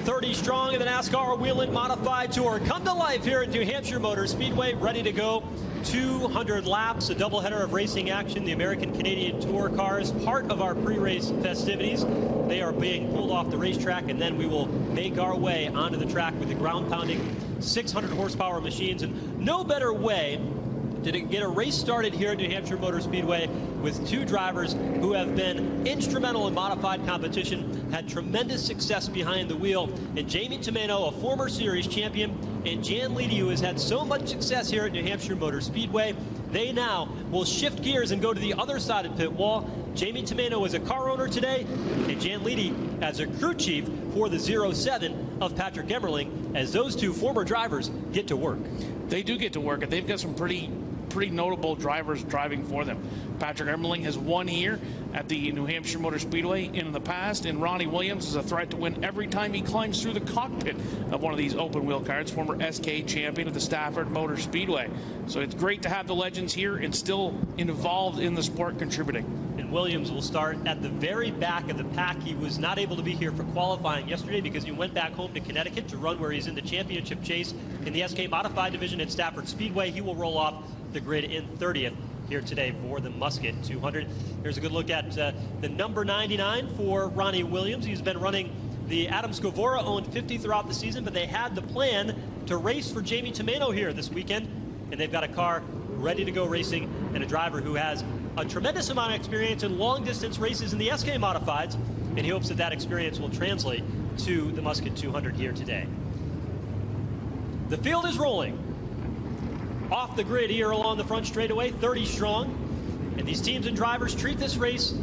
30 strong in the NASCAR Whelen Modified Tour come to life here at New Hampshire Motor Speedway, ready to go. 200 laps, a doubleheader of racing action. The American-Canadian Tour cars, part of our pre-race festivities. They are being pulled off the racetrack, and then we will make our way onto the track with the ground-pounding 600 horsepower machines. And no better way to get a race started here at New Hampshire Motor Speedway with two drivers who have been instrumental in modified competition, had tremendous success behind the wheel. And Jamie Tomeno, a former series champion, and Jan Leedy, who has had so much success here at New Hampshire Motor Speedway. They now will shift gears and go to the other side of the pit wall. Jamie Tomeno is a car owner today, and Jan Leedy as a crew chief for the 07 of Patrick Emmerling, as those two former drivers get to work. They do get to work, and they've got some pretty notable drivers driving for them. Patrick Emmerling has won here at the New Hampshire Motor Speedway in the past, and Ronnie Williams is a threat to win every time he climbs through the cockpit of one of these open wheel cars, former SK champion of the Stafford Motor Speedway. So it's great to have the legends here and still involved in the sport contributing. And Williams will start at the very back of the pack. He was not able to be here for qualifying yesterday because he went back home to Connecticut to run where he's in the championship chase in the SK Modified division at Stafford Speedway. He will roll off the grid in 30th here today for the Musket 200. Here's a good look at the number 99 for Ronnie Williams. He's been running the Adam Scavora owned 50 throughout the season, but they had the plan to race for Jamie Tomeno here this weekend, and they've got a car ready to go racing and a driver who has a tremendous amount of experience in long distance races in the SK Modifieds, and he hopes that that experience will translate to the Musket 200 here today. The field is rolling off the grid here along the front straightaway, 30 strong. And these teams and drivers treat this race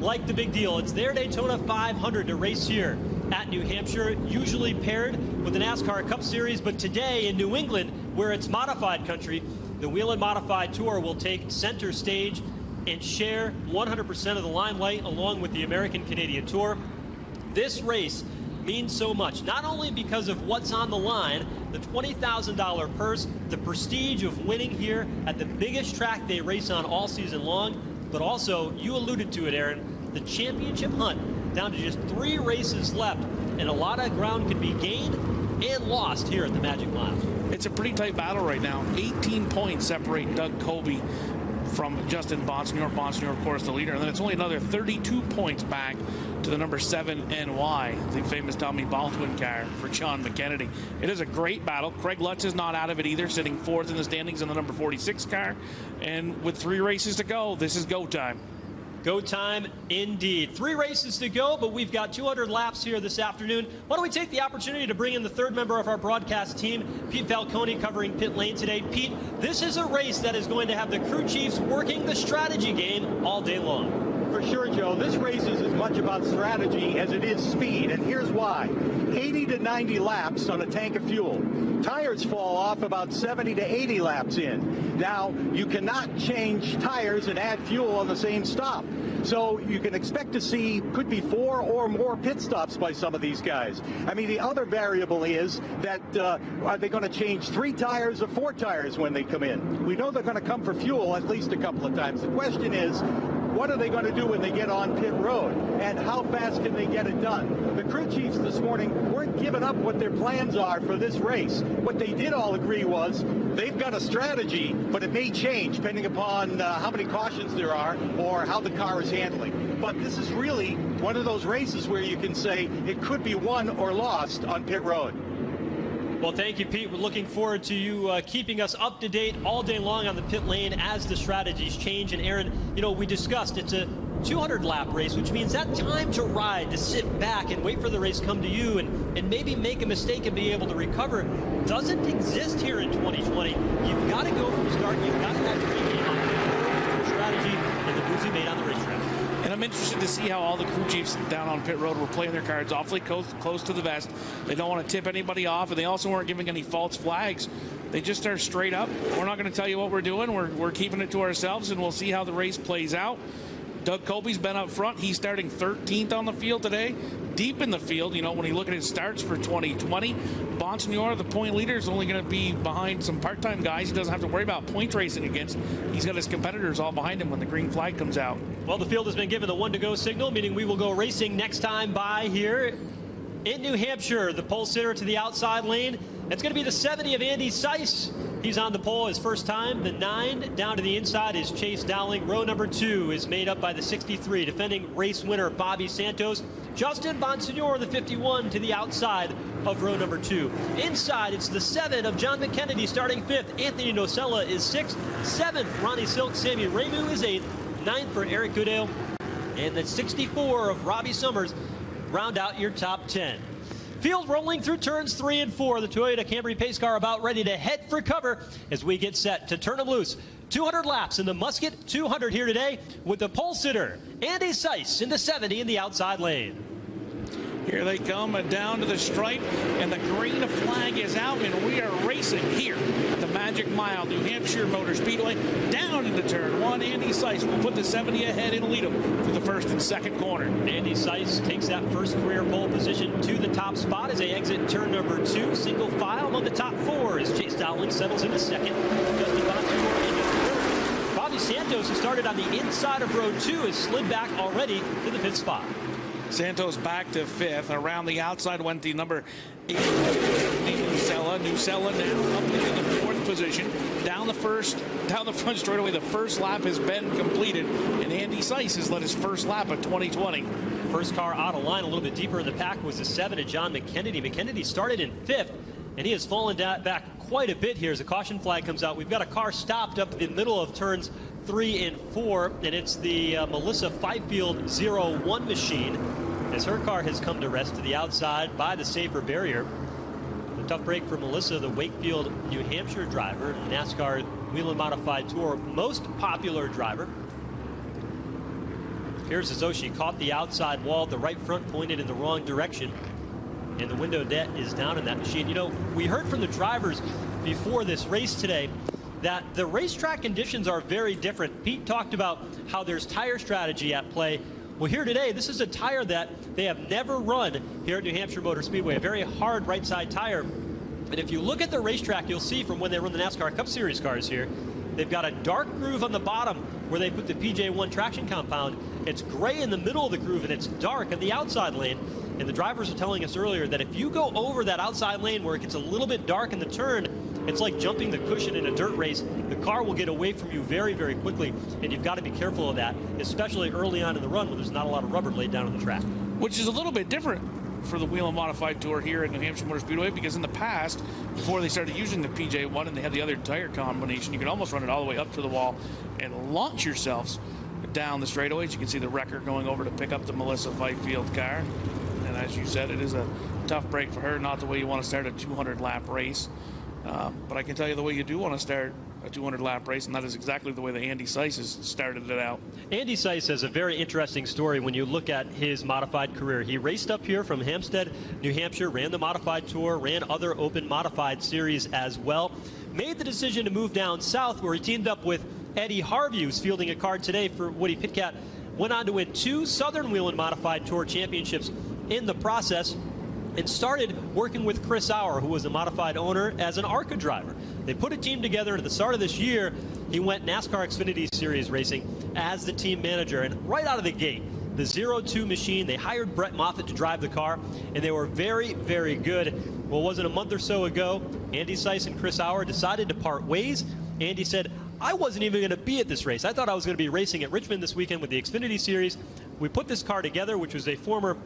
like the big deal. It's their Daytona 500 to race here at New Hampshire, usually paired with the NASCAR Cup Series. But today in New England, where it's modified country, the Whelen Modified Tour will take center stage and share 100% of the limelight along with the American-Canadian Tour. This race means so much, not only because of what's on the line, the $20,000 purse, the prestige of winning here at the biggest track they race on all season long, but also, you alluded to it, Aaron, the championship hunt down to just 3 races left, and a lot of ground could be gained and lost here at the Magic Mile. It's a pretty tight battle right now. 18 points separate Doug Colby from Justin Bonsignor. Bonsignor, of course, the leader. And then it's only another 32 points back to the number 7 NY, the famous Tommy Baldwin car for John McKennedy. It is a great battle. Craig Lutz is not out of it either, sitting 4th in the standings in the number 46 car. And with 3 races to go, this is go time. Go time indeed. 3 races to go, but we've got 200 laps here this afternoon. Why don't we take the opportunity to bring in the 3rd member of our broadcast team, Pete Falcone, covering pit lane today. Pete, this is a race that is going to have the crew chiefs working the strategy game all day long. For sure, Joe. This race is as much about strategy as it is speed, and here's why. 80 to 90 laps on a tank of fuel. Tires fall off about 70 to 80 laps in. Now, you cannot change tires and add fuel on the same stop. So you can expect to see, could be 4 or more pit stops by some of these guys. I mean, the other variable is that are they going to change 3 tires or 4 tires when they come in? We know they're going to come for fuel at least a couple of times. The question is, what are they going to do when they get on pit road, and how fast can they get it done? The crew chiefs this morning weren't giving up what their plans are for this race. What they did all agree was they've got a strategy, but it may change depending upon how many cautions there are or how the car is handling. But this is really one of those races where you can say it could be won or lost on pit road. Well, thank you, Pete. We're looking forward to you keeping us up to date all day long on the pit lane as the strategies change. And Aaron, you know, we discussed it's a 200-lap race, which means that time to ride, to sit back and wait for the race to come to you and maybe make a mistake and be able to recover, doesn't exist here in 2020. You've got to go from the start. You've got to have your game on strategy and the moves you made on the racetrack. And I'm interested to see how all the crew chiefs down on pit road were playing their cards awfully close to the vest. They don't want to tip anybody off, and they also weren't giving any false flags. They just are straight up. We're not going to tell you what we're doing. We're keeping it to ourselves, and we'll see how the race plays out. Doug Colby's been up front. He's starting 13th on the field today. Deep in the field, you know, when you look at his starts for 2020, Bonsignor, the point leader, is only going to be behind some part-time guys. He doesn't have to worry about point racing against. He's got his competitors all behind him when the green flag comes out. Well, the field has been given the 1-to-go signal, meaning we will go racing next time by here in New Hampshire. The pole sitter to the outside lane. It's going to be the 70 of Andy Seiss. He's on the pole his first time. The 9 down to the inside is Chase Dowling. Row number 2 is made up by the 63, defending race winner Bobby Santos. Justin Bonsignor, the 51, to the outside of row number 2. Inside, it's the 7 of John McKennedy starting 5th. Anthony Nocella is 6th. 7th, Ronnie Silk. Sami Ramu is 8th. 9th for Eric Goodale. And the 64 of Robbie Summers round out your top 10. Field rolling through turns 3 and 4. The Toyota Camry pace car about ready to head for cover as we get set to turn them loose. 200 laps in the Musket 200 here today with the pole sitter Andy Seiss in the 70 in the outside lane. Here they come down to the stripe, and the green flag is out, and we are racing here at the Magic Mile, New Hampshire Motor Speedway. Down into turn 1, Andy Seiss will put the 70 ahead and lead him through the first and second corner. Andy Seiss takes that first career pole position to the top spot as they exit turn number 2. Single file among the top 4 as Chase Dowling settles into second. Justin Bonsignor into third. Bobby Santos, who started on the inside of row 2, has slid back already to the 5th spot. Santos back to 5th. Around the outside went the number 8, Nocella. Nocella now up into the 4th position. Down the front straightaway. The first lap has been completed, and Andy Seiss has led his first lap of 2020. First car out of line a little bit deeper in the pack was the 7 of John McKennedy. McKennedy started in 5th, and he has fallen back quite a bit here as the caution flag comes out. We've got a car stopped up in the middle of turns 3 and 4, and it's the Melissa Fifield 01 machine as her car has come to rest to the outside by the safer barrier. A tough break for Melissa, the Wakefield, New Hampshire driver, NASCAR Whelen Modified Tour most popular driver. Appears as though she caught the outside wall, the right front pointed in the wrong direction, and the window net is down in that machine. You know, we heard from the drivers before this race today that the racetrack conditions are very different. Pete talked about how there's tire strategy at play. Well, here today, this is a tire that they have never run here at New Hampshire Motor Speedway, a very hard right side tire. And if you look at the racetrack, you'll see from when they run the NASCAR Cup Series cars here, they've got a dark groove on the bottom where they put the PJ1 traction compound. It's gray in the middle of the groove, and it's dark in the outside lane. And the drivers were telling us earlier that if you go over that outside lane where it gets a little bit dark in the turn, it's like jumping the cushion in a dirt race. The car will get away from you very, very quickly, and you've got to be careful of that, especially early on in the run when there's not a lot of rubber laid down on the track. Which is a little bit different for the Whelen Modified Tour here at New Hampshire Motor Speedway, because in the past, before they started using the PJ1 and they had the other tire combination, you could almost run it all the way up to the wall and launch yourselves down the straightaways. You can see the wrecker going over to pick up the Melissa Fifield car. And as you said, it is a tough break for her, not the way you want to start a 200-lap race. But I can tell you the way you do want to start a 200-lap race, and that is exactly the way that Andy Seiss has started it out. Andy Seiss has a very interesting story when you look at his modified career. He raced up here from Hampstead, New Hampshire, ran the modified tour, ran other open modified series as well. Made the decision to move down south, where he teamed up with Eddie Harvey, who's fielding a card today for Woody Pitkat. Went on to win 2 Southern Whelen Modified Tour championships in the process, and started working with Chris Auer, who was a modified owner, as an ARCA driver. They put a team together at the start of this year. He went NASCAR Xfinity Series racing as the team manager, and right out of the gate, the 02 machine, they hired Brett Moffitt to drive the car, and they were very, very good. Well, was it a month or so ago, Andy Seiss and Chris Auer decided to part ways. Andy said, I wasn't even going to be at this race. I thought I was going to be racing at Richmond this weekend with the Xfinity Series. We put this car together, which was a former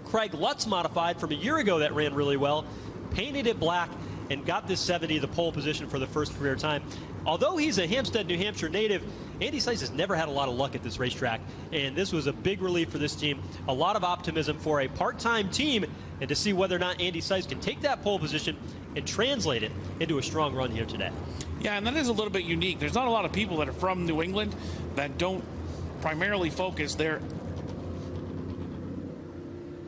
Craig Lutz modified from a year ago that ran really well, painted it black, and got this 70 the pole position for the first career time. Although he's a Hampstead, New Hampshire native, Andy Seiss has never had a lot of luck at this racetrack, and this was a big relief for this team. A lot of optimism for a part-time team, and to see whether or not Andy Seiss can take that pole position and translate it into a strong run here today. Yeah, and that is a little bit unique. There's not a lot of people that are from New England that don't primarily focus their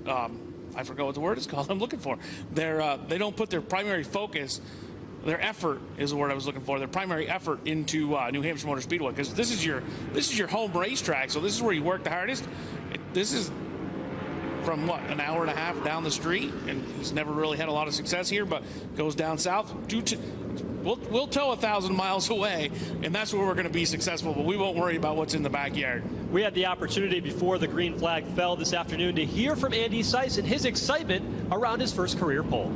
I forgot what the word is called I'm looking for. They don't put their primary focus, their effort is the word I was looking for, their primary effort into New Hampshire Motor Speedway, because this is your home racetrack, so this is where you work the hardest. from, what, an hour and a half down the street, and he's never really had a lot of success here, but goes down south. We'll tow 1,000 miles away, and that's where we're going to be successful, but we won't worry about what's in the backyard. We had the opportunity before the green flag fell this afternoon to hear from Andy Seiss and his excitement around his first career pole.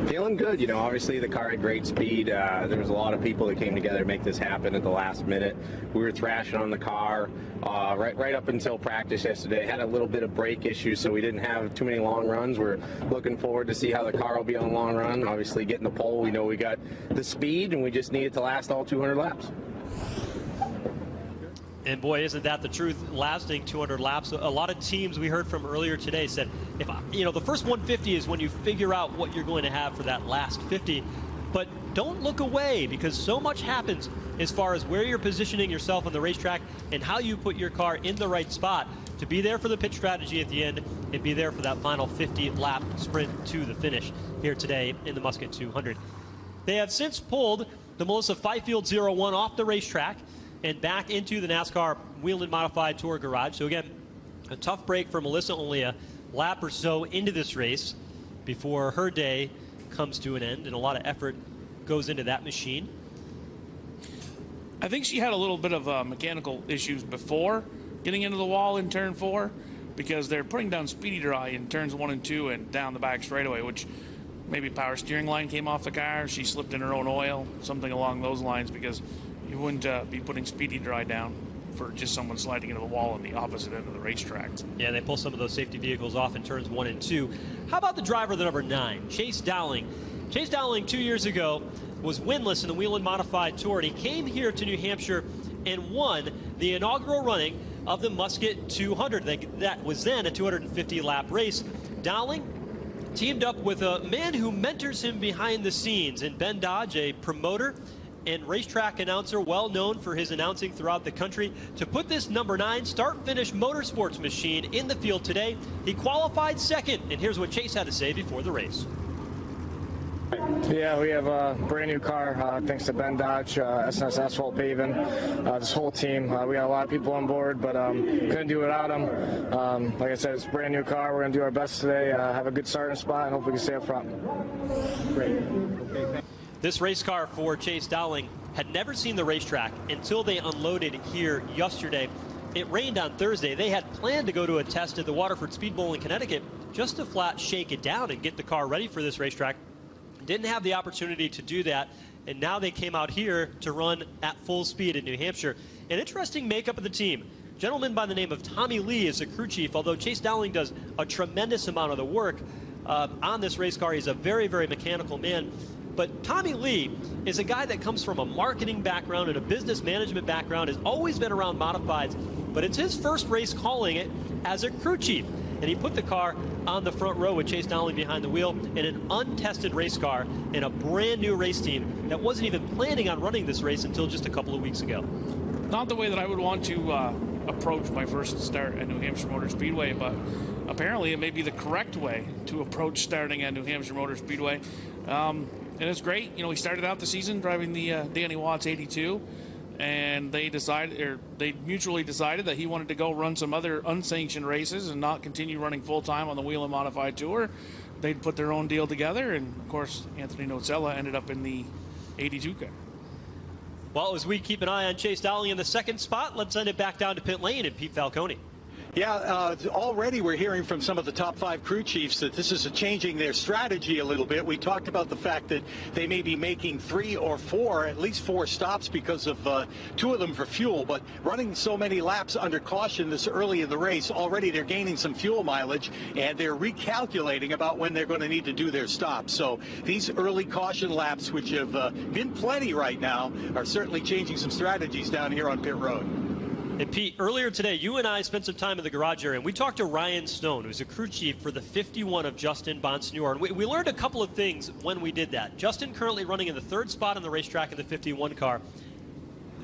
Feeling good. You know, obviously the car had great speed. There was a lot of people that came together to make this happen at the last minute. We were thrashing on the car right up until practice yesterday. Had a little bit of brake issues, so we didn't have too many long runs. We're looking forward to see how the car will be on the long run. Obviously getting the pole, we know we got the speed, and we just need it to last all 200 laps. And boy, isn't that the truth, lasting 200 laps. A lot of teams we heard from earlier today said, the first 150 is when you figure out what you're going to have for that last 50. But don't look away, because so much happens as far as where you're positioning yourself on the racetrack and how you put your car in the right spot to be there for the pit strategy at the end and be there for that final 50-lap sprint to the finish here today in the Musket 200. They have since pulled the Melissa Fifield 01 off the racetrack and back into the NASCAR Whelen Modified Tour garage. So again, a tough break for Melissa, only a lap or so into this race before her day comes to an end, and a lot of effort goes into that machine. I think she had a little bit of mechanical issues before getting into the wall in turn 4, because they're putting down speedy dry in turns 1 and 2 and down the back straightaway, which maybe power steering line came off the car, she slipped in her own oil, something along those lines, because you wouldn't be putting speedy dry down for just someone sliding into the wall on the opposite end of the racetrack. Yeah, they pull some of those safety vehicles off in turns 1 and 2. How about the driver, the number 9, Chase Dowling? Chase Dowling 2 years ago was winless in the Whelen Modified Tour, and he came here to New Hampshire and won the inaugural running of the Musket 200. That was then a 250-lap race. Dowling teamed up with a man who mentors him behind the scenes in Ben Dodge, a promoter and racetrack announcer well known for his announcing throughout the country, to put this number 9 start-finish motorsports machine in the field today. He qualified second, and here's what Chase had to say before the race. Yeah, we have a brand new car thanks to Ben Dodge, SNS Asphalt Paving, this whole team. We got a lot of people on board, but couldn't do without them. Like I said, it's a brand new car. We're going to do our best today, have a good starting spot, and hope we can stay up front. Great. This race car for Chase Dowling had never seen the racetrack until they unloaded here yesterday. It rained on Thursday. They had planned to go to a test at the Waterford Speed Bowl in Connecticut just to flat shake it down and get the car ready for this racetrack. Didn't have the opportunity to do that, and now they came out here to run at full speed in New Hampshire. An interesting makeup of the team. A gentleman by the name of Tommy Lee is the crew chief, although Chase Dowling does a tremendous amount of the work on this race car. He's a very, very mechanical man. But Tommy Lee is a guy that comes from a marketing background and a business management background, has always been around modifieds, but it's his first race calling it as a crew chief. And he put the car on the front row with Chase Dowling behind the wheel in an untested race car in a brand new race team that wasn't even planning on running this race until just a couple of weeks ago. Not the way that I would want to approach my first start at New Hampshire Motor Speedway, but apparently it may be the correct way to approach starting at New Hampshire Motor Speedway. And it's great. You know, we started out the season driving the Danny Watts 82, and they mutually decided that he wanted to go run some other unsanctioned races and not continue running full-time on the Whelen Modified Tour. They'd put their own deal together, and of course Anthony Nocella ended up in the 82 car. Well, as we keep an eye on Chase Dowling in the second spot, let's send it back down to pit lane and Pete Falcone. Yeah, already we're hearing from some of the top 5 crew chiefs that this is changing their strategy a little bit. We talked about the fact that they may be making 3 or 4, at least 4 stops because of 2 of them for fuel, but running so many laps under caution this early in the race, already they're gaining some fuel mileage, and they're recalculating about when they're going to need to do their stops. So these early caution laps, which have been plenty right now, are certainly changing some strategies down here on pit road. And Pete, earlier today, you and I spent some time in the garage area, and we talked to Ryan Stone, who's a crew chief for the 51 of Justin Bonsignor. And we learned a couple of things when we did that. Justin currently running in the 3rd spot on the racetrack in the 51 car.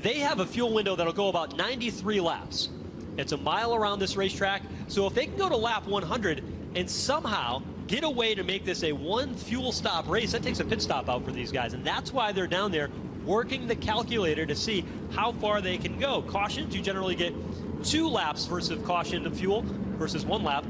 They have a fuel window that'll go about 93 laps. It's a mile around this racetrack. So if they can go to lap 100 and somehow get a way to make this a 1 fuel stop race, that takes a pit stop out for these guys. And that's why they're down there working the calculator to see how far they can go. Cautions, you generally get 2 laps versus caution of fuel. versus 1 lap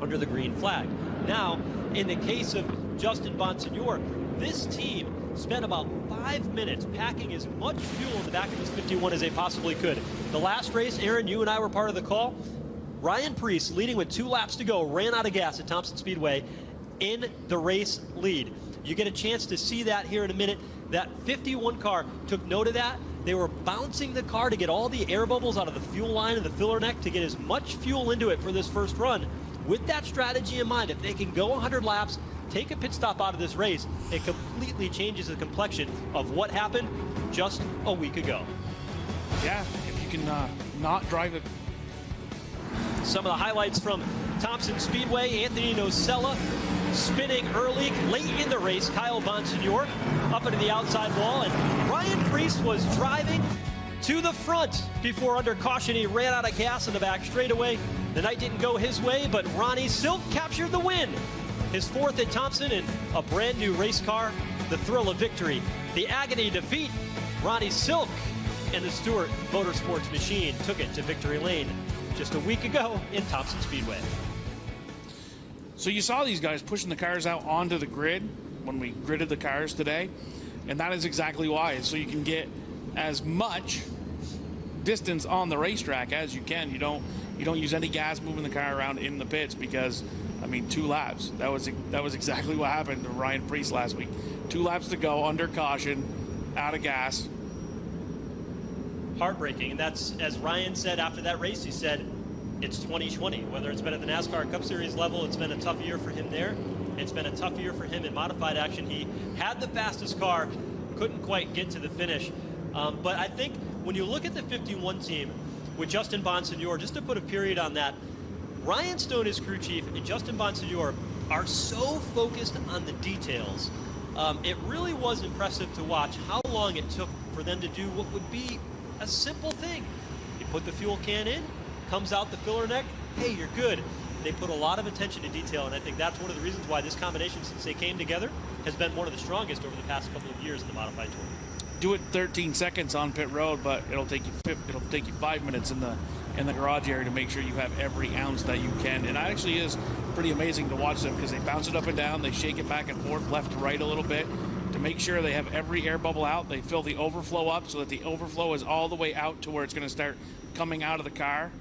under the green flag. Now, in the case of Justin Bonsignor, this team spent about 5 minutes packing as much fuel in the back of this 51 as they possibly could. The last race, Aaron, you and I were part of the call. Ryan Preece, leading with 2 laps to go, ran out of gas at Thompson Speedway in the race lead. You get a chance to see that here in a minute. That 51 car took note of that. They were bouncing the car to get all the air bubbles out of the fuel line and the filler neck to get as much fuel into it for this first run. With that strategy in mind, if they can go 100 laps, take a pit stop out of this race, it completely changes the complexion of what happened just a week ago. Yeah, if you can not drive it. Some of the highlights from Thompson Speedway, Anthony Nocella spinning early, late in the race. Kyle Bonsignor up into the outside wall, and Ryan Preece was driving to the front before, under caution, he ran out of gas in the back straightaway. The night didn't go his way, but Ronnie Silk captured the win. His 4th at Thompson in a brand new race car. The thrill of victory, the agony defeat. Ronnie Silk and the Stewart Motorsports machine took it to victory lane just a week ago in Thompson Speedway. So you saw these guys pushing the cars out onto the grid when we gridded the cars today, and that is exactly why. So you can get as much distance on the racetrack as you can. You don't use any gas moving the car around in the pits because, I mean, 2 laps. That was exactly what happened to Ryan Preece last week. 2 laps to go, under caution, out of gas. Heartbreaking, and that's, as Ryan said after that race, he said, it's 2020. Whether it's been at the NASCAR Cup Series level, it's been a tough year for him there. It's been a tough year for him in modified action. He had the fastest car, couldn't quite get to the finish. But I think when you look at the 51 team with Justin Bonsignor, just to put a period on that, Ryan Stone, his crew chief, and Justin Bonsignor are so focused on the details. It really was impressive to watch how long it took for them to do what would be a simple thing. You put the fuel can in, comes out the filler neck, hey, you're good. They put a lot of attention to detail, and I think that's one of the reasons why this combination, since they came together, has been one of the strongest over the past couple of years in the modified tour. Do it 13 seconds on pit road, but it'll take you 5 minutes in the garage area to make sure you have every ounce that you can. And it actually is pretty amazing to watch them because they bounce it up and down, they shake it back and forth, left to right a little bit to make sure they have every air bubble out. They fill the overflow up so that the overflow is all the way out to where it's going to start coming out of the car.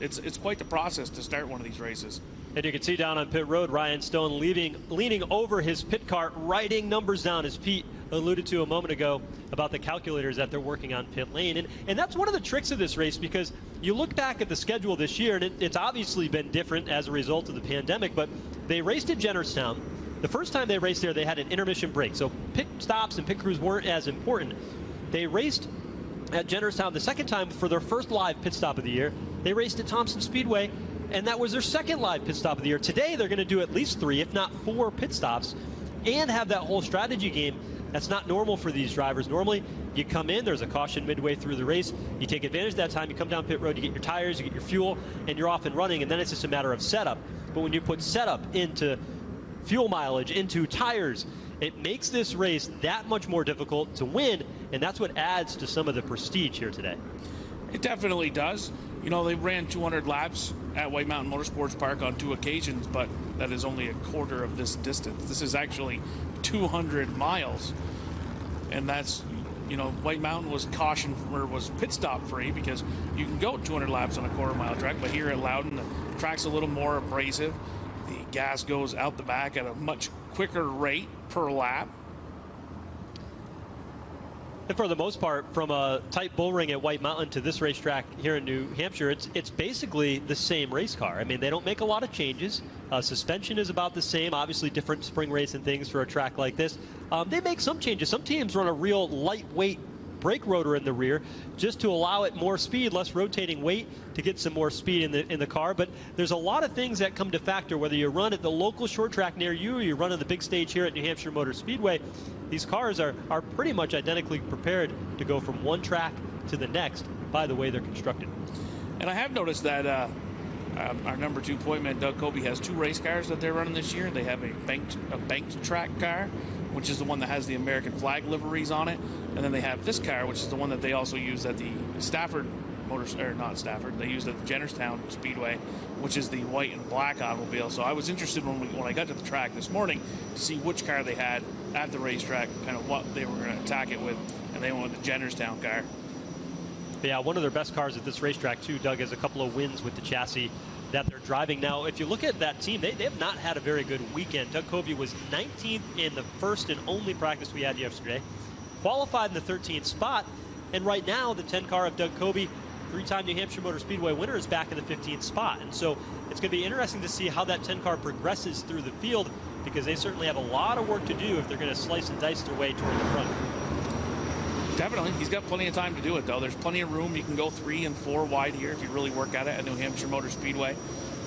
It's quite the process to start one of these races. And you can see down on pit road, Ryan Stone leaning over his pit cart, writing numbers down, as Pete alluded to a moment ago about the calculators that they're working on pit lane. And that's one of the tricks of this race, because you look back at the schedule this year, and it's obviously been different as a result of the pandemic, but they raced at Jennerstown. The first time they raced there, they had an intermission break, so pit stops and pit crews weren't as important. They raced at Jennerstown the second time for their first live pit stop of the year. They raced at Thompson Speedway, and that was their second live pit stop of the year. Today, they're going to do at least 3, if not 4 pit stops, and have that whole strategy game. That's not normal for these drivers. Normally, you come in, there's a caution midway through the race, you take advantage of that time, you come down pit road, you get your tires, you get your fuel, and you're off and running, and then it's just a matter of setup. But when you put setup into fuel mileage, into tires, it makes this race that much more difficult to win, and that's what adds to some of the prestige here today. It definitely does. You know, they ran 200 laps at White Mountain Motorsports Park on 2 occasions, but that is only a quarter of this distance. This is actually 200 miles, and that's, you know, White Mountain was pit stop free because you can go 200 laps on a quarter-mile track, but here at Loudon, the track's a little more abrasive. The gas goes out the back at a much quicker rate per lap. And for the most part, from a tight bull ring at White Mountain to this racetrack here in New Hampshire, it's basically the same race car. I mean, they don't make a lot of changes. Suspension is about the same, obviously different spring race and things for a track like this. They make some changes. Some teams run a real lightweight brake rotor in the rear just to allow it more speed, less rotating weight to get some more speed in the car. But there's a lot of things that come to factor, whether you run at the local short track near you or you run on the big stage here at New Hampshire Motor Speedway. These cars are pretty much identically prepared to go from one track to the next by the way they're constructed. And I have noticed that our number 2 point man, Doug Colby, has 2 race cars that they're running this year. They have a banked track car, which is the one that has the American flag liveries on it. And then they have this car, which is the one that they also use at the Stafford They used it at the Jennerstown Speedway, which is the white and black automobile. So I was interested when I got to the track this morning to see which car they had at the racetrack, kind of what they were going to attack it with, and they went with the Jennerstown car. Yeah, one of their best cars at this racetrack too, Doug, has a couple of wins with the chassis that they're driving. Now, if you look at that team, they have not had a very good weekend. Doug Covey was 19th in the first and only practice we had yesterday, qualified in the 13th spot, and right now the 10 car of Doug Covey, three-time New Hampshire Motor Speedway winner, is back in the 15th spot. And so it's going to be interesting to see how that 10 car progresses through the field, because they certainly have a lot of work to do if they're going to slice and dice their way toward the front. Definitely. He's got plenty of time to do it, though. There's plenty of room. You can go 3 and 4 wide here if you really work at it at New Hampshire Motor Speedway.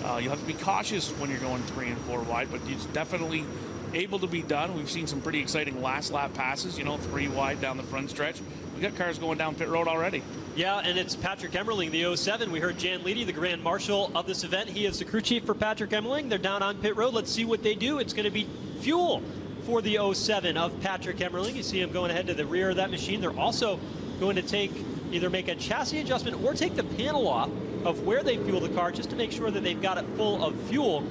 You'll have to be cautious when you're going 3 and 4 wide, but it's definitely able to be done. We've seen some pretty exciting last lap passes, 3 wide down the front stretch. We got cars going down pit road already. Yeah, and it's Patrick Emmerling, the 07. We heard Jan Leedy, the Grand Marshal of this event. He is the crew chief for Patrick Emmerling. They're down on pit road. Let's see what they do. It's going to be fuel for the 07 of Patrick Emmerling. You see him going ahead to the rear of that machine. They're also going to either make a chassis adjustment or take the panel off of where they fuel the car just to make sure that they've got it full of fuel.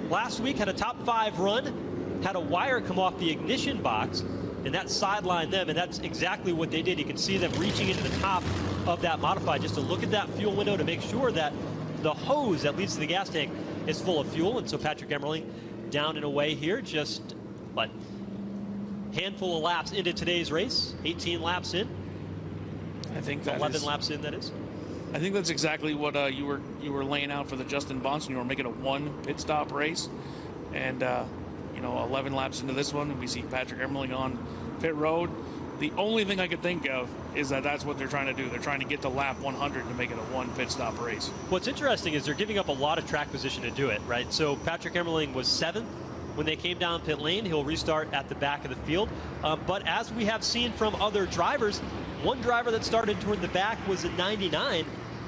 Last week had a top 5 run, had a wire come off the ignition box, and that sidelined them, and that's exactly what they did. You can see them reaching into the top of that modified just to look at that fuel window to make sure that the hose that leads to the gas tank is full of fuel. And so Patrick Emmerling down and away here, just but handful of laps into today's race, 18 laps in. I think that 11 laps in, that is. I think that's exactly what you were laying out for the Justin Bonson. You were making a 1 pit stop race, and 11 laps into this one, we see Patrick Emmerling on pit road. The only thing I could think of is that that's what they're trying to do. They're trying to get to lap 100 to make it a 1 pit stop race. What's interesting is they're giving up a lot of track position to do it, right? So Patrick Emmerling was 7th when they came down pit lane. He'll restart at the back of the field. But as we have seen from other drivers, one driver that started toward the back was a 99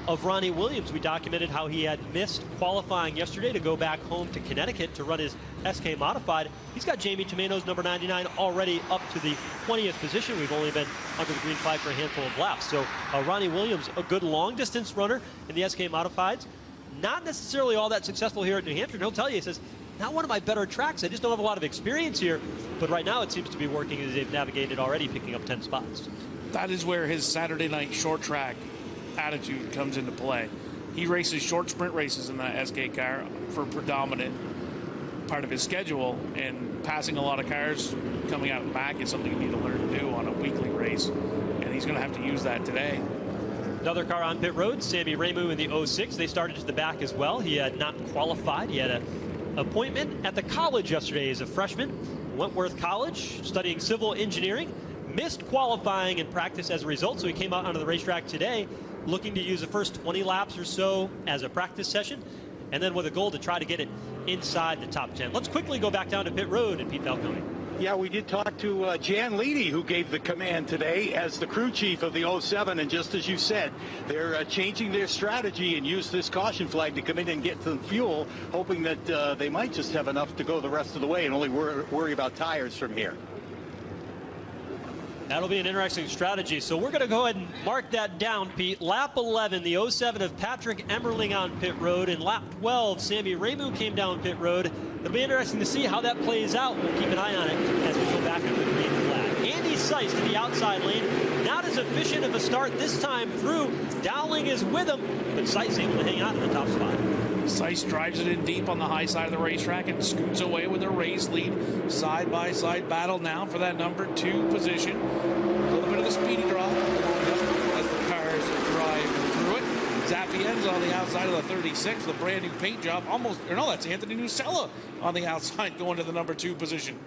of Ronnie Williams. We documented how he had missed qualifying yesterday to go back home to Connecticut to run his SK Modified. He's got Jamie Tomato's number 99 already up to the 20th position. We've only been under the green flag for a handful of laps. So Ronnie Williams, a good long distance runner in the SK Modifieds. Not necessarily all that successful here at New Hampshire. And he'll tell you, he says, not one of my better tracks. I just don't have a lot of experience here. But right now it seems to be working as they've navigated already, picking up 10 spots. That is where his Saturday night short track attitude comes into play. He races short sprint races in that SK car for predominant part of his schedule, and passing a lot of cars coming out and back is something you need to learn to do on a weekly race, and he's going to have to use that today. Another car on pit road, Sami Ramu in the 06. They started to the back as well. He had not qualified. He had an appointment at the college yesterday as a freshman, Wentworth College, studying civil engineering. Missed qualifying in practice as a result, so he came out onto the racetrack today looking to use the first 20 laps or so as a practice session, and then with a goal to try to get it inside the top 10. Let's quickly go back down to pit road and Pete Falcone. Yeah, we did talk to Jan Leedy, who gave the command today as the crew chief of the 07, and just as you said, they're changing their strategy and use this caution flag to come in and get some fuel, hoping that they might just have enough to go the rest of the way and only worry about tires from here. That'll be an interesting strategy. So we're going to go ahead and mark that down, Pete. Lap 11, the 07 of Patrick Emmerling on pit road. And lap 12, Sami Ramu came down pit road. It'll be interesting to see how that plays out. We'll keep an eye on it as we go back under the green flag. Andy Seiss to the outside lane. Not as efficient of a start this time through. Dowling is with him, but Seiss able to hang on in the top spot. Seiss drives it in deep on the high side of the racetrack and scoots away with a race lead. Side-by-side battle now for that number 2 position. A little bit of the speedy drop as the cars drive through it. Zappien's on the outside of the 36 with a brand new paint job. That's Anthony Nusella on the outside going to the number 2 position.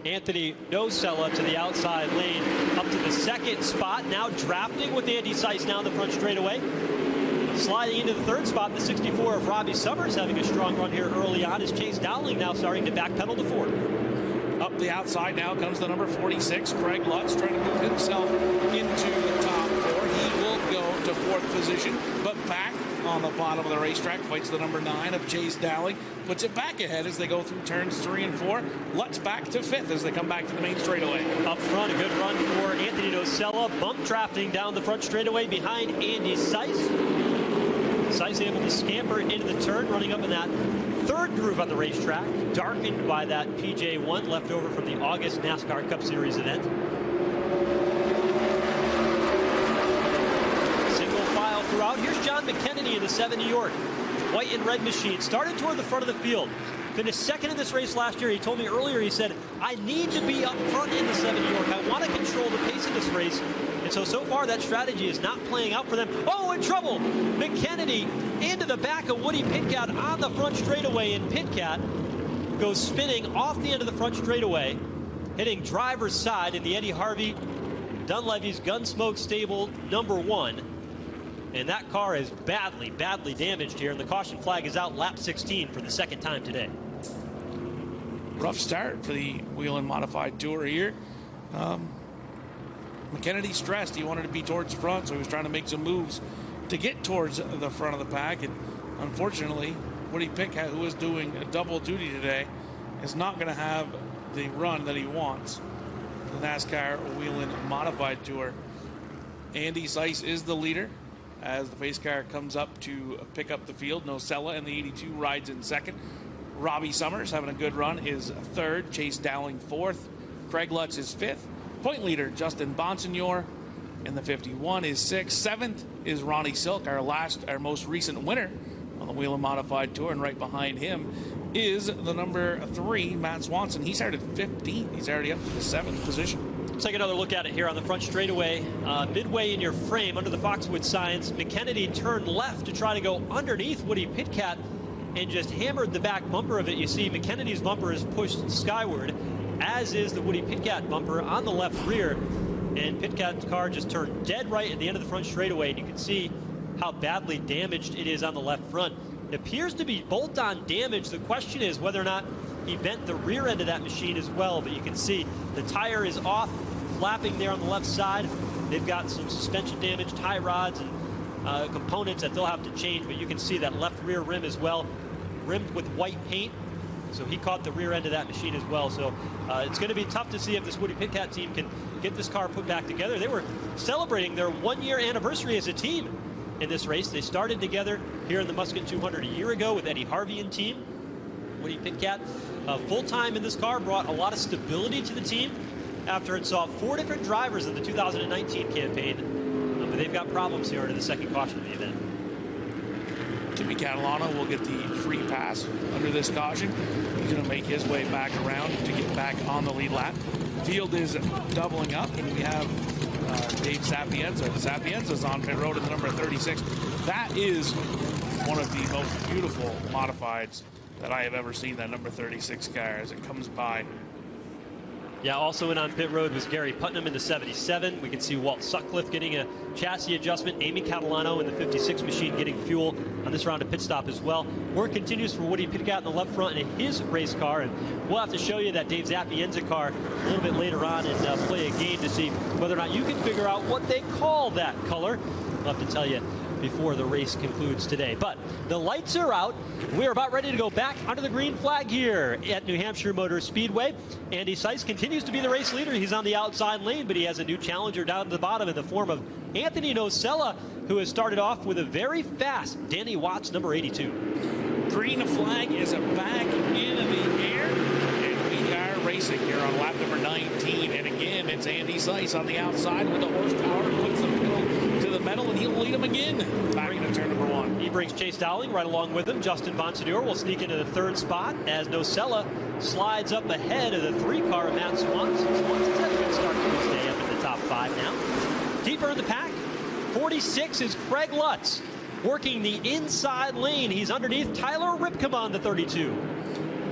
Anthony Nusella to the outside lane up to the 2nd spot. Now drafting with Andy Seiss down the front straightaway. Sliding into the 3rd spot, the 64 of Robbie Summers having a strong run here early on as Chase Dowling now starting to backpedal to 4th. Up the outside now comes the number 46, Craig Lutz, trying to move himself into the top 4. He will go to 4th position, but back on the bottom of the racetrack. Fights the number 9 of Chase Dowling. Puts it back ahead as they go through turns 3 and 4. Lutz back to 5th as they come back to the main straightaway. Up front, a good run for Anthony Nocella. Bump drafting down the front straightaway behind Andy Seiss. Seiss able to scamper into the turn, running up in that 3rd groove on the racetrack, darkened by that PJ1 left over from the August NASCAR Cup Series event. Single file throughout. Here's John McKennedy in the 7 New York. White and red machine. Started toward the front of the field. Finished 2nd in this race last year. He told me earlier, he said, I need to be up front in the 7 New York. I want to control the pace of this race. And so far, that strategy is not playing out for them. Oh, in trouble! McKennedy into the back of Woody Pitkat on the front straightaway, and Pitkat goes spinning off the end of the front straightaway, hitting driver's side in the Eddie Harvey Dunleavy's Gunsmoke Stable number 1. And that car is badly, badly damaged here, and the caution flag is out lap 16 for the 2nd time today. Rough start for the Whelen Modified Tour here. McKennedy stressed he wanted to be towards the front, so he was trying to make some moves to get towards the front of the pack. And unfortunately, Woody Pitkat, who is doing a double duty today, is not going to have the run that he wants for the NASCAR Whelen Modified Tour. Andy Seiss is the leader as the pace car comes up to pick up the field. Nocella in the 82 rides in 2nd. Robbie Summers having a good run is 3rd. Chase Dowling 4th. Craig Lutz is 5th. Point leader Justin Bonsignor in the 51 is 6th. 7th is Ronnie Silk, our most recent winner on the Whelen Modified Tour, and right behind him is the number 3, Matt Swanson. He started 15th. He's already up to the 7th position. Let's take another look at it here on the front straightaway. Midway in your frame under the Foxwood signs, McKennedy turned left to try to go underneath Woody Pitkat and just hammered the back bumper of it. You see McKennedy's bumper is pushed skyward, as is the Woody Pitkat bumper on the left rear. And Pitkat's car just turned dead right at the end of the front straightaway, and you can see how badly damaged it is on the left front. It appears to be bolt-on damage. The question is whether or not he bent the rear end of that machine as well, but you can see the tire is off, flapping there on the left side. They've got some suspension damage, tie rods, and components that they'll have to change, but you can see that left rear rim as well, rimmed with white paint. So he caught the rear end of that machine as well. So it's going to be tough to see if this Woody Pitkat team can get this car put back together. They were celebrating their 1-year anniversary as a team in this race. They started together here in the Musket 200 a year ago with Eddie Harvey and team. Woody Pitkat, full-time in this car, brought a lot of stability to the team after it saw 4 different drivers in the 2019 campaign. But they've got problems here into the 2nd caution of the event. Timmy Catalano will get the free pass under this caution. He's going to make his way back around to get back on the lead lap. Field is doubling up, and we have Dave Sapienza. Sapienza's on pit road at the number 36. That is one of the most beautiful modifieds that I have ever seen, that number 36 car as it comes by. Yeah, also in on pit road was Gary Putnam in the 77. We can see Walt Sutcliffe getting a chassis adjustment. Amy Catalano in the 56 machine getting fuel on this round of pit stop as well. Work continues for Woody Pitkat in the left front in his race car, and we'll have to show you that Dave Sapienza car a little bit later on and play a game to see whether or not you can figure out what they call that color. We'll have to tell you before the race concludes today. But the lights are out. We're about ready to go back under the green flag here at New Hampshire Motor Speedway. Andy Seiss continues to be the race leader. He's on the outside lane, but he has a new challenger down at the bottom in the form of Anthony Nocella, who has started off with a very fast Danny Watts, number 82. Green flag is back in the air, and we are racing here on lap number 19. And again, it's Andy Seiss on the outside with the horsepower, puts the pedal to the metal, and he'll lead him again back into turn number 1. He brings Chase Dowling right along with him. Justin Bonsignor will sneak into the 3rd spot as Nocella slides up ahead of the 3-car of Matt Swanson. Swanson's had a good start to his day, up in the top 5 now. Deeper in the pack, 46 is Craig Lutz, working the inside lane. He's underneath Tyler Ripcom on the 32.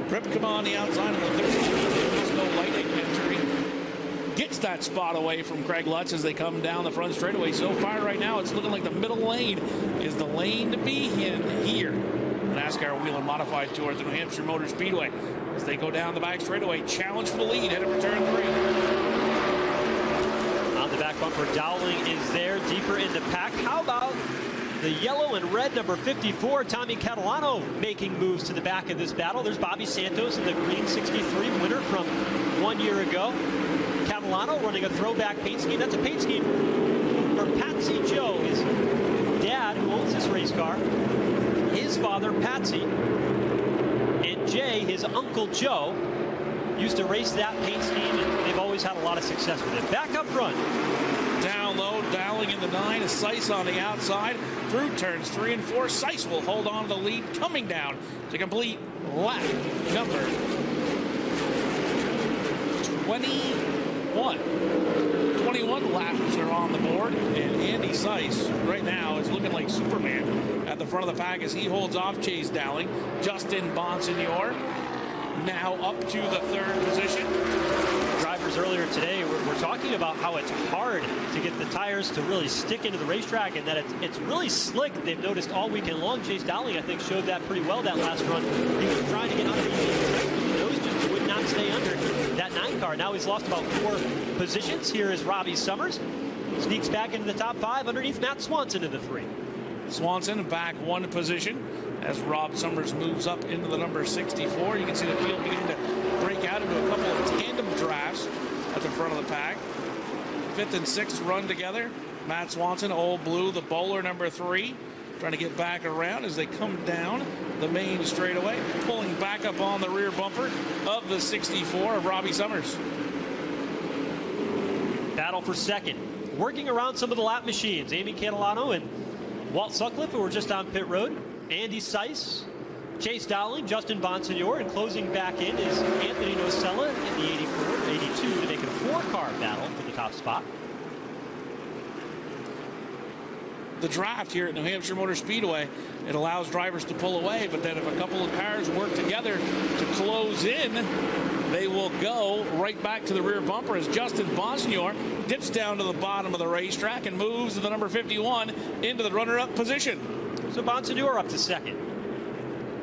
Ripcom on the outside of the 32. There's no lightning injury. Gets that spot away from Craig Lutz as they come down the front straightaway. So far right now, it's looking like the middle lane is the lane to be in here. The NASCAR Whelen Modified Tour at the New Hampshire Motor Speedway as they go down the back straightaway. Challenge for the lead, headed for turn 3. On the back bumper, Dowling is there deeper in the pack. How about The yellow and red number 54, Tommy Catalano, making moves to the back of this battle. There's Bobby Santos in the green 63 winner from 1 year ago. Catalano running a throwback paint scheme. That's a paint scheme for Patsy Joe, his dad, who owns this race car. His father, Patsy, and Jay, his uncle Joe, used to race that paint scheme, and they've always had a lot of success with it. Back up front. Down low, Dowling in the 9, Seiss on the outside. Through turns 3 and 4, Seiss will hold on to the lead, coming down to complete lap number 21. 21 laps are on the board, and Andy Seiss right now is looking like Superman at the front of the pack as he holds off Chase Dowling. Justin Bonsignor now up to the 3rd position. Drivers earlier today were talking about how it's hard to get the tires to really stick into the racetrack, and that it's really slick. They've noticed all weekend long. Chase Dowling, I think, showed that pretty well that last run. He was trying to get under those, just would not stay under that 9 car. Now he's lost about 4 positions. Here is Robbie Summers. Sneaks back into the top 5 underneath Matt Swanson in the 3. Swanson back 1 position as Rob Summers moves up into the number 64. You can see the field beginning to break out into a couple of tandem drafts at the front of the pack. 5th and 6th run together. Matt Swanson, Old Blue, the bowler number 3, trying to get back around as they come down the main straightaway, pulling back up on the rear bumper of the 64 of Robbie Summers. Battle for 2nd. Working around some of the lap machines. Amy Catalano and Walt Sutcliffe, who were just on pit road. Andy Seiss, Chase Dowling, Justin Bonsignor, and closing back in is Anthony Nocella in the 84-82 to make it a 4-car battle for the top spot. The draft here at New Hampshire Motor Speedway, it allows drivers to pull away, but then if a couple of cars work together to close in, they will go right back to the rear bumper as Justin Bonsignor dips down to the bottom of the racetrack and moves to the number 51 into the runner-up position. So Bonsignor up to 2nd.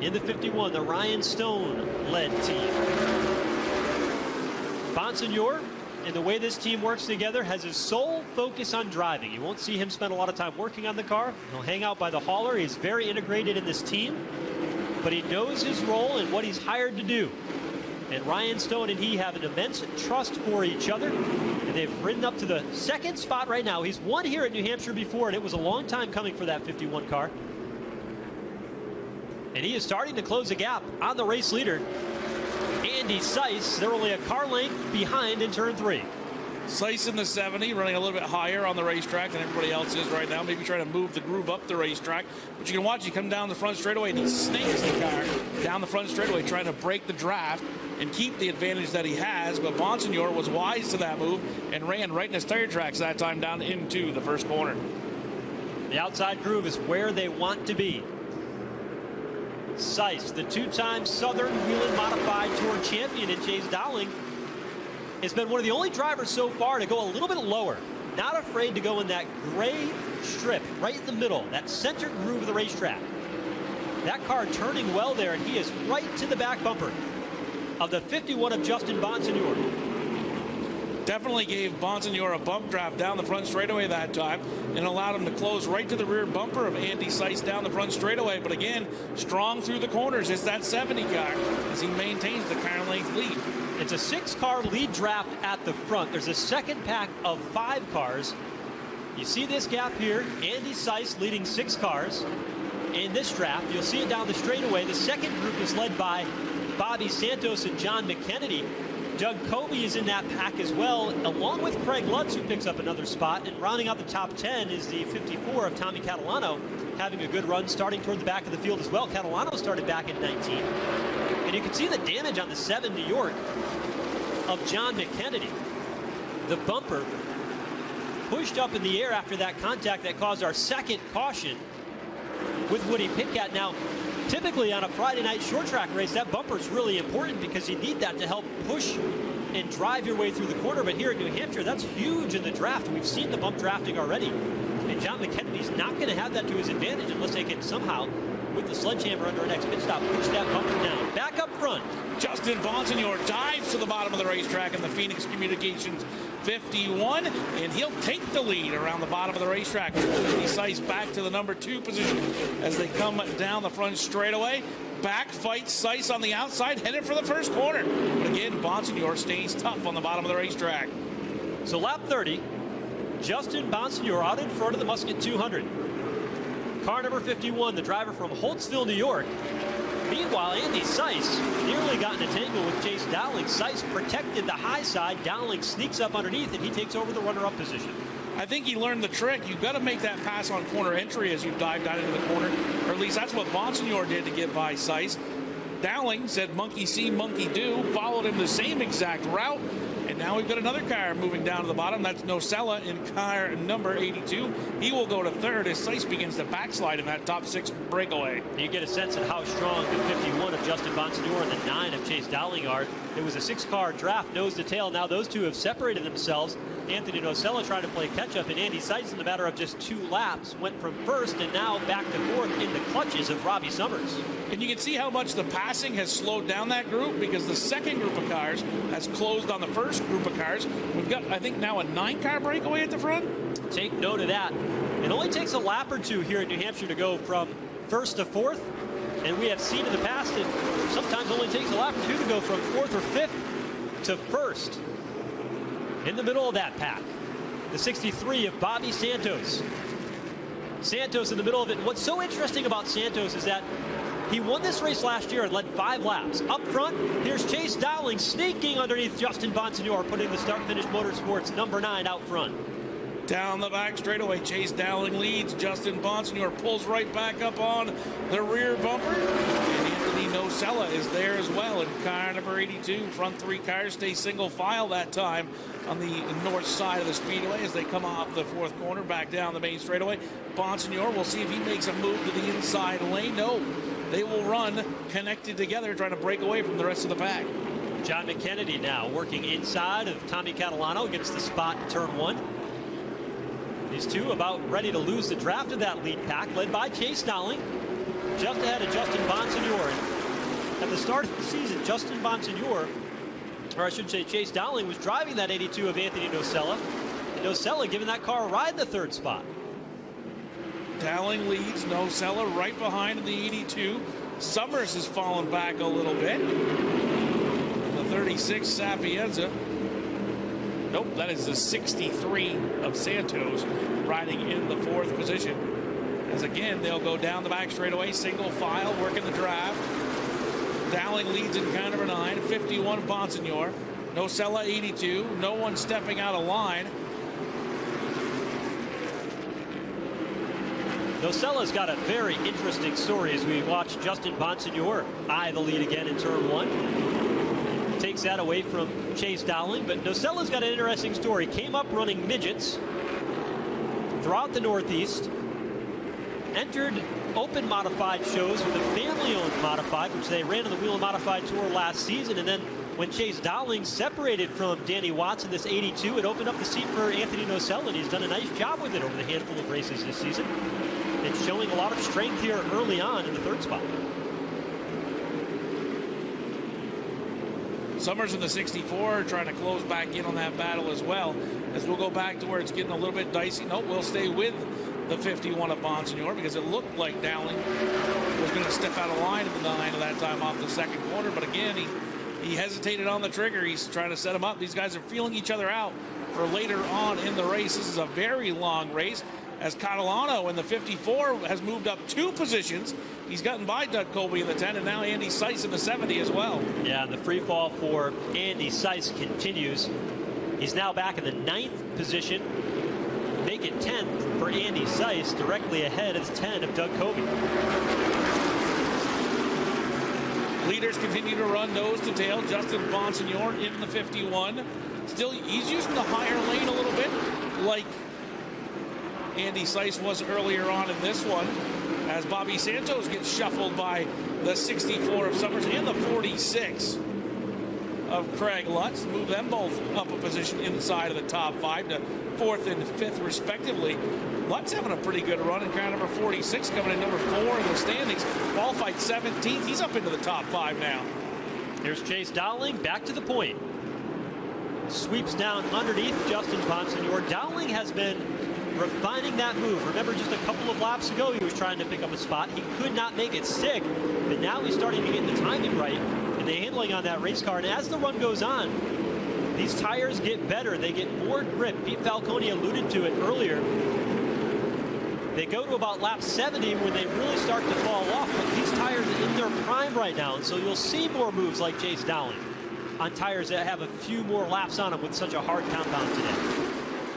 In the 51, the Ryan Stone-led team. Bonsignor, in the way this team works together, has his sole focus on driving. You won't see him spend a lot of time working on the car. He'll hang out by the hauler. He's very integrated in this team, but he knows his role and what he's hired to do. And Ryan Stone and he have an immense trust for each other, and they've ridden up to the 2nd spot right now. He's won here at New Hampshire before, and it was a long time coming for that 51 car. And he is starting to close the gap on the race leader, Andy Seiss. They're only a car length behind in turn 3. Seiss in the 70, running a little bit higher on the racetrack than everybody else is right now. Maybe trying to move the groove up the racetrack. But you can watch, he come down the front straightaway and he snakes the car down the front straightaway, trying to break the draft and keep the advantage that he has. But Bonsignor was wise to that move and ran right in his tire tracks that time down into the 1st corner. The outside groove is where they want to be. Seiss, the 2-time Southern Whelen Modified Tour champion in Chase Dowling, has been one of the only drivers so far to go a little bit lower. Not afraid to go in that gray strip right in the middle, that center groove of the racetrack. That car turning well there, and he is right to the back bumper of the 51 of Justin Bonsignor. Definitely gave Bonsignor a bump draft down the front straightaway that time and allowed him to close right to the rear bumper of Andy Seiss down the front straightaway. But again, strong through the corners. It's that 70 car as he maintains the car length lead. It's a 6-car lead draft at the front. There's a 2nd pack of 5 cars. You see this gap here. Andy Seiss leading 6 cars in this draft. You'll see it down the straightaway. The 2nd group is led by Bobby Santos and John McKennedy. Doug Kobe is in that pack as well, along with Craig Lutz, who picks up another spot. And rounding out the top 10 is the 54 of Tommy Catalano, having a good run, starting toward the back of the field as well. Catalano started back at 19. And you can see the damage on the 7 New York of John McKennedy. The bumper pushed up in the air after that contact that caused our 2nd caution with Woody Pitcat. Now, typically on a Friday night short track race, that bumper is really important because you need that to help push and drive your way through the corner. But here in New Hampshire, that's huge in the draft. We've seen the bump drafting already. And John McKennedy's not going to have that to his advantage unless they can somehow, with the sledgehammer under an next pit stop, push that bumper down. Back up front. Justin Justin Bonsignor dives to the bottom of the racetrack in the Phoenix Communications 51, and he'll take the lead around the bottom of the racetrack. Andy Seiss back to the number 2 position as they come down the front straightaway. Back fights Seiss on the outside, headed for the first corner. But again, Bonsignor stays tough on the bottom of the racetrack. So lap 30, Justin Bonsignor out in front of the Musket 200. Car number 51, the driver from Holtsville, New York. Meanwhile, Andy Seiss nearly got in a tangle with Chase Dowling. Seiss protected the high side. Dowling sneaks up underneath, and he takes over the runner-up position. I think he learned the trick. You've got to make that pass on corner entry as you dive down into the corner, or at least that's what Bonsignor did to get by Seiss. Dowling said monkey see, monkey do, followed him the same exact route, and now we've got another car moving down to the bottom. That's Nosella in car number 82. He will go to third as Seiss begins to backslide in that top 6 breakaway. You get a sense of how strong the 51 of Justin Bonsignor and the 9 of Chase Dowling are. It was a 6-car draft, nose to tail. Now those two have separated themselves. Anthony Nosella trying to play catch-up, and Andy Seiss, in the matter of just 2 laps, went from first and now back to fourth in the clutches of Robbie Summers. And you can see how much the passing has slowed down that group, because the second group of cars has closed on the first group of cars. We've got, I think, now a 9-car breakaway at the front. Take note of that. It only takes a lap or 2 here in New Hampshire to go from first to fourth, and we have seen in the past it sometimes only takes a lap or 2 to go from fourth or fifth to first. In the middle of that pack, the 63 of Bobby Santos. Santos in the middle of it. And what's so interesting about Santos is that he won this race last year and led 5 laps. Up front, here's Chase Dowling sneaking underneath Justin Bonsignor, putting the Start Finish Motorsports number 9 out front. Down the back straightaway, Chase Dowling leads. Justin Bonsignor pulls right back up on the rear bumper. And Anthony Nosella is there as well in car number 82. Front 3 cars stay single file that time on the north side of the Speedway as they come off the 4th corner back down the main straightaway. Bonsignor, we'll see if he makes a move to the inside lane. No, they will run connected together, trying to break away from the rest of the pack. John McKennedy now working inside of Tommy Catalano, gets the spot in turn 1. These two about ready to lose the draft of that lead pack, led by Chase Dowling, just ahead of Justin Bonsignor. At the start of the season, Justin Bonsignor, or I should say Chase Dowling, was driving that 82 of Anthony Nosella. And Nosella giving that car a ride in the 3rd spot. Dowling leads, Nosella right behind in the 82. Summers has fallen back a little bit. The 36 Sapienza. Nope, that is the 63 of Santos riding in the 4th position. As again, they'll go down the back straightaway, single file, working the draft. Dowling leads in car number 9, 51 Bonsignor. Nosella 82, no one stepping out of line. Nosella's got a very interesting story as we watch Justin Bonsignor eye the lead again in turn 1. Takes that away from Chase Dowling, but Nosella's got an interesting story. Came up running midgets throughout the Northeast, entered open modified shows with a family-owned modified, which they ran on the Whelen Modified Tour last season, and then when Chase Dowling separated from Danny Watson, this 82, it opened up the seat for Anthony Nosella, and he's done a nice job with it over the handful of races this season. It's showing a lot of strength here early on in the 3rd spot. Summers in the 64 trying to close back in on that battle as well, as we'll go back to where it's getting a little bit dicey. Nope, we'll stay with the 51 of Bonsignor, because it looked like Dowling was going to step out of line in the 9 at that time off the 2nd corner, but again, he hesitated on the trigger. He's trying to set him up. These guys are feeling each other out for later on in the race. This is a very long race, as Catalano in the 54 has moved up 2 positions. He's gotten by Doug Colby in the 10, and now Andy Seiss in the 70 as well. Yeah, and the free fall for Andy Seiss continues. He's now back in the 9th position. Make it 10th for Andy Seiss, directly ahead of 10 of Doug Colby. Leaders continue to run nose to tail. Justin Bonsignor in the 51. Still, he's using the higher lane a little bit, like Andy Seiss was earlier on in this one, as Bobby Santos gets shuffled by the 64 of Summers and the 46 of Craig Lutz. Move them both up a position inside of the top 5 to 4th and 5th respectively. Lutz having a pretty good run in car number 46, coming in number 4 in the standings. Qualified 17th. He's up into the top 5 now. Here's Chase Dowling back to the point. Sweeps down underneath Justin Bonsignor. Dowling has been refining that move. Remember, just a couple of laps ago, he was trying to pick up a spot. He could not make it stick, but now he's starting to get the timing right and the handling on that race car. And as the run goes on, these tires get better. They get more grip. Pete Falcone alluded to it earlier. They go to about lap 70 when they really start to fall off, but these tires are in their prime right now, and so you'll see more moves like Chase Dowling on tires that have a few more laps on them with such a hard compound today.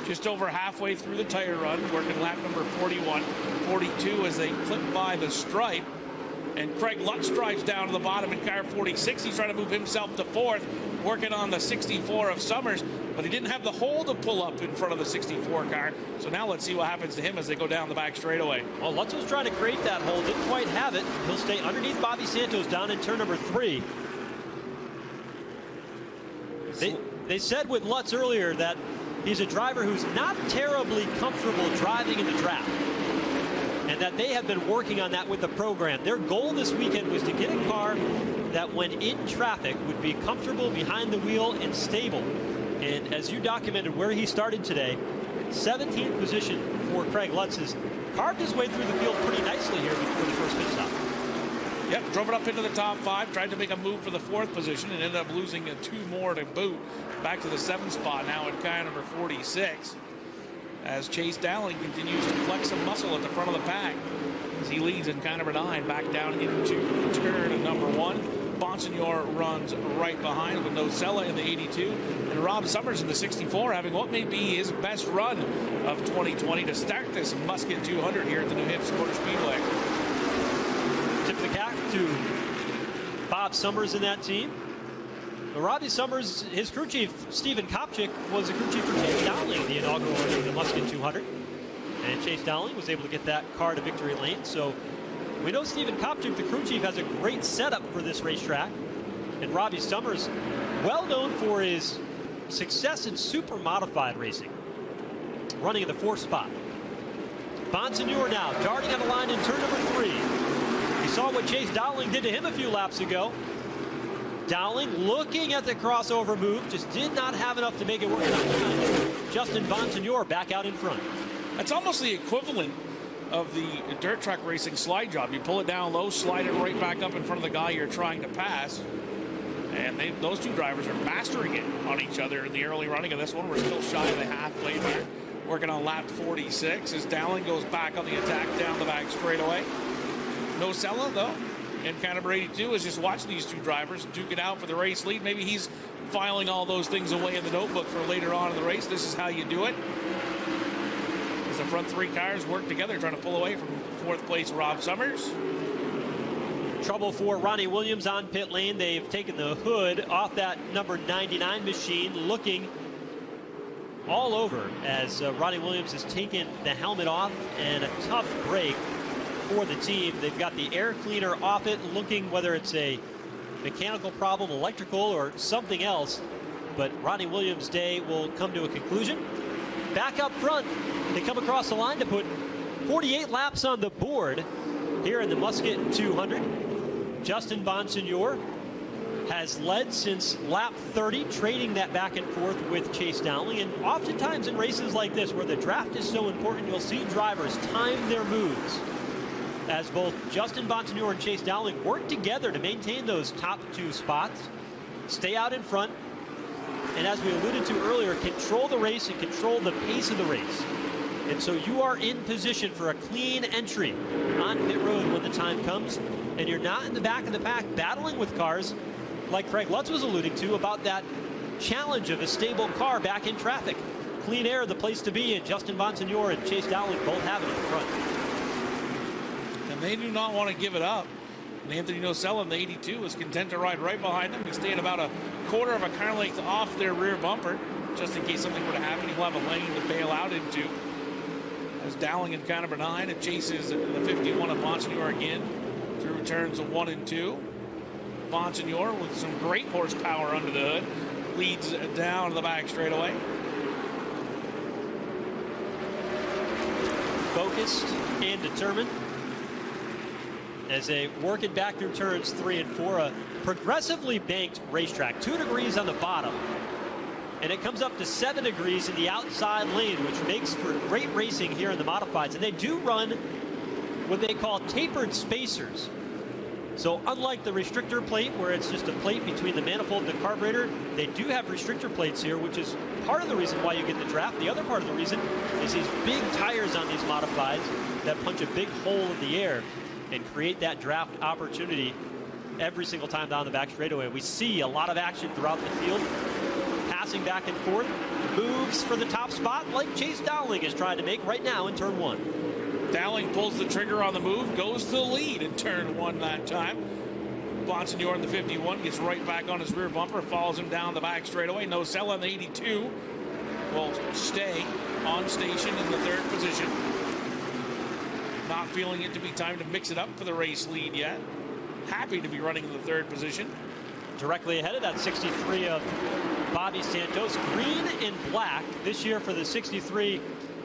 Just over halfway through the tire run, working lap number 41, 42 as they clip by the stripe. And Craig Lutz drives down to the bottom in car 46. He's trying to move himself to fourth, working on the 64 of Summers, but he didn't have the hole to pull up in front of the 64 car. So now let's see what happens to him as they go down the back straightaway. Well, Lutz was trying to create that hole, didn't quite have it. He'll stay underneath Bobby Santos down in turn number 3. They said with Lutz earlier that he's a driver who's not terribly comfortable driving in the trap, and that they have been working on that with the program. Their goal this weekend was to get a car that when in traffic would be comfortable behind the wheel and stable. And as you documented where he started today, 17th position for Craig Lutz has carved his way through the field pretty nicely here before the first pit stop. Yep, drove it up into the top 5, tried to make a move for the 4th position and ended up losing 2 more to boot. Back to the 7th spot now in car number 46. As Chase Dowling continues to flex some muscle at the front of the pack as he leads in car number 9 back down into turn number 1. Bonsignor runs right behind with Nocella in the 82 and Rob Summers in the 64, having what may be his best run of 2020 to start this Musket 200 here at the New Hampshire Motor Speedway. Tip of the cap to Bob Summers in that team. Robbie Summers, his crew chief, Stephen Kopchik, was the crew chief for Chase Dowling, the inaugural running of the Musket 200. And Chase Dowling was able to get that car to victory lane. So we know Stephen Kopchik, the crew chief, has a great setup for this racetrack. And Robbie Summers, well known for his success in super modified racing, running in the 4th spot. Bonsignor now darting on the line in turn number 3. We saw what Chase Dowling did to him a few laps ago. Dowling looking at the crossover move, just did not have enough to make it work. Justin Bonsignor back out in front. That's almost the equivalent of the dirt track racing slide job. You pull it down low, slide it right back up in front of the guy you're trying to pass. And those two drivers are mastering it on each other in the early running of this one. We're still shy of the halfway here. Working on lap 46 as Dowling goes back on the attack down the back straightaway. Nocella, though, in car number 82 is just watching these two drivers duke it out for the race lead. Maybe he's filing all those things away in the notebook for later on in the race. This is how you do it. As the front 3 cars work together trying to pull away from 4th place Rob Summers. Trouble for Ronnie Williams on pit lane. They've taken the hood off that number 99 machine, looking all over as Ronnie Williams has taken the helmet off, and a tough break for the team. They've got the air cleaner off it, looking whether it's a mechanical problem, electrical, or something else. But Ronnie Williams' day will come to a conclusion. Back up front, they come across the line to put 48 laps on the board here in the Musket 200. Justin Bonsignor has led since lap 30, trading that back and forth with Chase Dowling. And oftentimes in races like this, where the draft is so important, you'll see drivers time their moves as both Justin Bonsignor and Chase Dowling work together to maintain those top 2 spots, stay out in front, and as we alluded to earlier, control the race and control the pace of the race. And so you are in position for a clean entry on pit road when the time comes, and you're not in the back of the pack battling with cars like Craig Lutz was alluding to about that challenge of a stable car back in traffic. Clean air, the place to be, and Justin Bonsignor and Chase Dowling both have it in front. And they do not want to give it up. And Anthony Nocella in the 82 is content to ride right behind them. He's staying about a quarter of a car length off their rear bumper, just in case something were to happen. He'll have a lane to bail out into. As Dowling in car number 9 and chases the 51 of Bonsignor again through turns 1 and 2. Bonsignor with some great horsepower under the hood leads down the back straightaway. Focused and determined. as they work it back through turns 3 and 4. A progressively banked racetrack, 2 degrees on the bottom. And it comes up to 7 degrees in the outside lane, which makes for great racing here in the modifieds. And they do run what they call tapered spacers. So unlike the restrictor plate, where it's just a plate between the manifold and the carburetor, they do have restrictor plates here, which is part of the reason why you get the draft. The other part of the reason is these big tires on these modifieds that punch a big hole in the air and create that draft opportunity every single time down the back straightaway. We see a lot of action throughout the field, passing back and forth, moves for the top spot like Chase Dowling is trying to make right now in turn 1. Dowling pulls the trigger on the move, goes to the lead in turn 1 that time. Bonsignor in the 51 gets right back on his rear bumper, follows him down the back straightaway. Nosella in the 82 will stay on station in the 3rd position. Not feeling it to be time to mix it up for the race lead yet. Happy to be running in the 3rd position. Directly ahead of that 63 of Bobby Santos, green and black this year for the 63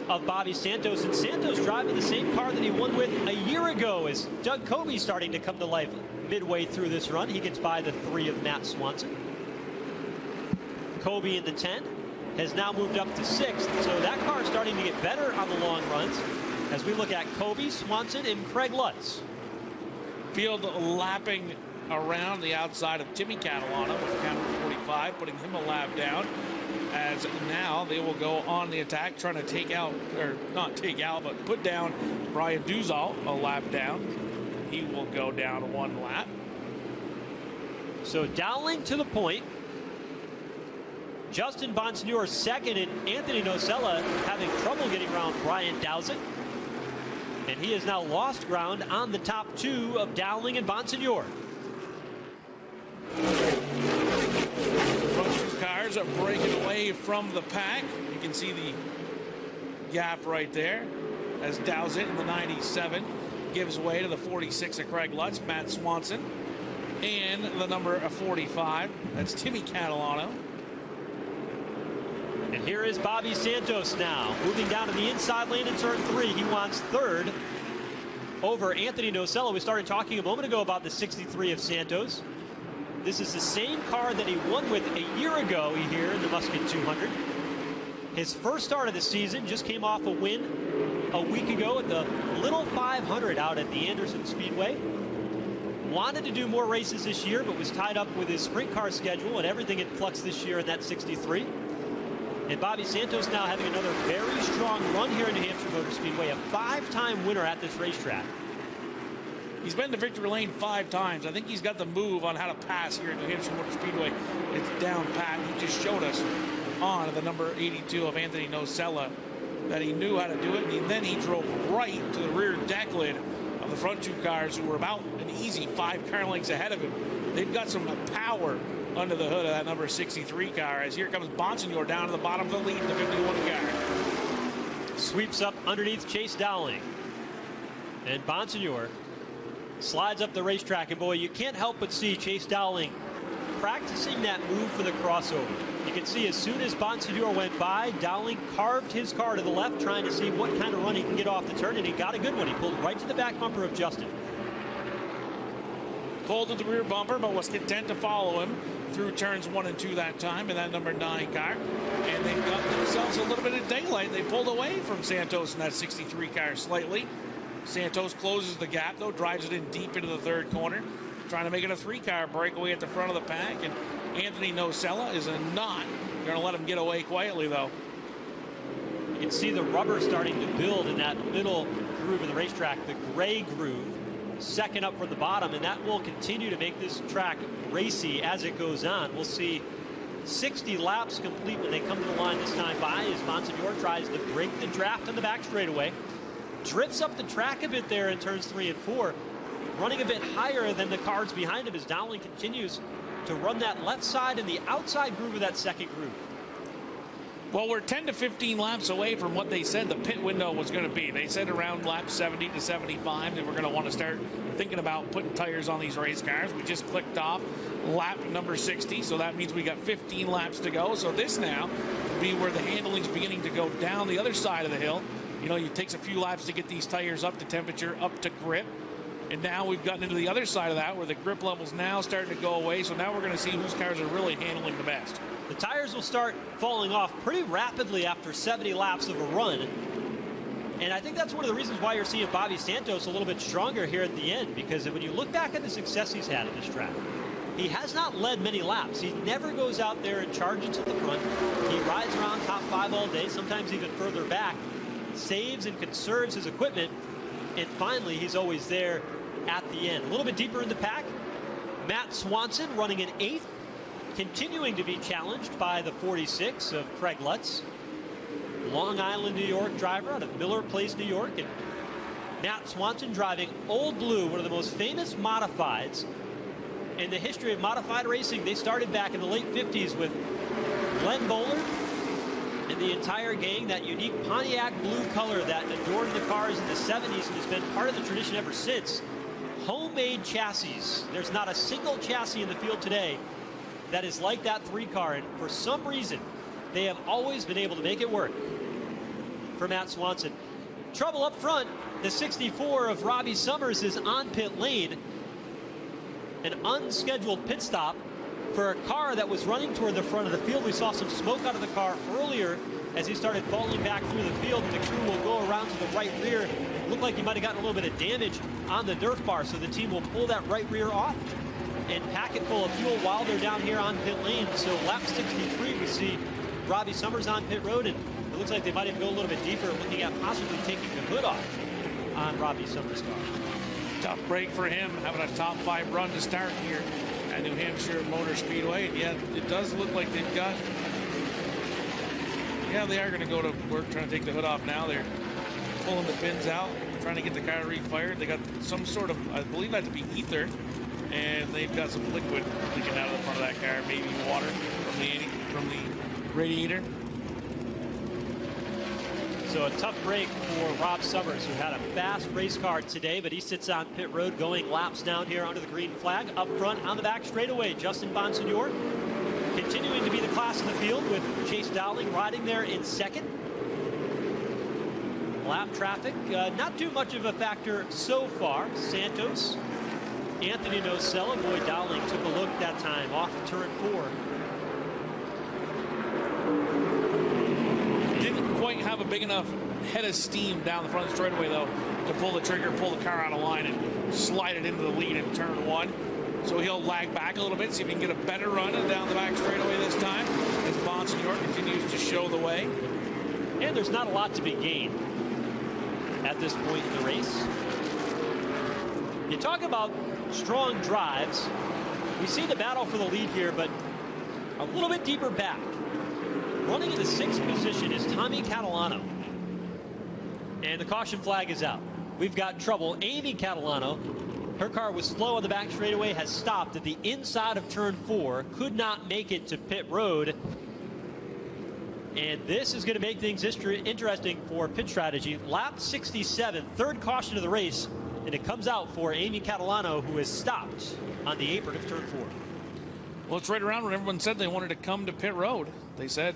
of Bobby Santos. And Santos driving the same car that he won with a year ago, as Doug Coby starting to come to life midway through this run. He gets by the 3 of Matt Swanson. Coby in the 10 has now moved up to 6th, so that car is starting to get better on the long runs as we look at Coby, Swanson, and Craig Lutz. Field lapping around the outside of Timmy Catalano with count 45, putting him a lap down, as now they will go on the attack, trying to take out, or not take out, but put down Brian Duzal a lap down. He will go down 1 lap. So Dowling to the point. Justin Bonsignor 2nd, and Anthony Nosella having trouble getting around Brian Dowsett. And he has now lost ground on the top 2 of Dowling and Bonsignor. Front 2 cars are breaking away from the pack. You can see the gap right there as Dowsett in the 97 gives way to the 46 of Craig Lutz, Matt Swanson, and the number 45. That's Timmy Catalano. And here is Bobby Santos now, moving down to the inside lane in turn 3. He wants 3rd over Anthony Nosella. We started talking a moment ago about the 63 of Santos. This is the same car that he won with a year ago here in the Musket 200. His first start of the season, just came off a win a week ago at the Little 500 out at the Anderson Speedway. Wanted to do more races this year, but was tied up with his sprint car schedule and everything in flux this year in that 63. And Bobby Santos now having another very strong run here in New Hampshire Motor Speedway, a 5-time winner at this racetrack. He's been to victory lane 5 times. I think he's got the move on how to pass here at New Hampshire Motor Speedway. It's down pat. He just showed us on the number 82 of Anthony Nosella that he knew how to do it. And then he drove right to the rear deck lid of the front 2 cars, who were about an easy 5 car lengths ahead of him. They've got some power under the hood of that number 63 car, as here comes Bonsignor down to the bottom of the lead in the 51 car. Sweeps up underneath Chase Dowling. And Bonsignor slides up the racetrack, and boy, you can't help but see Chase Dowling practicing that move for the crossover. You can see as soon as Bonsignor went by, Dowling carved his car to the left, trying to see what kind of run he can get off the turn, and he got a good one. He pulled right to the back bumper of Justin. Pulled at the rear bumper, but was content to follow him through turns 1 and 2 that time in that number 9 car. And they've got themselves a little bit of daylight. They pulled away from Santos in that 63 car slightly. Santos closes the gap, though, drives it in deep into the 3rd corner, trying to make it a 3-car breakaway at the front of the pack. And Anthony Nosella is not going to let him get away quietly, though. You can see the rubber starting to build in that middle groove of the racetrack, the gray groove, 2nd up from the bottom, and that will continue to make this track racy as it goes on. We'll see 60 laps complete when they come to the line this time by, as Bonsignor tries to break the draft on the back straightaway. Drifts up the track a bit there in turns 3 and 4, running a bit higher than the cars behind him as Dowling continues to run that left side and the outside groove of that 2nd groove. Well, we're 10 to 15 laps away from what they said the pit window was going to be. They said around lap 70 to 75 that we're going to want to start thinking about putting tires on these race cars. We just clicked off lap number 60, so that means we got 15 laps to go. So this now will be where the handling's beginning to go down the other side of the hill. You know, it takes a few laps to get these tires up to temperature, up to grip. And now we've gotten into the other side of that where the grip level's now starting to go away. So now we're going to see whose cars are really handling the best. The tires will start falling off pretty rapidly after 70 laps of a run. And I think that's one of the reasons why you're seeing Bobby Santos a little bit stronger here at the end, because when you look back at the success he's had at this track, he has not led many laps. He never goes out there and charges to the front. He rides around top 5 all day, sometimes even further back, saves and conserves his equipment, and finally he's always there at the end. A little bit deeper in the pack, Matt Swanson running in 8th, continuing to be challenged by the 46 of Craig Lutz. Long Island, New York driver out of Miller Place, New York. And Matt Swanson driving Old Blue, one of the most famous modifieds in the history of modified racing. They started back in the late 50s with Glenn Bowler and the entire gang, that unique Pontiac blue color that adorned the cars in the 70s and has been part of the tradition ever since. Homemade chassis. There's not a single chassis in the field today that is like that 3-car, and for some reason they have always been able to make it work for Matt Swanson. Trouble up front. The 64 of Robbie Summers is on pit lane. An unscheduled pit stop for a car that was running toward the front of the field. We saw some smoke out of the car earlier as he started falling back through the field. The crew will go around to the right rear. Looked like he might have gotten a little bit of damage on the dirt bar, so the team will pull that right rear off and pack it full of fuel while they're down here on pit lane. So lap 63, we see Robbie Summers on pit road, and it looks like they might even go a little bit deeper, looking at possibly taking the hood off on Robbie Summers' car. Tough break for him, having a top 5 run to start here at New Hampshire Motor Speedway. And yeah, it does look like they've got, yeah, they are going to go to work trying to take the hood off now. They're pulling the pins out, trying to get the car refired. They got some sort of, I believe that to be ether, and they've got some liquid leaking out of the front of that car, maybe water from the radiator. So a tough break for Rob Summers, who had a fast race car today, but he sits on pit road going laps down here under the green flag. Up front on the back straightaway, Justin Bonsignor continuing to be the class in the field, with Chase Dowling riding there in 2nd. Lap traffic, not too much of a factor so far. Santos, Anthony Nocella, boy, Dowling took a look that time off turn 4. Didn't quite have a big enough head of steam down the front straightaway, though, to pull the trigger, pull the car out of line, and slide it into the lead in turn 1. So he'll lag back a little bit, see if he can get a better run down the back straightaway this time, as Bonsignor continues to show the way. And there's not a lot to be gained at this point in the race. You talk about strong drives. We see the battle for the lead here, but a little bit deeper back. Running in the 6th position is Tommy Catalano. And the caution flag is out. We've got trouble. Amy Catalano, her car was slow on the back straightaway, has stopped at the inside of turn 4, could not make it to pit road. And this is going to make things interesting for pit strategy. Lap 67, 3rd caution of the race, and it comes out for Amy Catalano, who is stopped on the apron of turn 4. Well, it's right around when everyone said they wanted to come to pit road. They said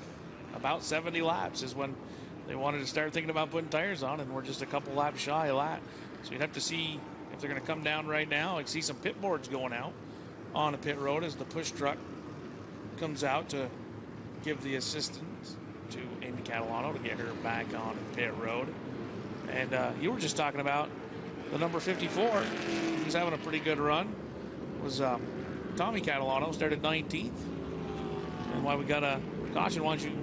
about 70 laps is when they wanted to start thinking about putting tires on, and we're just a couple laps shy of that. So you'd have to see if they're going to come down right now. I see some pit boards going out on a pit road as the push truck comes out to give the assistance to Amy Catalano to get her back on pit road. And you were just talking about the number 54. He's having a pretty good run. Was Tommy Catalano, started 19th. And why we got a caution, why don't you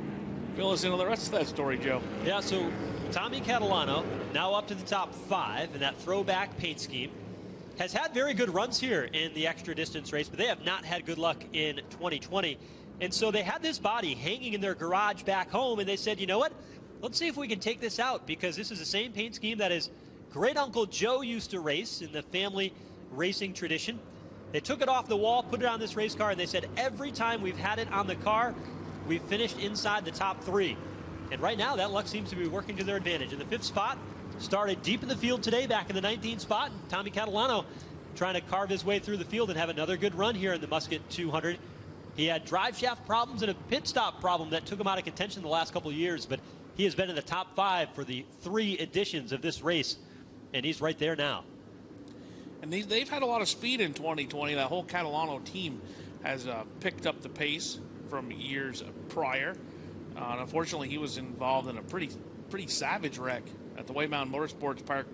fill us in on the rest of that story, Joe? Yeah, so Tommy Catalano now up to the top 5 in that throwback paint scheme. Has had very good runs here in the extra distance race, but they have not had good luck in 2020. And so they had this body hanging in their garage back home, and they said, you know what? Let's see if we can take this out, because this is the same paint scheme that his great uncle Joe used to race in the family racing tradition. They took it off the wall, put it on this race car, and they said every time we've had it on the car, we've finished inside the top 3. And right now, that luck seems to be working to their advantage. In the 5th spot, started deep in the field today, back in the 19th spot. And Tommy Catalano trying to carve his way through the field and have another good run here in the Musket 200. He had drive shaft problems and a pit stop problem that took him out of contention the last couple of years, but he has been in the top 5 for the 3 editions of this race, and he's right there now. And they've had a lot of speed in 2020. That whole Catalano team has picked up the pace from years prior. And unfortunately, he was involved in a pretty savage wreck at the Waymound Motorsports Park.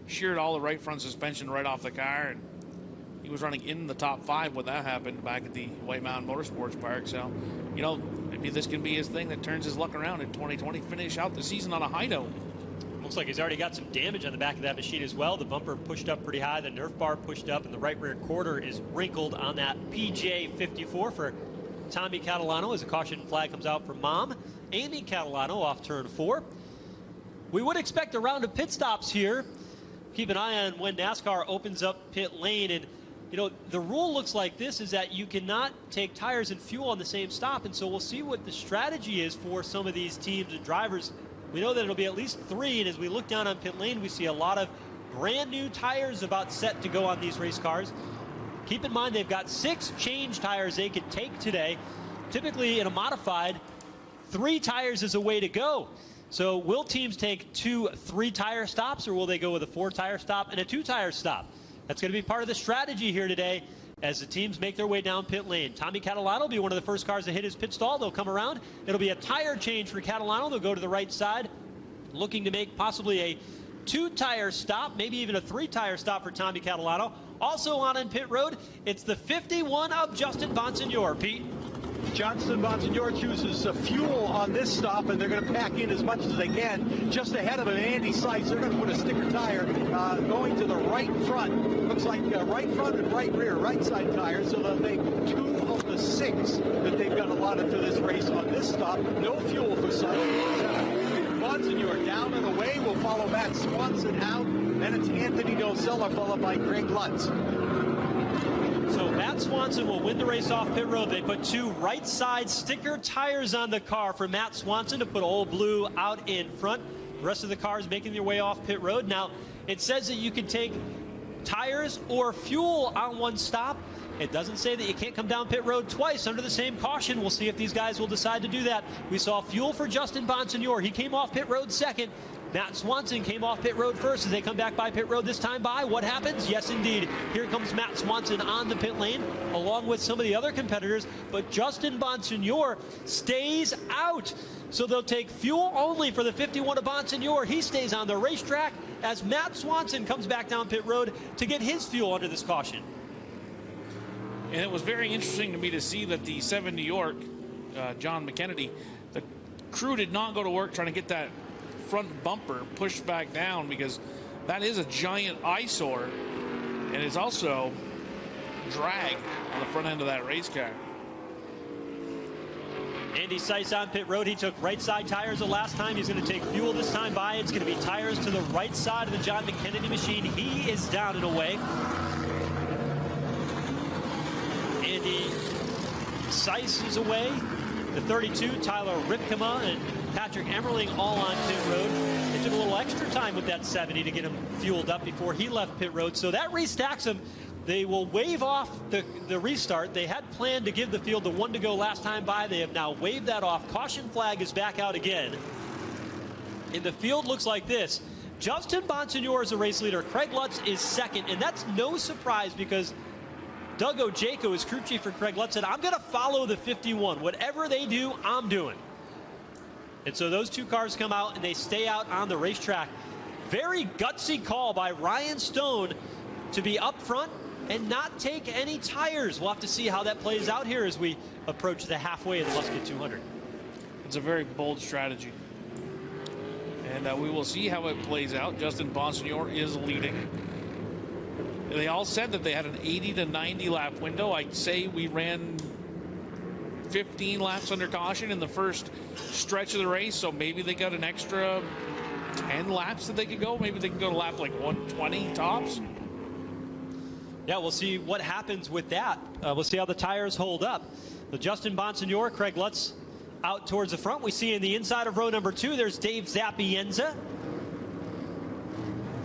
Sheared all the right front suspension right off the car, and he was running in the top 5 when that happened back at the Waymound Motorsports Park. So, you know, maybe this can be his thing that turns his luck around in 2020. Finish out the season on a high note. Looks like he's already got some damage on the back of that machine as well. The bumper pushed up pretty high, the Nerf bar pushed up, and the right rear quarter is wrinkled on that PJ54 for Tommy Catalano as a caution flag comes out for Mom. Amy Catalano off turn 4. We would expect a round of pit stops here. Keep an eye on when NASCAR opens up pit lane. And, you know, the rule looks like this, is that you cannot take tires and fuel on the same stop. And so we'll see what the strategy is for some of these teams and drivers. We know that it'll be at least 3. And as we look down on pit lane, we see a lot of brand new tires about set to go on these race cars. Keep in mind, they've got 6 change tires they could take today. Typically in a modified, 3 tires is a way to go. So will teams take 2 3-tire stops, or will they go with a 4-tire stop and a 2-tire stop? That's going to be part of the strategy here today as the teams make their way down pit lane. Tommy Catalano will be one of the first cars to hit his pit stall. They'll come around. It'll be a tire change for Catalano. They'll go to the right side, looking to make possibly a 2-tire stop, maybe even a 3-tire stop for Tommy Catalano. Also on in pit road, it's the 51 of Justin Bonsignor. Pete? Johnston Bonsignor chooses fuel on this stop, and they're going to pack in as much as they can. Just ahead of him, Andy Sykes, they're going to put a sticker tire going to the right front. Looks like right front and right rear, right side tires, so they'll take 2 of the 6 that they've got allotted to this race on this stop. No fuel for Sykes. Bonsignor down and away. Will follow Matt Swanson out. Then it's Anthony Nocella, followed by Craig Lutz. So Matt Swanson will win the race off pit road. They put 2 right side sticker tires on the car for Matt Swanson to put Old Blue out in front. The rest of the cars making their way off pit road. Now, it says that you can take tires or fuel on one stop. It doesn't say that you can't come down pit road twice under the same caution. We'll see if these guys will decide to do that. We saw fuel for Justin Bonsignor. He came off pit road second. Matt Swanson came off pit road first as they come back by pit road this time by. What happens? Yes, indeed. Here comes Matt Swanson on the pit lane along with some of the other competitors, but Justin Bonsignor stays out. So they'll take fuel only for the 51 of Bonsignor. He stays on the racetrack as Matt Swanson comes back down pit road to get his fuel under this caution. And it was very interesting to me to see that the 7 New York, John McKennedy, the crew did not go to work trying to get that front bumper pushed back down, because that is a giant eyesore, and it's also drag on the front end of that race car. Andy Sykes on pit road. He took right side tires the last time. He's going to take fuel this time by. It's going to be tires to the right side of the John McKennedy machine. He is down and away. Andy Sykes is away. The 32, Tyler Ripkema and Patrick Emmerling all on pit road. It took a little extra time with that 70 to get him fueled up before he left pit road. So that restacks him. They will waive off the restart. They had planned to give the field the 1 to go last time by. They have now waived that off. Caution flag is back out again. And the field looks like this. Justin Bonsignor is the race leader. Craig Lutz is second. And that's no surprise, because Doug Ojako is crew chief for Craig Lutz, said, I'm going to follow the 51. Whatever they do, I'm doing. And so those 2 cars come out and they stay out on the racetrack. Very gutsy call by Ryan Stone to be up front and not take any tires. We'll have to see how that plays out here as we approach the halfway of the Musket 200. It's a very bold strategy. And we will see how it plays out. Justin Bonsignor is leading. They all said that they had an 80 to 90 lap window. I'd say we ran 15 laps under caution in the first stretch of the race, so maybe they got an extra 10 laps that they could go. Maybe they can go to lap like 120 tops. Yeah, we'll see what happens with that. We'll see how the tires hold up. So Justin Bonsignor, Craig Lutz out towards the front. We see in the inside of row number 2, there's Dave Zapienza.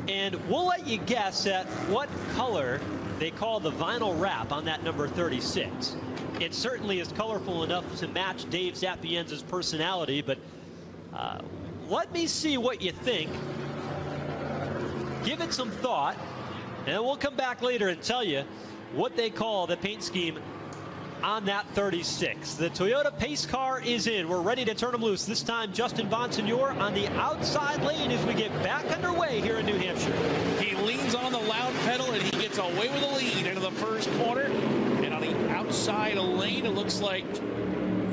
And we'll let you guess at what color they call the vinyl wrap on that number 36. It certainly is colorful enough to match Dave Zapienza's personality, but let me see what you think. Give it some thought. And we'll come back later and tell you what they call the paint scheme on that 36. The Toyota pace car is in. We're ready to turn them loose. This time, Justin Bonsignor on the outside lane as we get back underway here in New Hampshire. He leans on the loud pedal and he gets away with a lead into the first corner. And on the outside lane, it looks like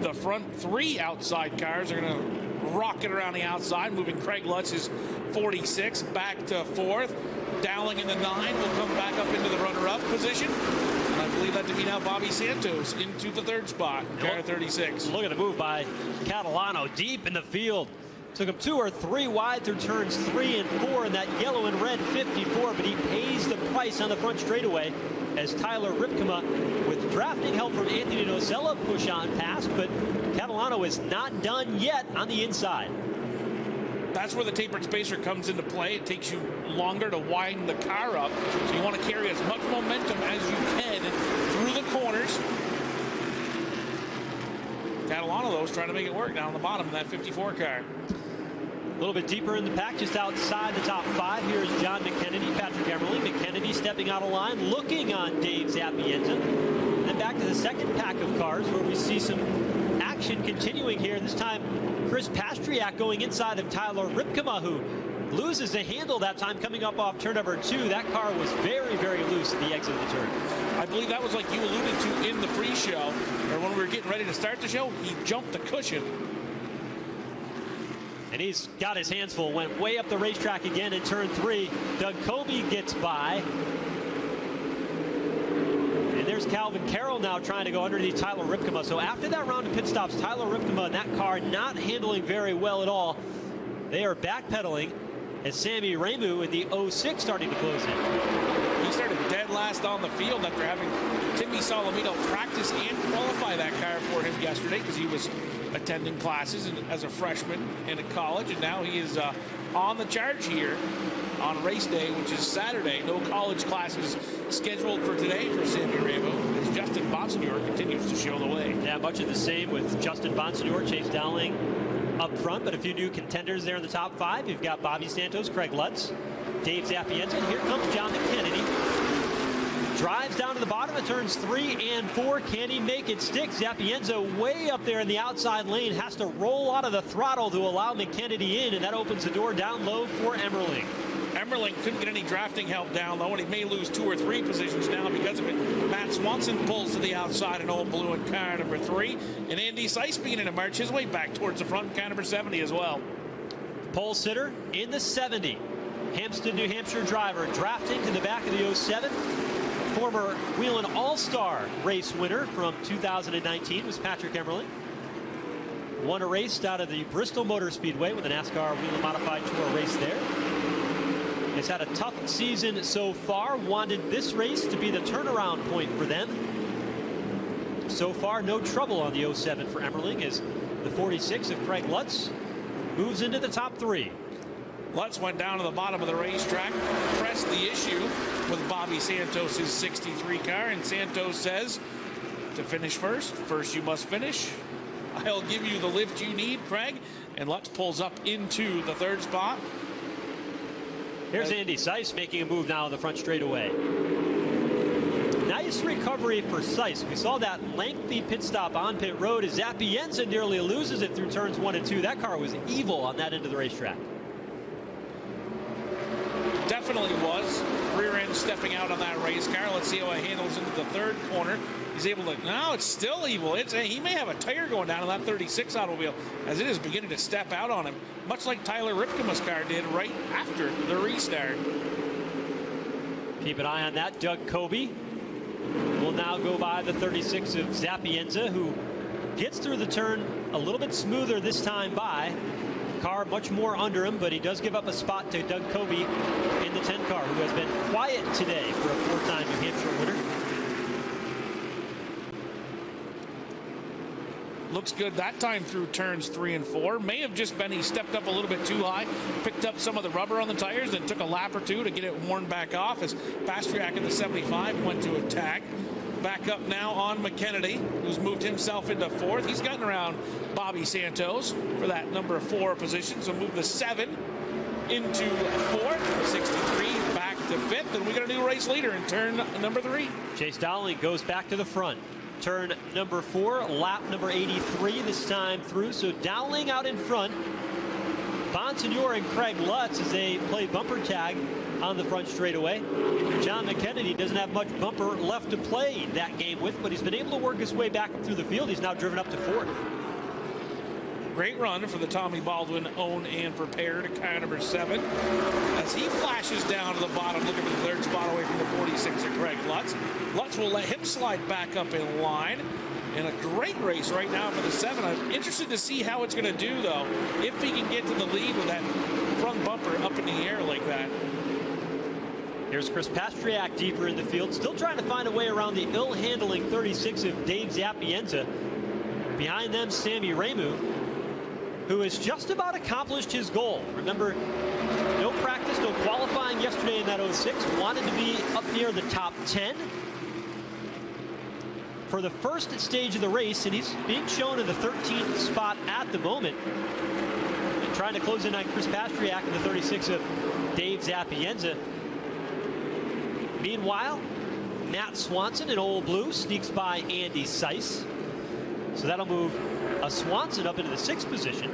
the front 3 outside cars are going to rocket around the outside, moving Craig Lutz's 46 back to 4th. Dowling in the 9 will come back up into the runner-up position. And I believe that to be now Bobby Santos into the 3rd spot, car 36. Look at the move by Catalano deep in the field. Took him 2 or 3 wide through turns 3 and 4 in that yellow and red 54, but he pays the price on the front straightaway as Tyler Ripkema, with drafting help from Anthony Nocella, push on past, but Catalano is not done yet on the inside. That's where the tapered spacer comes into play. It takes you longer to widen the car up, so you want to carry as much momentum as you can through the corners. Catalano, though, is trying to make it work down the bottom of that 54 car. A little bit deeper in the pack, just outside the top 5. Here's John McKennedy, Patrick Emerling. McKennedy stepping out of line, looking on Dave Zappienza. And then back to the second pack of cars where we see some action continuing here. This time, Chris Pastriak going inside of Tyler Ripkema, who loses the handle that time coming up off turn number 2. That car was very, very loose at the exit of the turn. I believe that was like you alluded to in the pre-show, or when we were getting ready to start the show, he jumped the cushion. And he's got his hands full. Went way up the racetrack again in turn 3. Doug Kobe gets by. And there's Calvin Carroll now trying to go underneath Tyler Ripkema. So after that round of pit stops, Tyler Ripkema and that car not handling very well at all. They are backpedaling as Sami Ramu in the 06 starting to close in. He started dead last on the field after having Timmy Solomito practice and qualify that car for him yesterday because he was attending classes as a freshman in college, and now he is on the charge here on race day, which is Saturday. No college classes scheduled for today for Sami Ramu, as Justin Bonsignor continues to show the way. Yeah, much of the same with Justin Bonsignor, Chase Dowling up front, but a few new contenders there in the top 5. You've got Bobby Santos, Craig Lutz, Dave Zappienza, and here comes John McKennedy. Drives down to the bottom of turns 3 and 4. Can he make it stick? Zappienza way up there in the outside lane has to roll out of the throttle to allow McKennedy in, and that opens the door down low for Emerling. Emerling couldn't get any drafting help down low, and he may lose 2 or 3 positions now because of it. Matt Swanson pulls to the outside in old blue in car number 3, and Andy Seiss beginning to march his way back towards the front in car number 70 as well. Pole sitter in the 70. Hampstead, New Hampshire driver drafting to the back of the 07. Former Whelen All-Star race winner from 2019 was Patrick Emerling. Won a race out of the Bristol Motor Speedway with a NASCAR Whelen Modified Tour race there. Has had a tough season so far. Wanted this race to be the turnaround point for them. So far, no trouble on the 07 for Emerling as the 46 of Craig Lutz moves into the top 3. Lutz went down to the bottom of the racetrack, pressed the issue with Bobby Santos' 63 car, and Santos says, to finish first you must finish. I'll give you the lift you need, Craig. And Lutz pulls up into the 3rd spot. Here's Andy Seiss making a move now in the front straightaway. Nice recovery for Seiss. We saw that lengthy pit stop on pit road as Zappienza nearly loses it through turns 1 and 2. That car was evil on that end of the racetrack. Definitely was. Rear end stepping out on that race car. Let's see how it handles into the 3rd corner. He's able to, no, it's still evil. He may have a tire going down on that 36 automobile as it is beginning to step out on him, much like Tyler Ripkema's car did right after the restart. Keep an eye on that. Doug Kobe will now go by the 36 of Zappienza, who gets through the turn a little bit smoother this time by. Car much more under him, but he does give up a spot to Doug Kobe in the 10 car, who has been quiet today for a 4-time New Hampshire winner. Looks good that time through turns 3 and 4. May have just been he stepped up a little bit too high, picked up some of the rubber on the tires, and took a lap or 2 to get it worn back off as Pastriak in the 75 went to attack. Back up now on McKennedy, who's moved himself into 4th. He's gotten around Bobby Santos for that number 4 position, so move the 7 into 4th. 63 back to 5th, and we got a new race leader in turn number 3. Chase Dowling goes back to the front. Turn number 4, lap number 83 this time through. So Dowling out in front. Bonsignor and Craig Lutz as they play bumper tag on the front straightaway. John McKennedy doesn't have much bumper left to play that game with, but he's been able to work his way back up through the field. He's now driven up to 4th. Great run for the Tommy Baldwin own and prepared car number 7 as he flashes down to the bottom looking for the 3rd spot away from the 46er Craig Lutz. Lutz will let him slide back up in line. And a great race right now for the 7. I'm interested to see how it's going to do, though, if he can get to the lead with that front bumper up in the air like that. Here's Chris Pastriak deeper in the field, still trying to find a way around the ill-handling 36 of Dave Zapienza. Behind them, Sami Ramu, who has just about accomplished his goal. Remember, no practice, no qualifying yesterday in that 06. Wanted to be up near the top 10 for the first stage of the race, and he's being shown in the 13th spot at the moment. And trying to close in on Chris Pastriak in the 36 of Dave Zapienza. Meanwhile, Matt Swanson in Old Blue sneaks by Andy Seiss. So that'll move Swanson up into the 6th position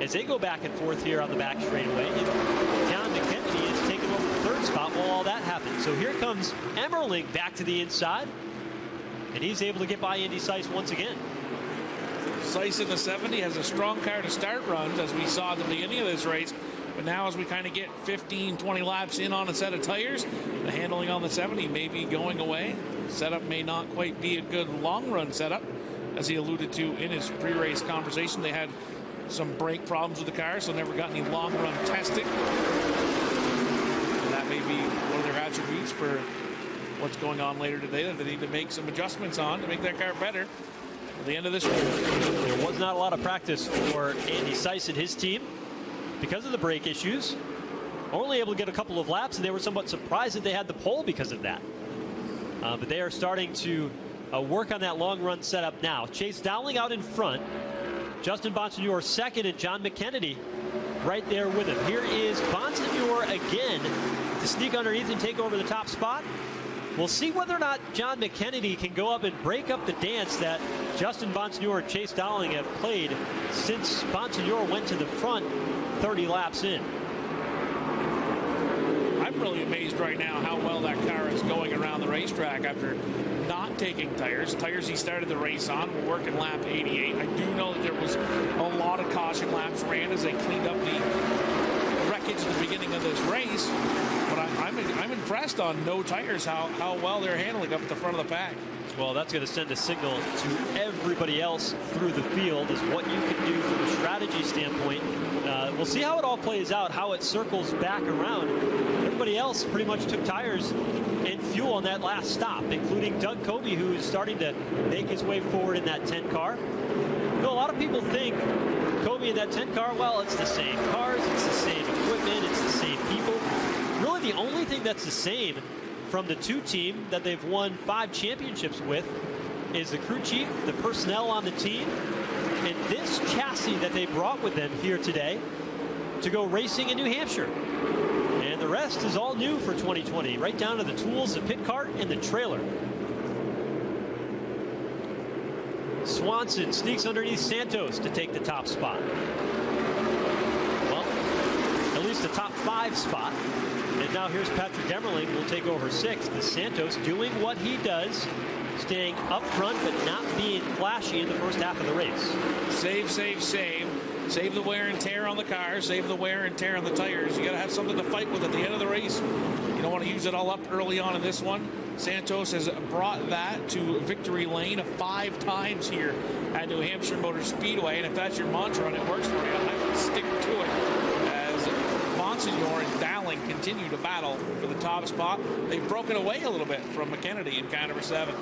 as they go back and forth here on the back straightaway. And John McKennedy is taking over the 3rd spot while all that happens. So here comes Emmerling back to the inside. And he's able to get by Andy Seiss once again. Seiss in the 70 has a strong car to start runs, as we saw at the beginning of this race. But now as we kind of get 15, 20 laps in on a set of tires, the handling on the 70 may be going away. Setup may not quite be a good long-run setup. As he alluded to in his pre-race conversation, they had some brake problems with the car, so never got any long-run testing. And that may be one of their attributes for what's going on later today that they need to make some adjustments on to make that car better at the end of this race. There was not a lot of practice for Andy Seiss and his team because of the brake issues. Only able to get a couple of laps, and they were somewhat surprised that they had the pole because of that. But they are starting to work on that long run setup now. Chase Dowling out in front. Justin Bonsignor 2nd, and John McKennedy right there with him. Here is Bonsignor again to sneak underneath and take over the top spot. We'll see whether or not John McKennedy can go up and break up the dance that Justin Bonsignor and Chase Dowling have played since Bonsignor went to the front 30 laps in. I'm really amazed right now how well that car is going around the racetrack after not taking tires. Tires he started the race on were working lap 88. I do know that there was a lot of caution laps ran as they cleaned up the wreckage at the beginning of this race. But I'm impressed on no tires how well they're handling up at the front of the pack. Well, that's going to send a signal to everybody else through the field is what you can do from a strategy standpoint. We'll see how it all plays out, how it circles back around. Everybody else pretty much took tires and fuel on that last stop, including Doug Coby, who is starting to make his way forward in that 10 car. You know, a lot of people think Coby in that 10 car, well, it's the same cars, it's the same equipment, it's the same people. Really, the only thing that's the same from the 2 team that they've won 5 championships with is the crew chief, the personnel on the team, and this chassis that they brought with them here today to go racing in New Hampshire. And the rest is all new for 2020, right down to the tools, the pit cart, and the trailer. Swanson sneaks underneath Santos to take the top spot. Well, at least the top 5 spot. And now here's Patrick Emmerling will take over 6th. The Santos doing what he does, staying up front but not being flashy in the first half of the race. Save, save, save. Save the wear and tear on the car. Save the wear and tear on the tires. You got to have something to fight with at the end of the race. You don't want to use it all up early on in this one. Santos has brought that to victory lane 5 times here at New Hampshire Motor Speedway. And if that's your mantra and it works for you, I would stick to it. As Bonsignor and Dowling continue to battle for the top spot. They've broken away a little bit from McKennedy in car number 7.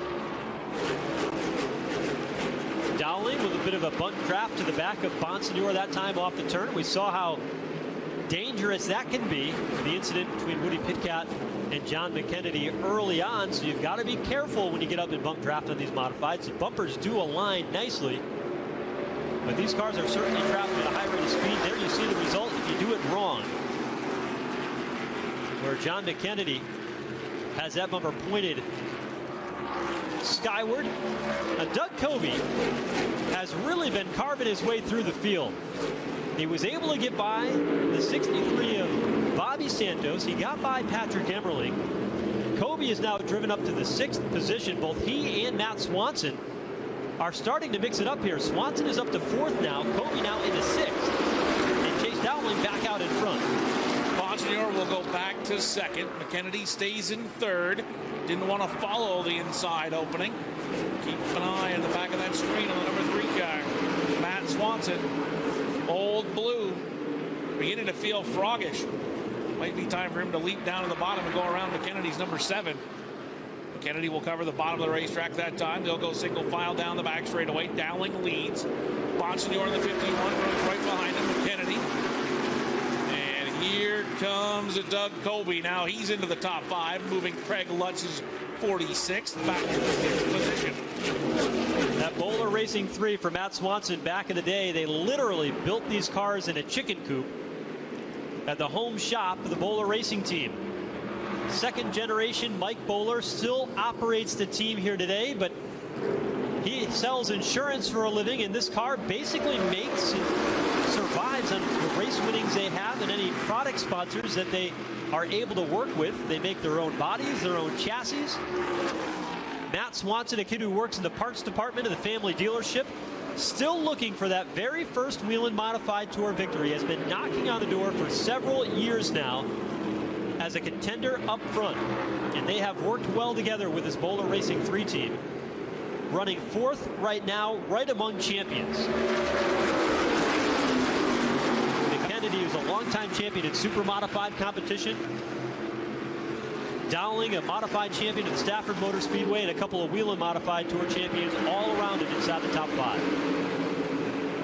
Dowling with a bit of a bunt draft to the back of Bonsignor that time off the turn. We saw how dangerous that can be. The incident between Woody Pitkat and John McKennedy early on, so you've got to be careful when you get up and bump draft on these modifieds. The bumpers do align nicely, but these cars are certainly traveling at a high rate of speed. There you see the result if you do it wrong. where John McKennedy has that bumper pointed skyward. Doug Kobe has really been carving his way through the field. He was able to get by the 63 of Bobby Santos. He got by Patrick Emmerling. Kobe is now driven up to the 6th position. Both he and Matt Swanson are starting to mix it up here. Swanson is up to 4th now. Kobe now into 6th. And Chase Dowling back out in front. Bonsignor will go back to 2nd. McKennedy stays in 3rd. Didn't want to follow the inside opening. Keep an eye on the back of that screen on the number 3 car. Matt Swanson, Old Blue, beginning to feel froggish. Might be time for him to leap down to the bottom and go around McKennedy's number 7. McKennedy will cover the bottom of the racetrack that time. They'll go single file down the back straightaway. Dowling leads. Bonsignor in the 51 runs right behind him. McKennedy. And here comes Doug Kobe. Now he's into the top 5, moving Craig Lutz's 46th back to the 6th position. That Bowler Racing 3 for Matt Swanson back in the day, they literally built these cars in a chicken coop at the home shop of the Bowler Racing team. 2nd generation Mike Bowler still operates the team here today, but he sells insurance for a living, and this car basically makes and survives on the race winnings they have and any product sponsors that they are able to work with. They make their own bodies, their own chassis. Matt Swanson, a kid who works in the parts department of the family dealership, still looking for that very first Whelen Modified Tour victory, has been knocking on the door for several years now as a contender up front. And they have worked well together with this Bowler Racing 3 team, running 4th right now, right among champions. McKennedy is a longtime champion in super modified competition. Dowling, a modified champion at Stafford Motor Speedway, and a couple of Whelen Modified Tour champions all around him inside the top 5.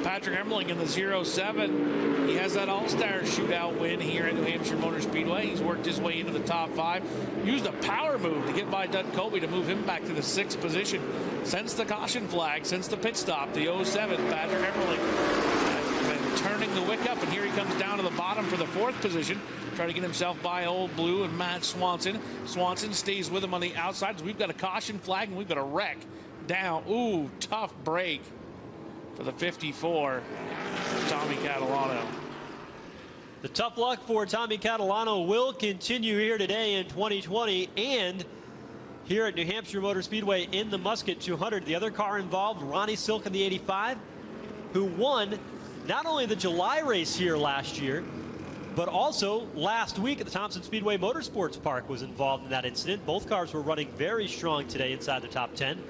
Patrick Emmerling in the 07. He has that All-Star shootout win here at New Hampshire Motor Speedway. He's worked his way into the top 5. Used a power move to get by Doug Kobe to move him back to the 6th position. Since the caution flag, since the pit stop, the 07, Patrick Emmerling has been turning the wick up, and here he comes down to the bottom for the 4th position, trying to get himself by Old Blue and Matt Swanson. Swanson stays with him on the outside. So we've got a caution flag and we've got a wreck down. Ooh, tough break for the 54, Tommy Catalano. The tough luck for Tommy Catalano will continue here today in 2020 and here at New Hampshire Motor Speedway in the Musket 200. The other car involved, Ronnie Silk in the 85, who won not only the July race here last year, but also last week at the Thompson Speedway Motorsports Park was involved in that incident. Both cars were running very strong today inside the top 10.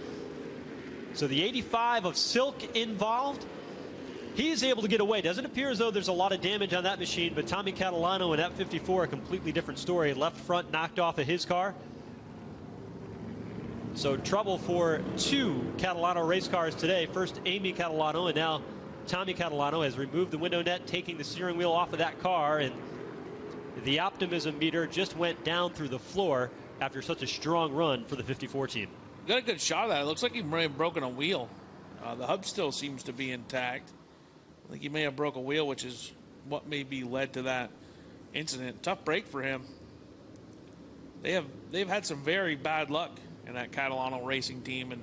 So the 85 of Silk involved. He's able to get away. Doesn't appear as though there's a lot of damage on that machine, but Tommy Catalano in that 54, a completely different story. Left front knocked off of his car. So trouble for 2 Catalano race cars today. First Amy Catalano, and now Tommy Catalano has removed the window net, taking the steering wheel off of that car, and the optimism meter just went down through the floor after such a strong run for the 54 team. Got a good shot of that. It looks like he may have broken a wheel. The hub still seems to be intact. I think he may have broke a wheel, which is what maybe led to that incident. Tough break for him. They've had some very bad luck in that Catalano racing team in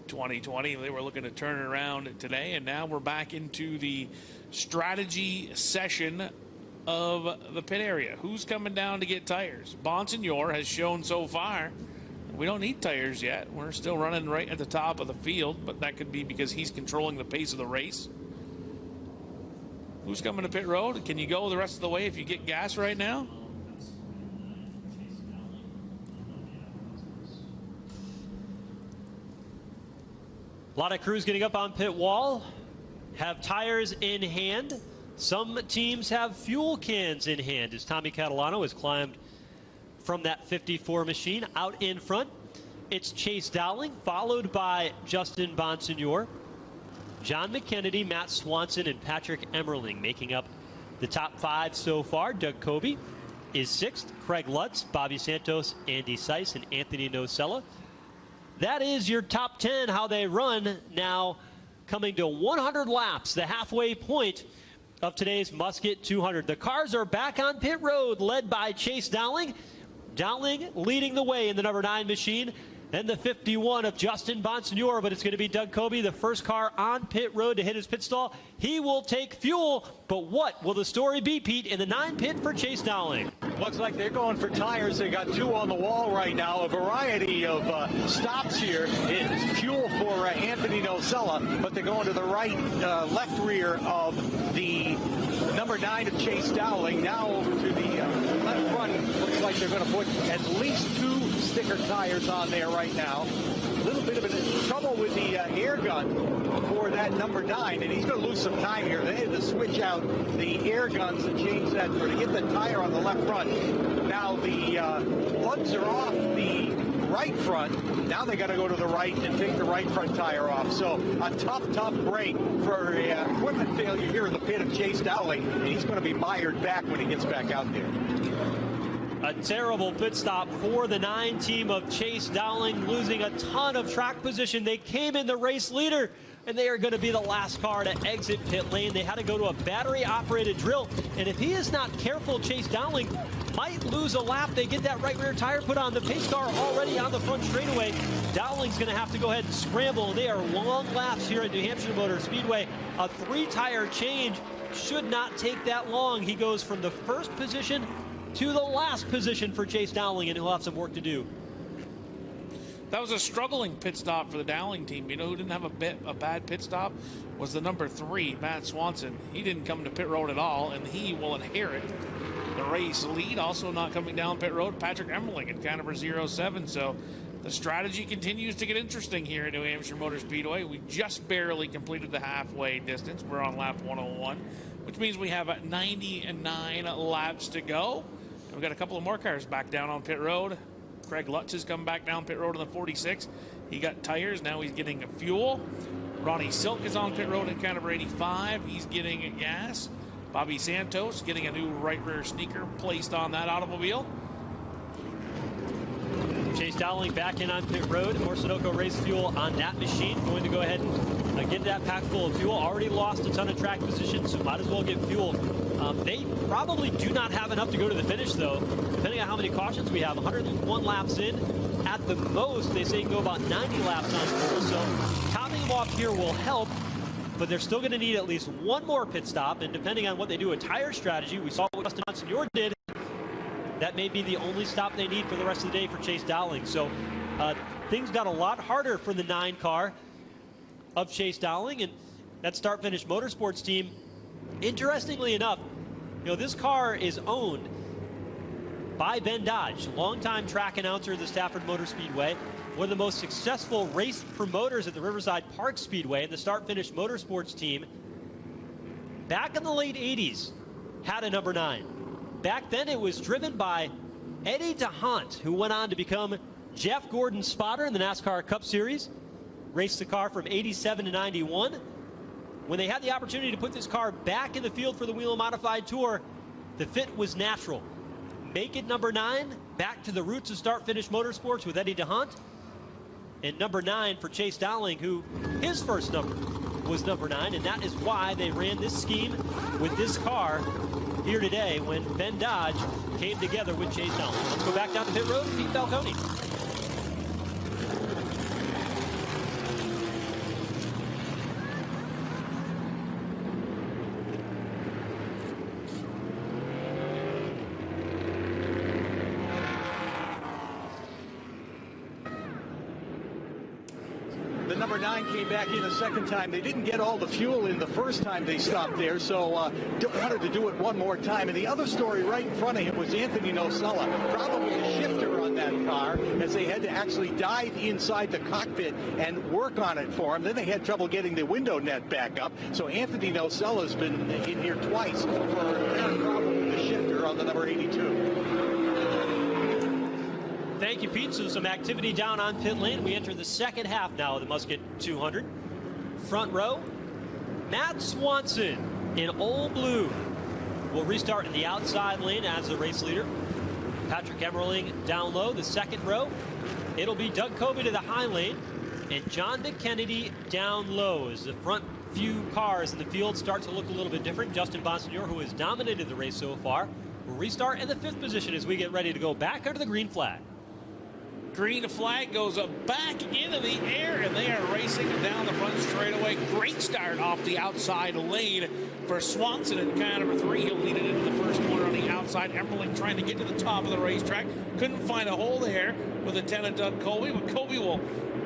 2020. They were looking to turn it around today, and now we're back into the strategy session of the pit area. Who's coming down to get tires? Bonsignor has shown so far we don't need tires yet. We're still running right at the top of the field, but that could be because he's controlling the pace of the race. Who's coming to pit road? Can you go the rest of the way if you get gas right now? A lot of crews getting up on pit wall, have tires in hand. Some teams have fuel cans in hand as Tommy Catalano has climbed from that 54 machine out in front. It's Chase Dowling, followed by Justin Bonsignor, John McKennedy, Matt Swanson, and Patrick Emmerling making up the top 5 so far. Doug Kobe is 6th. Craig Lutz, Bobby Santos, Andy Seiss, and Anthony Nocella. That is your top 10, how they run now, coming to 100 laps, the halfway point of today's Musket 200. The cars are back on pit road, led by Chase Dowling. Dowling leading the way in the number 9 machine, and the 51 of Justin Bonsignore, but it's going to be Doug Coby, the first car on pit road to hit his pit stall. He will take fuel, but what will the story be, Pete, in the 9 pit for Chase Dowling? Looks like they're going for tires. They got 2 on the wall right now. A variety of stops here. It's fuel for Anthony Nocella, but they're going to the right, left rear of the number 9 of Chase Dowling. Now over to the left front. Looks like they're going to put at least 2 sticker tires on there right now. A little bit of trouble with the air gun for that number 9, and he's going to lose some time here. They had to switch out the air guns and change that to get the tire on the left front. Now the lugs are off the right front. Now they got to go to the right and take the right front tire off. So a tough break for equipment failure here in the pit of Chase Dowling, and he's going to be mired back when he gets back out there. A terrible pit stop for the 9 team of Chase Dowling, losing a ton of track position. They came in the race leader, and they are going to be the last car to exit pit lane. They had to go to a battery-operated drill, and if he is not careful, Chase Dowling might lose a lap. They get that right rear tire put on. The pace car already on the front straightaway. Dowling's going to have to go ahead and scramble. They are long laps here at New Hampshire Motor Speedway. A 3-tire change should not take that long. He goes from the first position to the last position for Chase Dowling, and he'll have some work to do. That was a struggling pit stop for the Dowling team. You know who didn't have a bad pit stop? Was the number 3, Matt Swanson. He didn't come to pit road at all, and he will inherit the race lead. Also not coming down pit road, Patrick Emmerling at car number 07. So the strategy continues to get interesting here at New Hampshire Motor Speedway. We just barely completed the halfway distance. We're on lap 101, which means we have 99 laps to go. And we've got a couple of more cars back down on pit road. Craig Lutz has come back down pit road on the 46. He got tires. Now he's getting a fuel. Ronnie Silk is on pit road at car number 85. He's getting gas. Bobby Santos getting a new right rear sneaker placed on that automobile. Chase Dowling back in on pit road. More Sunoco race fuel on that machine. Going to go ahead and get that pack full of fuel. Already lost a ton of track position, so might as well get fuel. They probably do not have enough to go to the finish, though. Depending on how many cautions we have, 101 laps in. At the most, they say you can go about 90 laps on full, so topping them off here will help. But they're still going to need at least one more pit stop, and depending on what they do with tire strategy, we saw what Justin Bonsignore did. That may be the only stop they need for the rest of the day for Chase Dowling. So things got a lot harder for the 9 car of Chase Dowling, and that start-finish motorsports team. Interestingly enough, you know, this car is owned by Ben Dodge, longtime track announcer at the Stafford Motor Speedway, one of the most successful race promoters at the Riverside Park Speedway, and the start-finish motorsports team back in the late 80s had a number 9. Back then it was driven by Eddie DeHunt, who went on to become Jeff Gordon's spotter in the NASCAR Cup Series, raced the car from 87 to 91. When they had the opportunity to put this car back in the field for the Whelen Modified Tour, the fit was natural. Make it number 9, back to the roots of start-finish motorsports with Eddie DeHunt. And number 9 for Chase Dowling, who his first number was number 9, and that is why they ran this scheme with this car here today when Ben Dodge came together with Chase Dowling. Let's go back down the pit road to Pete Falcone. The number 9 came back in a second time. They didn't get all the fuel in the first time they stopped there, so wanted to do it one more time. And the other story right in front of him was Anthony Nocella, probably a shifter on that car, as they had to actually dive inside the cockpit and work on it for him. Then they had trouble getting the window net back up. So Anthony Nocella's been in here twice for a problem with the shifter on the number 82. Thank you, Pete. So some activity down on pit lane. We enter the second half now of the Musket 200. Front row, Matt Swanson in old blue will restart in the outside lane as the race leader. Patrick Emmerling down low, the second row. It'll be Doug Coby to the high lane, and John McKennedy down low as the front few cars in the field start to look a little bit different. Justin Bonsignor, who has dominated the race so far, will restart in the 5th position as we get ready to go back under the green flag. Green flag goes back into the air, and they are racing down the front straightaway. Great start off the outside lane for Swanson in car number 3. He'll lead it into the first corner on the outside. Emmerling trying to get to the top of the racetrack. Couldn't find a hole there with a 10 of Doug Colby, but Colby will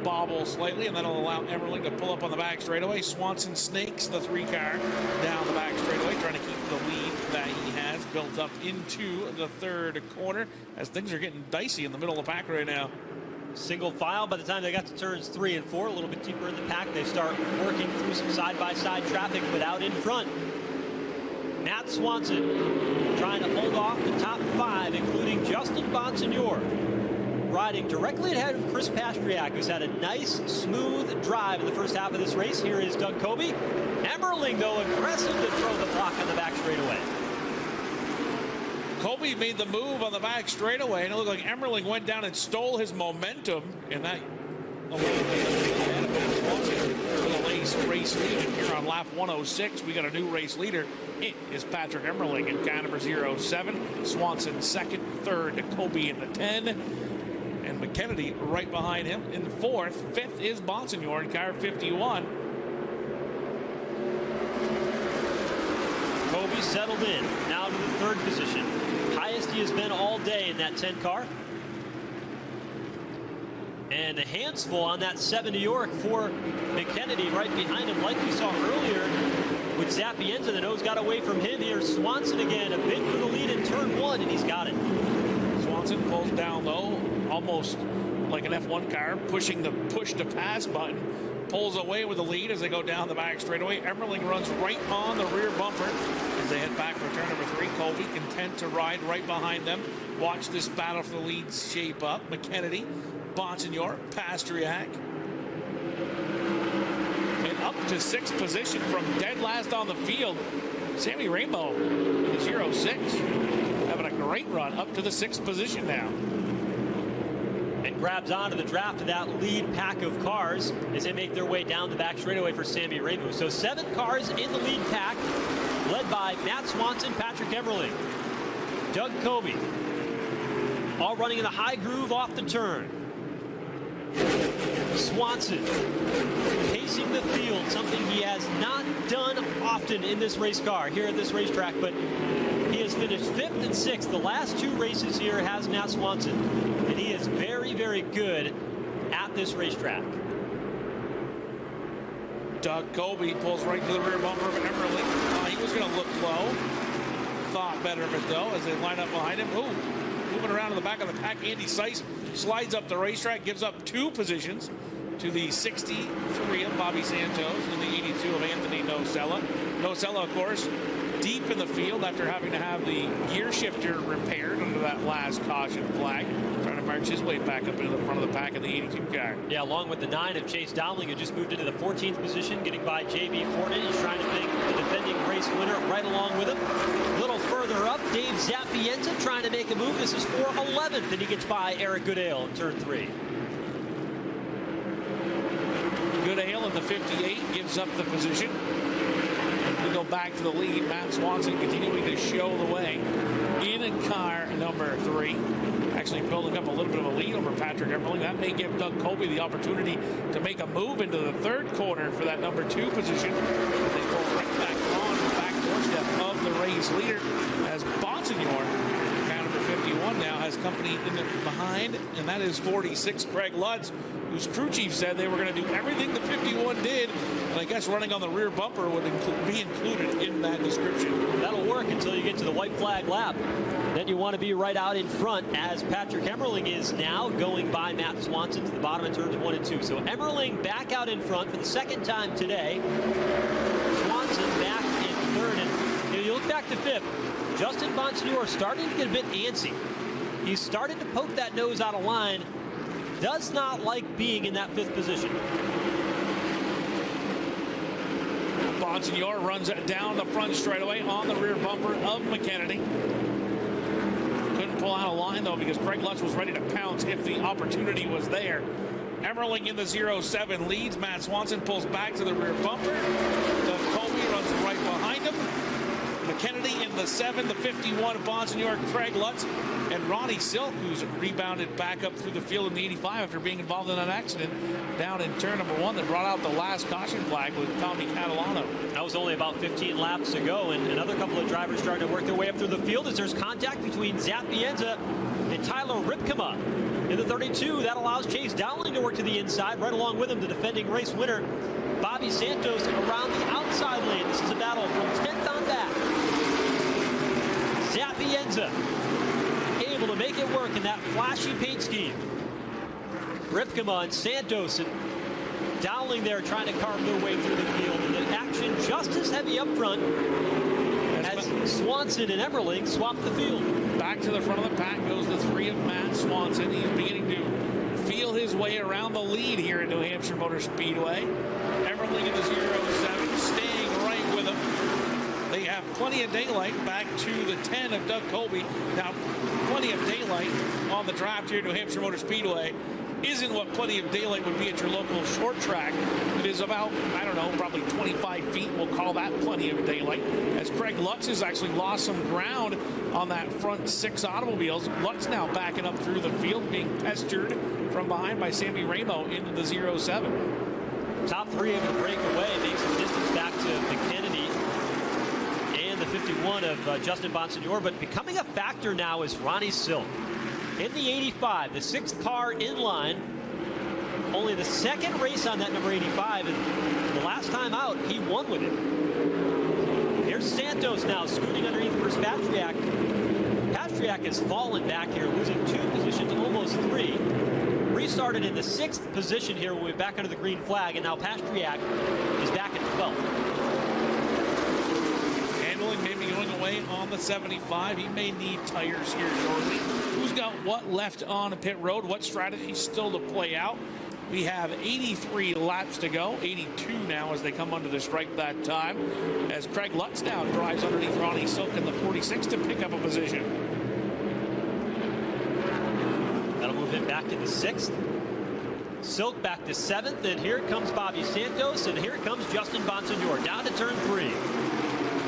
bobble slightly, and that'll allow Emmerling to pull up on the back straightaway. Swanson snakes the 3-car down the back straightaway, trying to keep the lead that he has built up into the 3rd corner as things are getting dicey in the middle of the pack right now. Single file. By the time they got to turns 3 and 4, a little bit deeper in the pack, they start working through some side-by-side traffic, but out in front, Matt Swanson trying to hold off the top 5, including Justin Bonsignor, riding directly ahead of Chris Pastriak, who's had a nice, smooth drive in the first half of this race. Here is Doug Colby. Emmerling, though, aggressive to throw the block on the back straightaway. Colby made the move on the back straightaway, and it looked like Emmerling went down and stole his momentum, and that for the race lead. And here on lap 106, we got a new race leader. It is Patrick Emmerling in car number 07. Swanson 2nd, 3rd, Colby in the 10. And McKennedy right behind him in the 4th. 5th is Bonsignor in car 51. Colby settled in, now to the 3rd position. Highest he has been all day in that 10 car. And a hands full on that 7 New York for McKennedy right behind him, like we saw earlier with Zapienza. The nose got away from him. Here's Swanson again, a bid for the lead in turn 1, and he's got it. Swanson pulls down low, almost like an F1 car, pushing the push to pass button. Pulls away with the lead as they go down the back straightaway. Emmerling runs right on the rear bumper as they head back for turn number 3. Colby content to ride right behind them. Watch this battle for the leads shape up. McKennedy, Bonsignor, Pastriak. And up to 6th position from dead last on the field. Sami Ramu in the 06. Having a great run up to the 6th position now. And grabs onto the draft of that lead pack of cars as they make their way down the back straightaway for Sami Ramu. So 7 cars in the lead pack, led by Matt Swanson, Patrick Emmerling, Doug Colby, all running in the high groove off the turn. Swanson pacing the field, something he has not done often in this race car here at this racetrack, but he has finished 5th and 6th. The last 2 races here has Matt Swanson, and he is very, very good at this racetrack. Doug Colby pulls right to the rear bumper of Emmerling. He was going to look low. Thought better of it, though, as they line up behind him. Ooh, moving around in the back of the pack. Andy Seiss slides up the racetrack, gives up 2 positions to the 63 of Bobby Santos and the 82 of Anthony Nocella. Nocella, of course, deep in the field after having to have the gear shifter repaired under that last caution flag. Trying to march his way back up into the front of the pack in the 82 car. Yeah, along with the 9 of Chase Dowling, who just moved into the 14th position, getting by J.B. Fortnett. He's trying to bring the defending race winner right along with him. A little further up, Dave Zapienza trying to make a move. This is for 11th, and he gets by Eric Goodale in turn 3. Goodale in the 58 gives up the position. We go back to the lead. Matt Swanson continuing to show the way in car number 3. Actually building up a little bit of a lead over Patrick Emmerling. That may give Doug Colby the opportunity to make a move into the 3rd corner for that number 2 position. They go right back on the back doorstep of the race leader as Bonsignor, car number 51 now, has company in the behind, and that is 46 Craig Lutz, whose crew chief said they were going to do everything the 51 did, and I guess running on the rear bumper would be included in that description. That'll work until you get to the white flag lap. Then you want to be right out in front, as Patrick Emmerling is now going by Matt Swanson to the bottom of turns 1 and 2. So Emmerling back out in front for the 2nd time today. Swanson back in 3rd. And you look back to 5th. Justin Bonsignor starting to get a bit antsy. He's started to poke that nose out of line. Does not like being in that 5th position. Bonsignor runs down the front straightaway on the rear bumper of McKennedy. Couldn't pull out a line, though, because Craig Lutz was ready to pounce if the opportunity was there. Emerling in the 07 leads. Matt Swanson pulls back to the rear bumper. Doug Colby runs right behind him. McKennedy in the 7, the 51 of Bonsignor, Craig Lutz, and Ronnie Silk, who's rebounded back up through the field in the 85 after being involved in an accident down in turn number 1 that brought out the last caution flag with Tommy Catalano. That was only about 15 laps to go, and another couple of drivers starting to work their way up through the field as there's contact between Zapienza and Tyler Ripkema in the 32. That allows Chase Dowling to work to the inside. Right along with him, the defending race winner, Bobby Santos, around the outside lane. This is a battle from 10th on back. Zapienza able to make it work in that flashy paint scheme. Ripkema and Santos and Dowling there trying to carve their way through the field. And the action just as heavy up front as Swanson and Emerling swap the field. Back to the front of the pack goes the 3 of Matt Swanson. He's beginning to feel his way around the lead here at New Hampshire Motor Speedway. Emerling in the 07 staying right with him. They have plenty of daylight back to the 10 of Doug Colby. Now, plenty of daylight on the draft here at New Hampshire Motor Speedway isn't what plenty of daylight would be at your local short track. It is about, I don't know, probably 25 feet. We'll call that plenty of daylight. As Craig Lutz has actually lost some ground on that front 6 automobiles. Lutz now backing up through the field, being pestered from behind by Sami Ramu into the 07. Top 3 able to break away, make some distance back to McKennedy and the 51 of Justin Bonsignor. But becoming a factor now is Ronnie Silk. In the 85, the 6th car in line. Only the 2nd race on that number 85, and the last time out, he won with it. Here's Santos now scooting underneath for Pastriak. Pastriak has fallen back here, losing 2 positions, almost 3. Restarted in the 6th position here when we're back under the green flag, and now Pastriak is back at 12th. Maybe going away on the 75. He may need tires here shortly. Who's got what left on pit road? What strategy still to play out? We have 83 laps to go. 82 now as they come under the stripe that time. As Craig Lutz now drives underneath Ronnie Silk in the 46 to pick up a position. That'll move him back to the 6th. Silk back to 7th, and here comes Bobby Santos, and here comes Justin Bonsignor down to turn 3.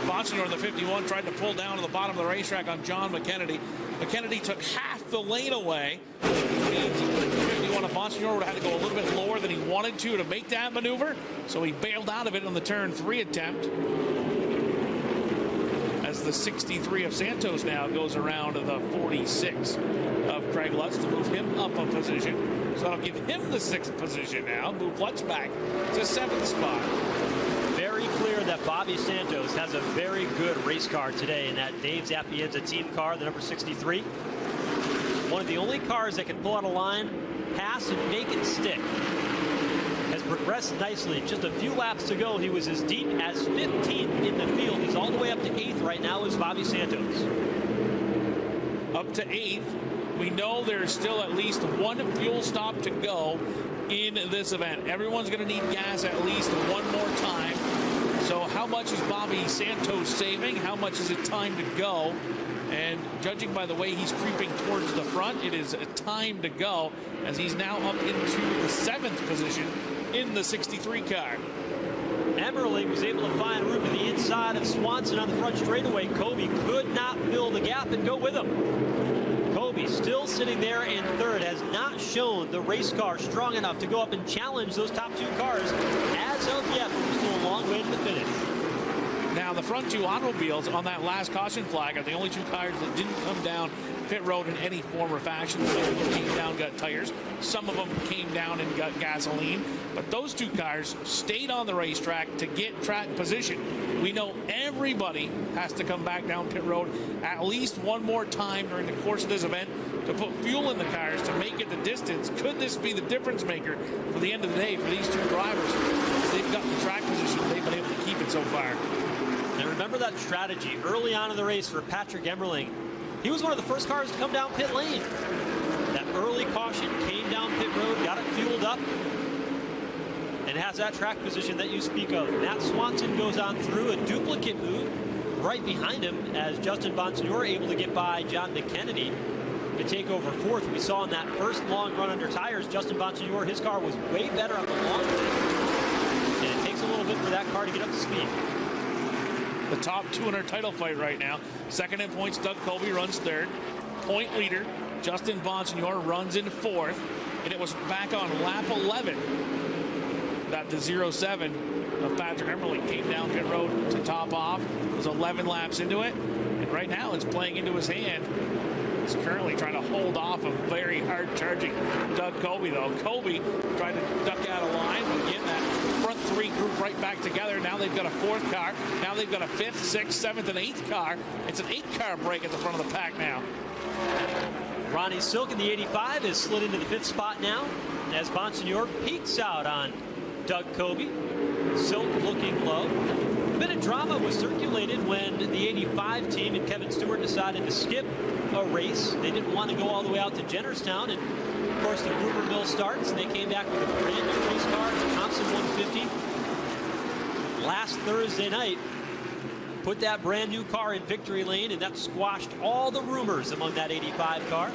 Bonsignor in the 51 tried to pull down to the bottom of the racetrack on John McKennedy. McKennedy took half the lane away. The 51 of Bonsignor would have had to go a little bit lower than he wanted to make that maneuver. So he bailed out of it on the turn 3 attempt. As the 63 of Santos now goes around the 46 of Craig Lutz to move him up a position. So that'll give him the 6th position now. Move Lutz back to 7th spot. Very clear that Bobby Santos has a very good race car today in that Dave Zapienza team car, the number 63. One of the only cars that can pull out a line, pass, and make it stick. Has progressed nicely. Just a few laps to go. He was as deep as 15th in the field. He's all the way up to 8th right now is Bobby Santos. Up to 8th. We know there's still at least 1 fuel stop to go in this event. Everyone's going to need gas at least 1 more time. So how much is Bobby Santos saving? How much is it time to go? And judging by the way he's creeping towards the front, it is a time to go as he's now up into the 7th position in the 63 car. Emerling was able to find room to the inside of Swanson on the front straightaway. Kobe could not fill the gap and go with him. Kobe still sitting there in 3rd, has not shown the race car strong enough to go up and challenge those top 2 cars as of yet. We're still a long way to the finish. Now the front 2 automobiles on that last caution flag are the only 2 cars that didn't come down pit road in any form or fashion. Some of them came down, got tires. Some of them came down and got gasoline. But those 2 cars stayed on the racetrack to get track position. We know everybody has to come back down pit road at least 1 more time during the course of this event to put fuel in the cars to make it the distance. Could this be the difference maker for the end of the day for these 2 drivers? They've got the track position. They've been able to keep it so far. And remember that strategy early on in the race for Patrick Emerling. He was one of the first cars to come down pit lane. That early caution came down pit road, got it fueled up, and has that track position that you speak of. Matt Swanson goes on through a duplicate move right behind him as Justin Bonsignor able to get by John McKennedy. to take over fourth. We saw in that first long run under tires, Justin Bonsignore, his car was way better on the long run. And it takes a little bit for that car to get up to speed. The top two in our title fight right now. Second in points, Doug Colby runs third. Point leader, Justin Bonsignore runs in fourth. And it was back on lap 11 that the 07 of Patrick Emmerling came down pit road to top off. It was 11 laps into it. And right now it's playing into his hand. He's currently trying to hold off a very hard charging Doug Colby, though. Colby tried to duck out of line, but again, that front three group right back together. Now they've got a fourth car. Now they've got a fifth, sixth, seventh, and eighth car. It's an 8-car break at the front of the pack now. Ronnie Silk in the 85 has slid into the 5th spot now as Bonsignore peeks out on Doug Colby. Silk looking low. A bit of drama was circulated when the 85 team and Kevin Stewart decided to skip a race. They didn't want to go all the way out to Jennerstown, and of course the rumor mill starts, and they came back with a brand new race car, the Thompson 150. Last Thursday night, put that brand new car in victory lane, and that squashed all the rumors among that 85 car.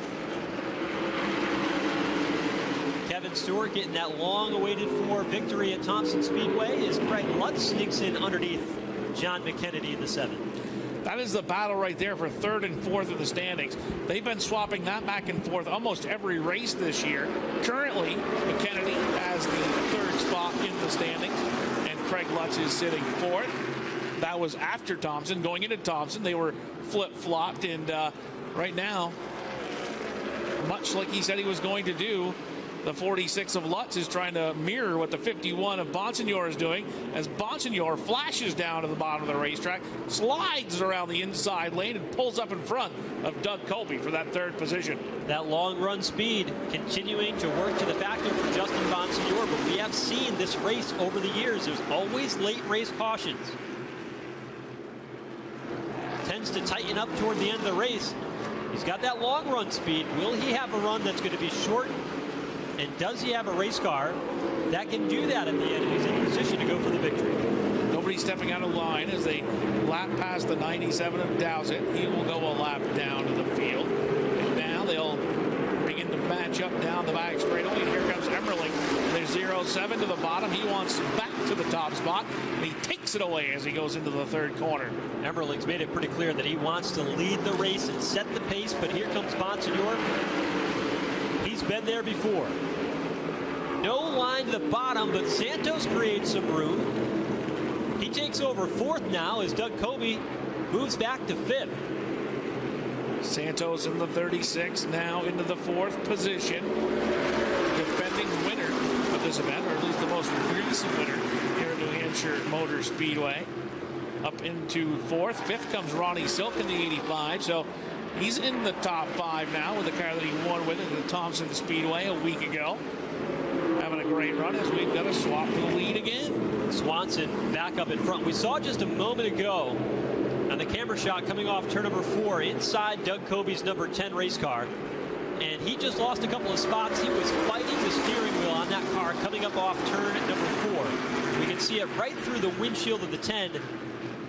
Kevin Stewart getting that long-awaited for victory at Thompson Speedway as Craig Lutz sneaks in underneath John McKennedy in the 7. That is the battle right there for third and fourth in the standings. They've been swapping that back and forth almost every race this year. Currently, McKennedy has the third spot in the standings, and Craig Lutz is sitting fourth. That was after Thompson. Going into Thompson, they were flip-flopped, and right now, much like he said he was going to do, the 46 of Lutz is trying to mirror what the 51 of Bonsignore is doing, as Bonsignore flashes down to the bottom of the racetrack, slides around the inside lane, and pulls up in front of Doug Colby for that third position. That long run speed continuing to work to the factor for Justin Bonsignore, but we have seen this race over the years. There's always late race cautions. Tends to tighten up toward the end of the race. He's got that long run speed. Will he have a run that's going to be short? And does he have a race car that can do that at the end? He's in position to go for the victory. Nobody stepping out of line as they lap past the 97 of Dowsett. He will go a lap down to the field. And now they'll begin to match up down the back straightaway. And here comes Emmerling. There's 07 to the bottom. He wants back to the top spot, and he takes it away as he goes into the third corner. Emmerling's made it pretty clear that he wants to lead the race and set the pace, but here comes Bonsignore. He's been there before. No line to the bottom, but Santos creates some room. He takes over fourth now as Doug Colby moves back to fifth. Santos in the 36 now into the fourth position. Defending winner of this event, or at least the most recent winner here at New Hampshire Motor Speedway. Up into fourth. Fifth comes Ronnie Silk in the 85. So he's in the top 5 now with the car that he won with at the Thompson Speedway a week ago. Having a great run as we've got to swap to the lead again. Swanson back up in front. We saw just a moment ago on the camera shot coming off turn number 4 inside Doug Colby's number 10 race car. And he just lost a couple of spots. He was fighting the steering wheel on that car coming up off turn number 4. We can see it right through the windshield of the 10.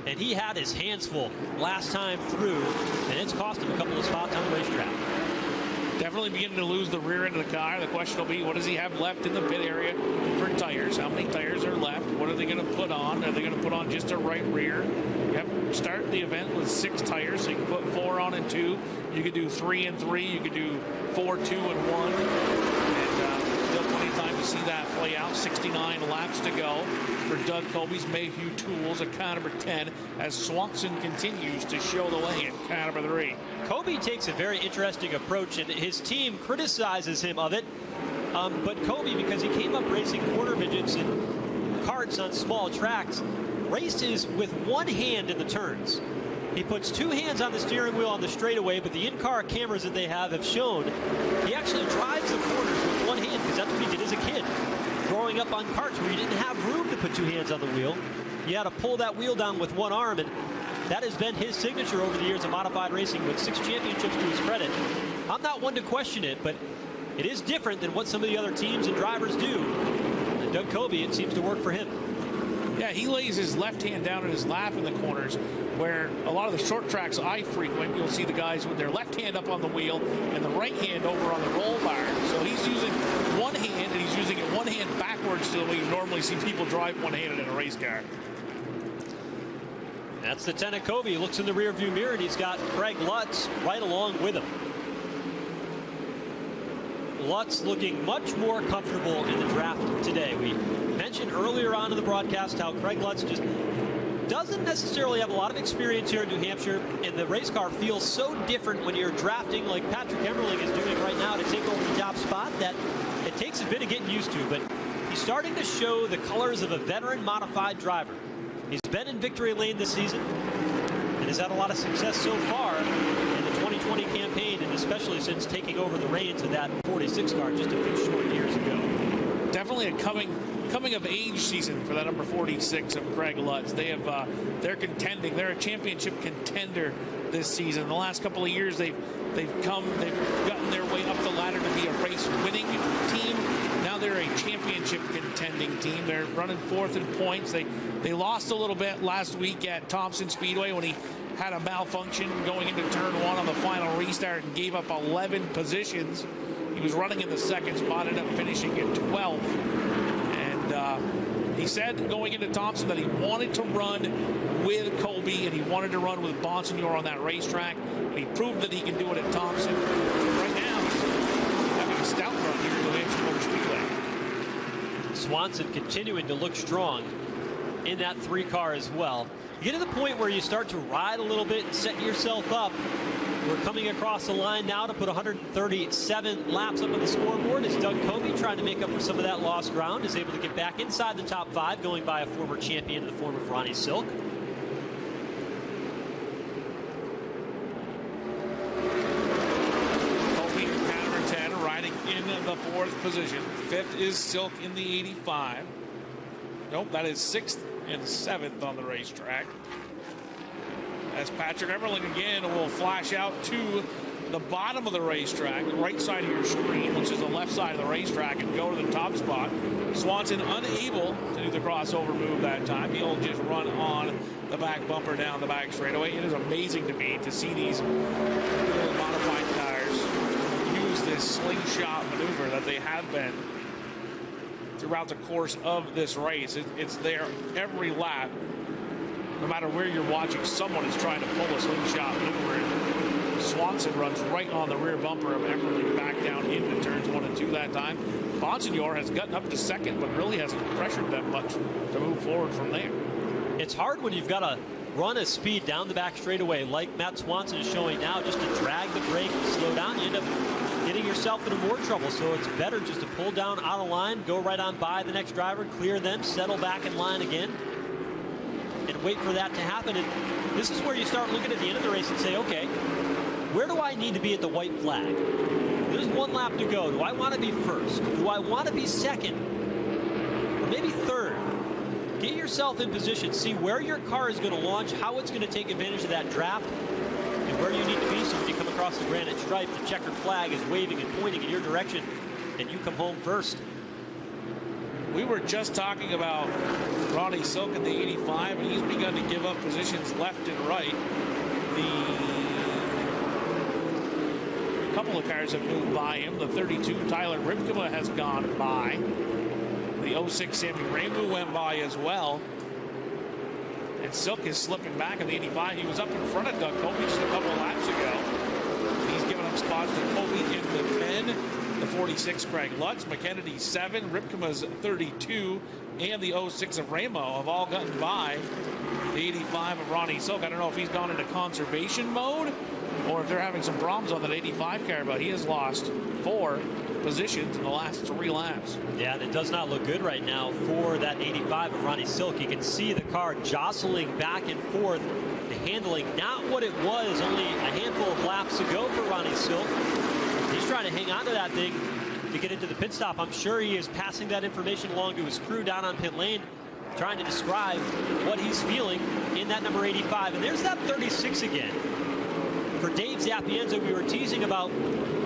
And he had his hands full last time through, and it's cost him a couple of spots on the racetrack. Definitely beginning to lose the rear end of the car. The question will be, what does he have left in the pit area for tires? How many tires are left? What are they going to put on? Are they going to put on just a right rear? You have to start the event with 6 tires, so you can put 4 on and 2. You could do 3 and 3. You could do 4, 2, and 1. And still plenty of time to see that play out. 69 laps to go for Doug Colby's Mayhew Tools at car number 10 as Swanson continues to show the way at car number 3. Colby takes a very interesting approach, and his team criticizes him of it. But Colby, because he came up racing quarter midgets and karts on small tracks, races with one hand in the turns. He puts 2 hands on the steering wheel on the straightaway, but the in-car cameras that they have shown he actually drives the corners with one hand, because that's what he did as a kid. Growing up on karts where you didn't have room to put 2 hands on the wheel, you had to pull that wheel down with one arm, and that has been his signature over the years of modified racing with 6 championships to his credit. I'm not one to question it, but it is different than what some of the other teams and drivers do. And Doug Colby, it seems to work for him. Yeah, he lays his left hand down in his lap in the corners, where a lot of the short tracks I frequent, you'll see the guys with their left hand up on the wheel and the right hand over on the roll bar. So he's using one hand, and he's using it one hand backwards to the way you normally see people drive one-handed in a race car. That's the 10 of Kobe. He looks in the rearview mirror, and he's got Craig Lutz right along with him. Lutz looking much more comfortable in the draft today. We mentioned earlier on in the broadcast how Craig Lutz just doesn't necessarily have a lot of experience here in New Hampshire, and the race car feels so different when you're drafting like Patrick Emmerling is doing right now to take over the top spot that it takes a bit of getting used to, but he's starting to show the colors of a veteran modified driver. He's been in victory lane this season and has had a lot of success so far in the 2020 campaign, and especially since taking over the reins of that 46 car just a few short years ago. Definitely a coming of age season for that number 46 of Craig Lutz. They're contending. They're a championship contender this season. The last couple of years they've gotten their way up the ladder to be a race winning team. Now they're a championship contending team. They're running fourth in points. They lost a little bit last week at Thompson Speedway when he had a malfunction going into turn one on the final restart and gave up 11 positions. He was running in the second spot, ended up finishing at 12th. And he said going into Thompson that he wanted to run with Kobe and he wanted to run with Bonsignor on that racetrack. And he proved that he can do it at Thompson. Right now, he's having a stout run here at the Hampshire Motor Speedway. Swanson continuing to look strong in that 3 car as well. You get to the point where you start to ride a little bit and set yourself up. We're coming across the line now to put 137 laps up on the scoreboard as Doug Kobe, trying to make up for some of that lost ground, is able to get back inside the top 5, going by a former champion in the form of Ronnie Silk. Kobe, number 10, riding in the 4th position. 5th is Silk in the 85. Nope, that is 6th and 7th on the racetrack. As Patrick Emmerling again will flash out to the bottom of the racetrack, the right side of your screen, which is the left side of the racetrack, and go to the top spot. Swanson unable to do the crossover move that time. He'll just run on the back bumper down the back straightaway. It is amazing to me to see these little modified cars use this slingshot maneuver that they have been throughout the course of this race. It's there every lap. No matter where you're watching, someone is trying to pull a slingshot maneuver. Swanson runs right on the rear bumper of Emmerling back down into turns 1 and 2 that time. Bonsignor has gotten up to 2nd, but really hasn't pressured them much to move forward from there. It's hard when you've got to run a speed down the back straightaway like Matt Swanson is showing now, just to drag the brake and slow down. You end up getting yourself into more trouble, so it's better just to pull down out of line, go right on by the next driver, clear them, settle back in line again, and wait for that to happen. And this is where you start looking at the end of the race and say, okay, where do I need to be at the white flag? There's 1 lap to go. Do I want to be first? Do I want to be second? Or maybe third? Get yourself in position. See where your car is going to launch, how it's going to take advantage of that draft, and where you need to be so when you come across the granite stripe, the checkered flag is waving and pointing in your direction, and you come home first. We were just talking about Ronnie Silk in the 85, and he's begun to give up positions left and right. A couple of cars have moved by him. The 32, Tyler Ripkema, has gone by. The 06, Sami Ramu, went by as well. And Silk is slipping back in the 85. He was up in front of Doug Kobe just a couple of laps ago. He's given up spots to Kobe in the 10. The 46, Craig Lutz, McKennedy 7, Ripkema's 32, and the 06 of Ramo have all gotten by the 85 of Ronnie Silk. I don't know if he's gone into conservation mode or if they're having some problems on that 85 car, but he has lost 4 positions in the last 3 laps. Yeah, and it does not look good right now for that 85 of Ronnie Silk. You can see the car jostling back and forth, the handling not what it was only a handful of laps ago for Ronnie Silk. He's trying to hang on to that thing to get into the pit stop. I'm sure he is passing that information along to his crew down on pit lane, trying to describe what he's feeling in that number 85. And there's that 36 again. For Dave Zappienza, we were teasing about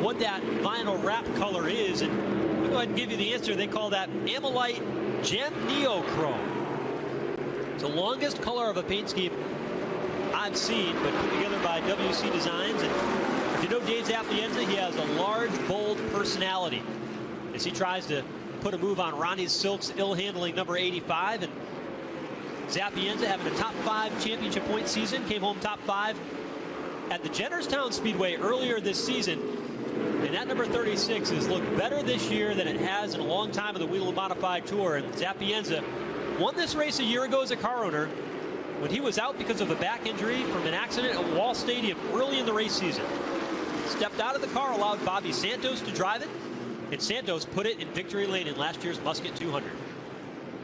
what that vinyl wrap color is, and we'll go ahead and give you the answer. They call that Amylite Gem Neochrome. It's the longest color of a paint scheme I've seen, but put together by WC Designs. And if you know Dave Zapienza, he has a large, bold personality as he tries to put a move on Ronnie Silk's ill-handling number 85. And Zapienza having a top 5 championship point season, came home top 5 at the Jennerstown Speedway earlier this season. And that number 36 has looked better this year than it has in a long time of the Whelen Modified Tour. And Zapienza won this race a year ago as a car owner when he was out because of a back injury from an accident at Wall Stadium early in the race season. Stepped out of the car, allowed Bobby Santos to drive it, and Santos put it in victory lane in last year's Musket 200.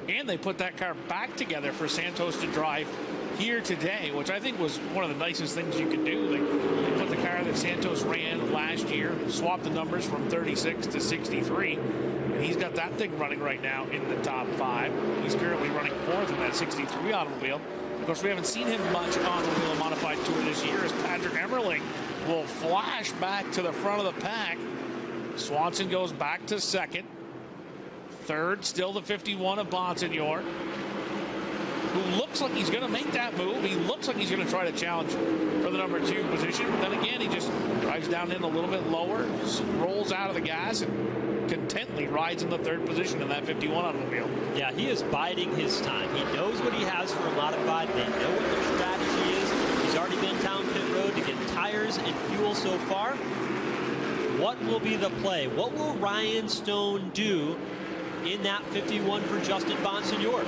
And they put that car back together for Santos to drive here today, which I think was one of the nicest things you could do. They put the car that Santos ran last year, swapped the numbers from 36 to 63, and he's got that thing running right now in the top 5. He's currently running 4th in that 63 automobile. Of course, we haven't seen him much on the Whelen Modified Tour this year, as Patrick Emmerling will flash back to the front of the pack. Swanson goes back to 2nd. 3rd, still the 51 of Bonsignor, who looks like he's going to make that move. He looks like he's going to try to challenge for the number 2 position. But then again, he just drives down in a little bit lower, rolls out of the gas, and contently rides in the 3rd position in that 51 automobile. Yeah, he is biding his time. He knows what he has for a modified. They know what their strategy is. He's already been down pit road to get tires and fuel so far. What will be the play? What will Ryan Stone do in that 51 for Justin Bonsignor?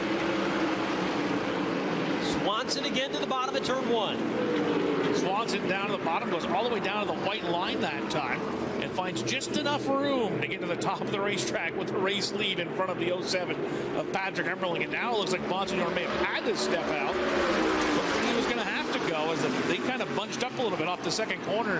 Swanson again to the bottom of turn 1. Swanson down to the bottom, goes all the way down to the white line that time, and finds just enough room to get to the top of the racetrack with the race lead in front of the 07 of Patrick Emmerling. And now it looks like Bonsignor may have had to step out. He was going to have to go, as they kind of bunched up a little bit off the 2nd corner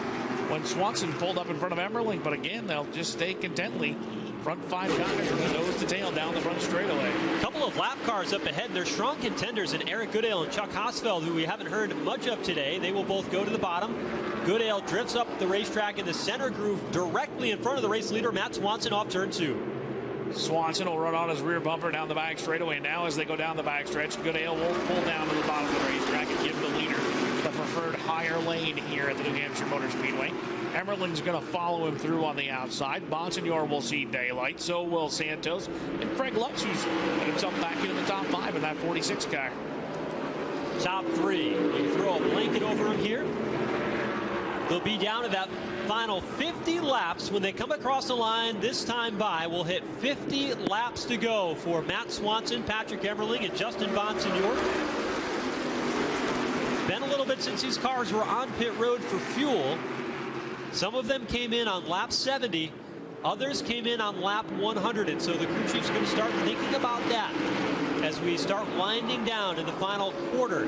when Swanson pulled up in front of Emmerling. But again, they'll just stay contently. Front 5 guys from the nose to tail down the front straightaway. A couple of lap cars up ahead. They're strong contenders in Eric Goodale and Chuck Hosfeld, who we haven't heard much of today. They will both go to the bottom. Goodale drifts up the racetrack in the center groove directly in front of the race leader, Matt Swanson, off turn 2. Swanson will run on his rear bumper down the back straightaway. Now as they go down the back stretch, Goodale will pull down to the bottom of the racetrack and give the leader the preferred higher lane here at the New Hampshire Motor Speedway. Emmerling's going to follow him through on the outside. Bonsignor will see daylight. So will Santos. And Craig Lutz, who's put himself back into the top 5 in that 46 car. Top 3. You throw a blanket over him here. They'll be down to that final 50 laps when they come across the line this time by. We'll hit 50 laps to go for Matt Swanson, Patrick Emmerling, and Justin Bonsignor. Been a little bit since these cars were on pit road for fuel. Some of them came in on lap 70. Others came in on lap 100. And so the crew chief's going to start thinking about that as we start winding down in the final quarter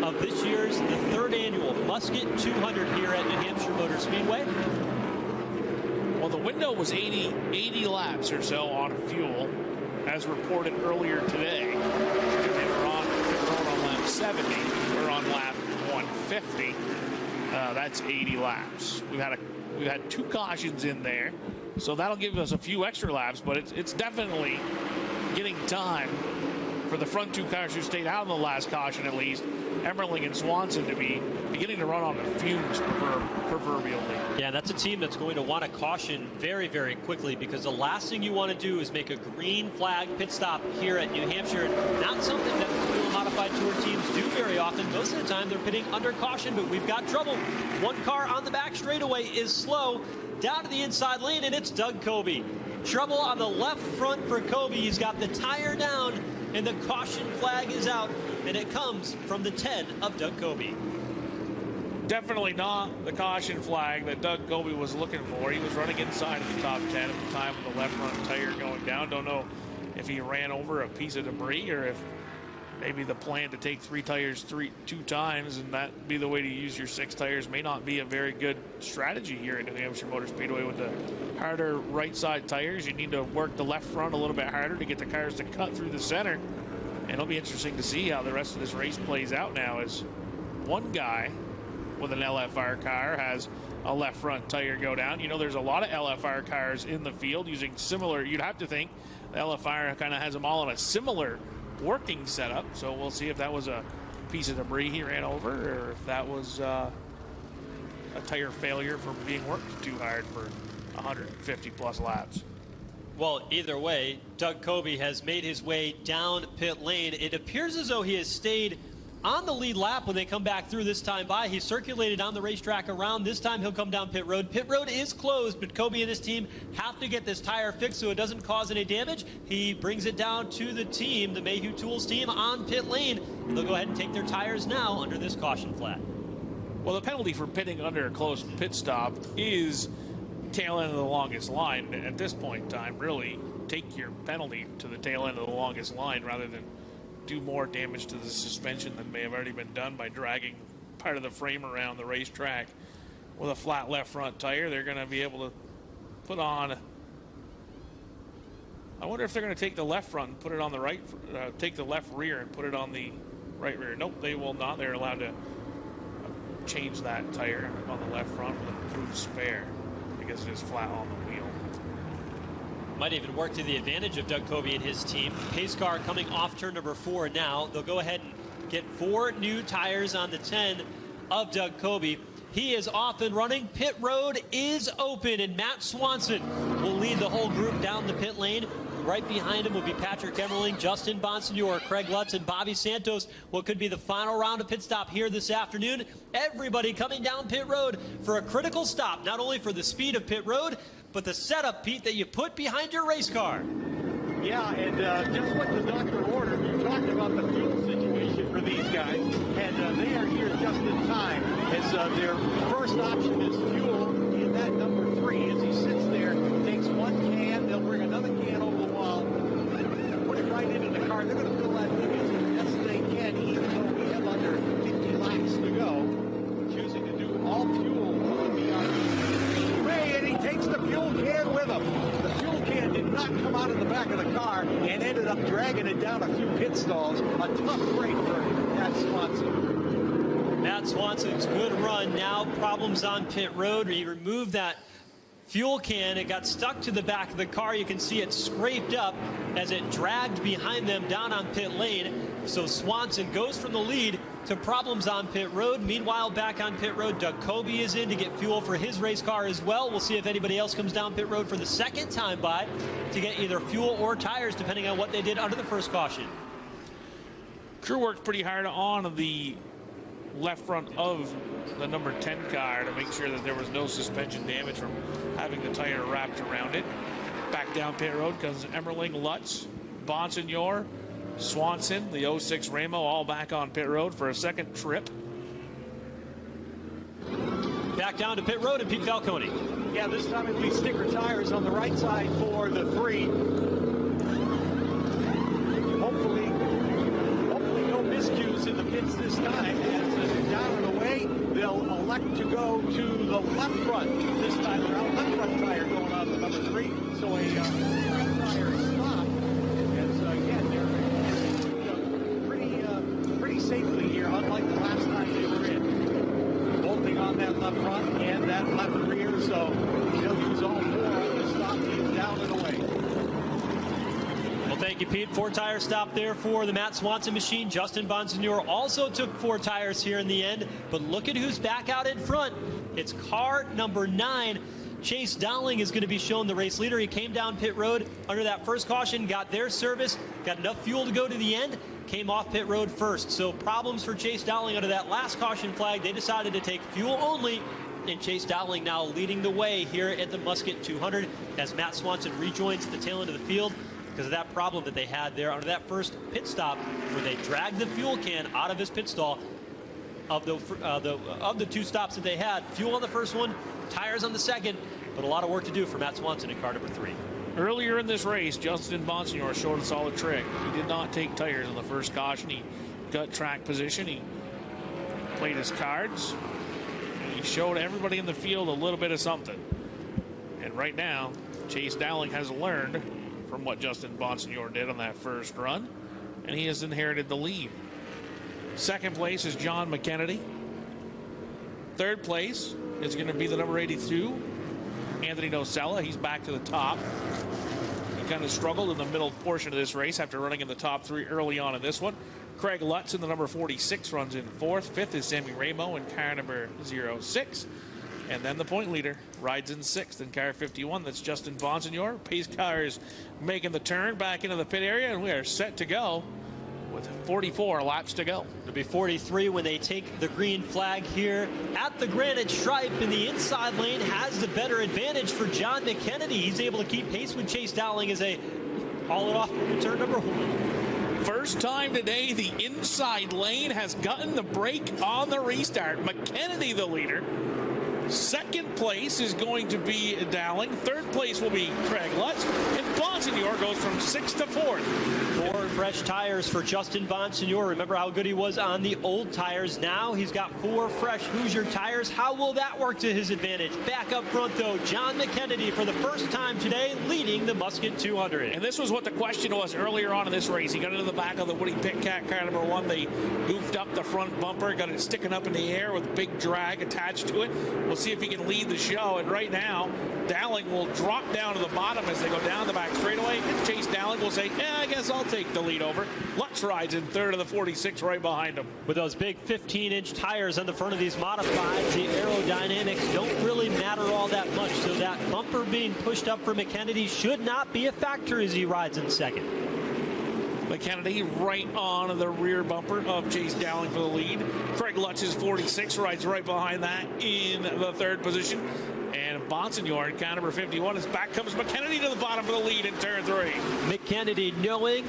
of this year's the 3rd annual Musket 200 here at New Hampshire Motor Speedway. Well, the window was 80 laps or so on fuel, as reported earlier today. They were on lap 70. We're on lap 150. That's 80 laps. We've had 2 cautions in there, so that'll give us a few extra laps, but it's definitely getting time for the front 2 cars who stayed out in the last caution, at least, Emmerling and Swanson, to be beginning to run on the fumes proverbially. Yeah, that's a team that's going to want to caution very, very quickly, because the last thing you want to do is make a green flag pit stop here at New Hampshire. Not something that the Modified Tour teams do very often. Most of the time they're pitting under caution, but we've got trouble. 1 car on the back straightaway is slow. Down to the inside lane, and it's Doug Kobe. Trouble on the left front for Kobe. He's got the tire down, and the caution flag is out, and it comes from the 10 of Doug Kobe. Definitely not the caution flag that Doug Kobe was looking for. He was running inside of the top 10 at the time with the left front tire going down. Don't know if he ran over a piece of debris or if maybe the plan to take 3 tires 2 times and that be the way to use your 6 tires may not be a very good strategy here at New Hampshire Motor Speedway. With the harder right side tires, you need to work the left front a little bit harder to get the cars to cut through the center. And it'll be interesting to see how the rest of this race plays out now, as one guy with an LFR car has a left front tire go down. You know, there's a lot of LFR cars in the field using similar, you'd have to think the LFR kind of has them all on a similar working setup. So we'll see if that was a piece of debris he ran over, or if that was a tire failure from being worked too hard for 150 plus laps. Well, either way, Doug Coby has made his way down pit lane. It appears as though he has stayed on the lead lap when they come back through this time by. He circulated on the racetrack around. This time he'll come down pit road. Pit road is closed, but Coby and his team have to get this tire fixed so it doesn't cause any damage. He brings it down to the team, the Mayhew Tools team on pit lane. They'll go ahead and take their tires now under this caution flag. Well, the penalty for pitting under a close pit stop is tail end of the longest line. At this point in time, really take your penalty to the tail end of the longest line rather than do more damage to the suspension than may have already been done by dragging part of the frame around the racetrack. With a flat left front tire, they're going to be able to put on, I wonder if they're going to take the left front and put it on the right, take the left rear and put it on the right rear. Nope, they will not. They're allowed to change that tire on the left front with an improved spare because it is flat on the wheel. Might even work to the advantage of Doug Coby and his team. Pace car coming off turn number 4 now. They'll go ahead and get 4 new tires on the 10 of Doug Coby. He is off and running. Pit road is open, and Matt Swanson will lead the whole group down the pit lane. Right behind him will be Patrick Emmerling, Justin Bonsignor, Craig Lutz, and Bobby Santos. What could be the final round of pit stop here this afternoon. Everybody coming down pit road for a critical stop, not only for the speed of pit road, but the setup, Pete, that you put behind your race car. Yeah, and just what the doctor ordered, you talked about the fuel situation for these guys, and they are here just in time, as their first option is fuel in that number 3. As he sits there, takes 1 can, they'll bring another can over the wall, put it right into the car. They're going to fill that thing as best they can, even though we have under 50 laps to go. Choosing to do all fuel on the Speedway, and he takes the fuel can with him. The fuel can did not come out of the back of the car and ended up dragging it down a few pit stalls. A tough break for Matt Swanson. Matt Swanson's good run. Now problems on pit road. He removed that fuel can. It got stuck to the back of the car. You can see it scraped up as it dragged behind them down on pit lane. So Swanson goes from the lead to problems on pit road. Meanwhile, back on pit road, Doug Coby is in to get fuel for his race car as well. We'll see if anybody else comes down pit road for the second time by to get either fuel or tires, depending on what they did under the first caution. Crew worked pretty hard on the left front of the number 10 car to make sure that there was no suspension damage from having the tire wrapped around it. Back down pit road comes Emmerling, Lutz, Bonsignor, Swanson, the 06 Ramo, all back on pit road for a second trip. Back down to pit road and Pete Falcone. Yeah, this time it'll be sticker tires on the right side for the 3. Hopefully no miscues in the pits this time. As they're down and away, they'll elect to go to the left front this time around. Left front tire going on the number 3. So a front tire stop. As again, they're pretty safely here, unlike the last time they were in. Bolting on that left front and that left rear, so they'll use all 4 on the stop team down and away. Well, thank you, Pete. 4 tire stop there for the Matt Swanson machine. Justin Bonsignor also took 4 tires here in the end, but look at who's back out in front. It's car number 9. Chase Dowling is going to be shown the race leader. He came down pit road under that first caution, got their service, got enough fuel to go to the end, came off pit road first. So problems for Chase Dowling under that last caution flag. They decided to take fuel only, and Chase Dowling now leading the way here at the Musket 200 as Matt Swanson rejoins the tail end of the field because of that problem that they had there under that first pit stop where they dragged the fuel can out of his pit stall. Of the 2 stops that they had, fuel on the first one, tires on the second, but a lot of work to do for Matt Swanson in car number 3. Earlier in this race, Justin Bonsignor showed a solid trick. He did not take tires on the first caution. He got track position. He played his cards. He showed everybody in the field a little bit of something. And right now, Chase Dowling has learned from what Justin Bonsignor did on that first run, and he has inherited the lead. Second place is John McKennedy. Third place is going to be the number 82, Anthony Nocella. He's back to the top. He kind of struggled in the middle portion of this race after running in the top 3 early on in this one. Craig Lutz in the number 46 runs in 4th. 5th is Sami Ramu in car number 06. And then the point leader rides in 6th in car 51. That's Justin Bonsignor. Pace car is making the turn back into the pit area, and we are set to go with 44 laps to go. It'll be 43 when they take the green flag here at the granite stripe in the inside lane. Has the better advantage for John McKennedy. He's able to keep pace with Chase Dowling as they haul it off for turn number 1. First time today the inside lane has gotten the break on the restart. McKennedy the leader. Second place is going to be Dowling. Third place will be Craig Lutz. And Bonsignor goes from 6th to 4th. 4 fresh tires for Justin Bonsignor. Remember how good he was on the old tires. Now he's got 4 fresh Hoosier tires. How will that work to his advantage? Back up front, though, John McKennedy for the first time today leading the Musket 200. And this was what the question was earlier on in this race. He got into the back of the Woody Pit Cat car number 1. They goofed up the front bumper, got it sticking up in the air with a big drag attached to it. We'll see if he can lead the show. And right now, Dowling will drop down to the bottom as they go down the back straightaway. And Chase Dowling will say, yeah, I guess I'll take the lead over. Lutz rides in 3rd of the 46 right behind him. With those big 15-inch tires on the front of these modifieds, the aerodynamics don't really matter all that much. So that bumper being pushed up for McKennedy should not be a factor as he rides in 2nd. McKennedy right on the rear bumper of Chase Dowling for the lead. Craig Lutz is 46, rides right behind that in the 3rd position. And Bonsignor in car number 51 is back. Comes McKennedy to the bottom for the lead in turn 3. McKennedy, knowing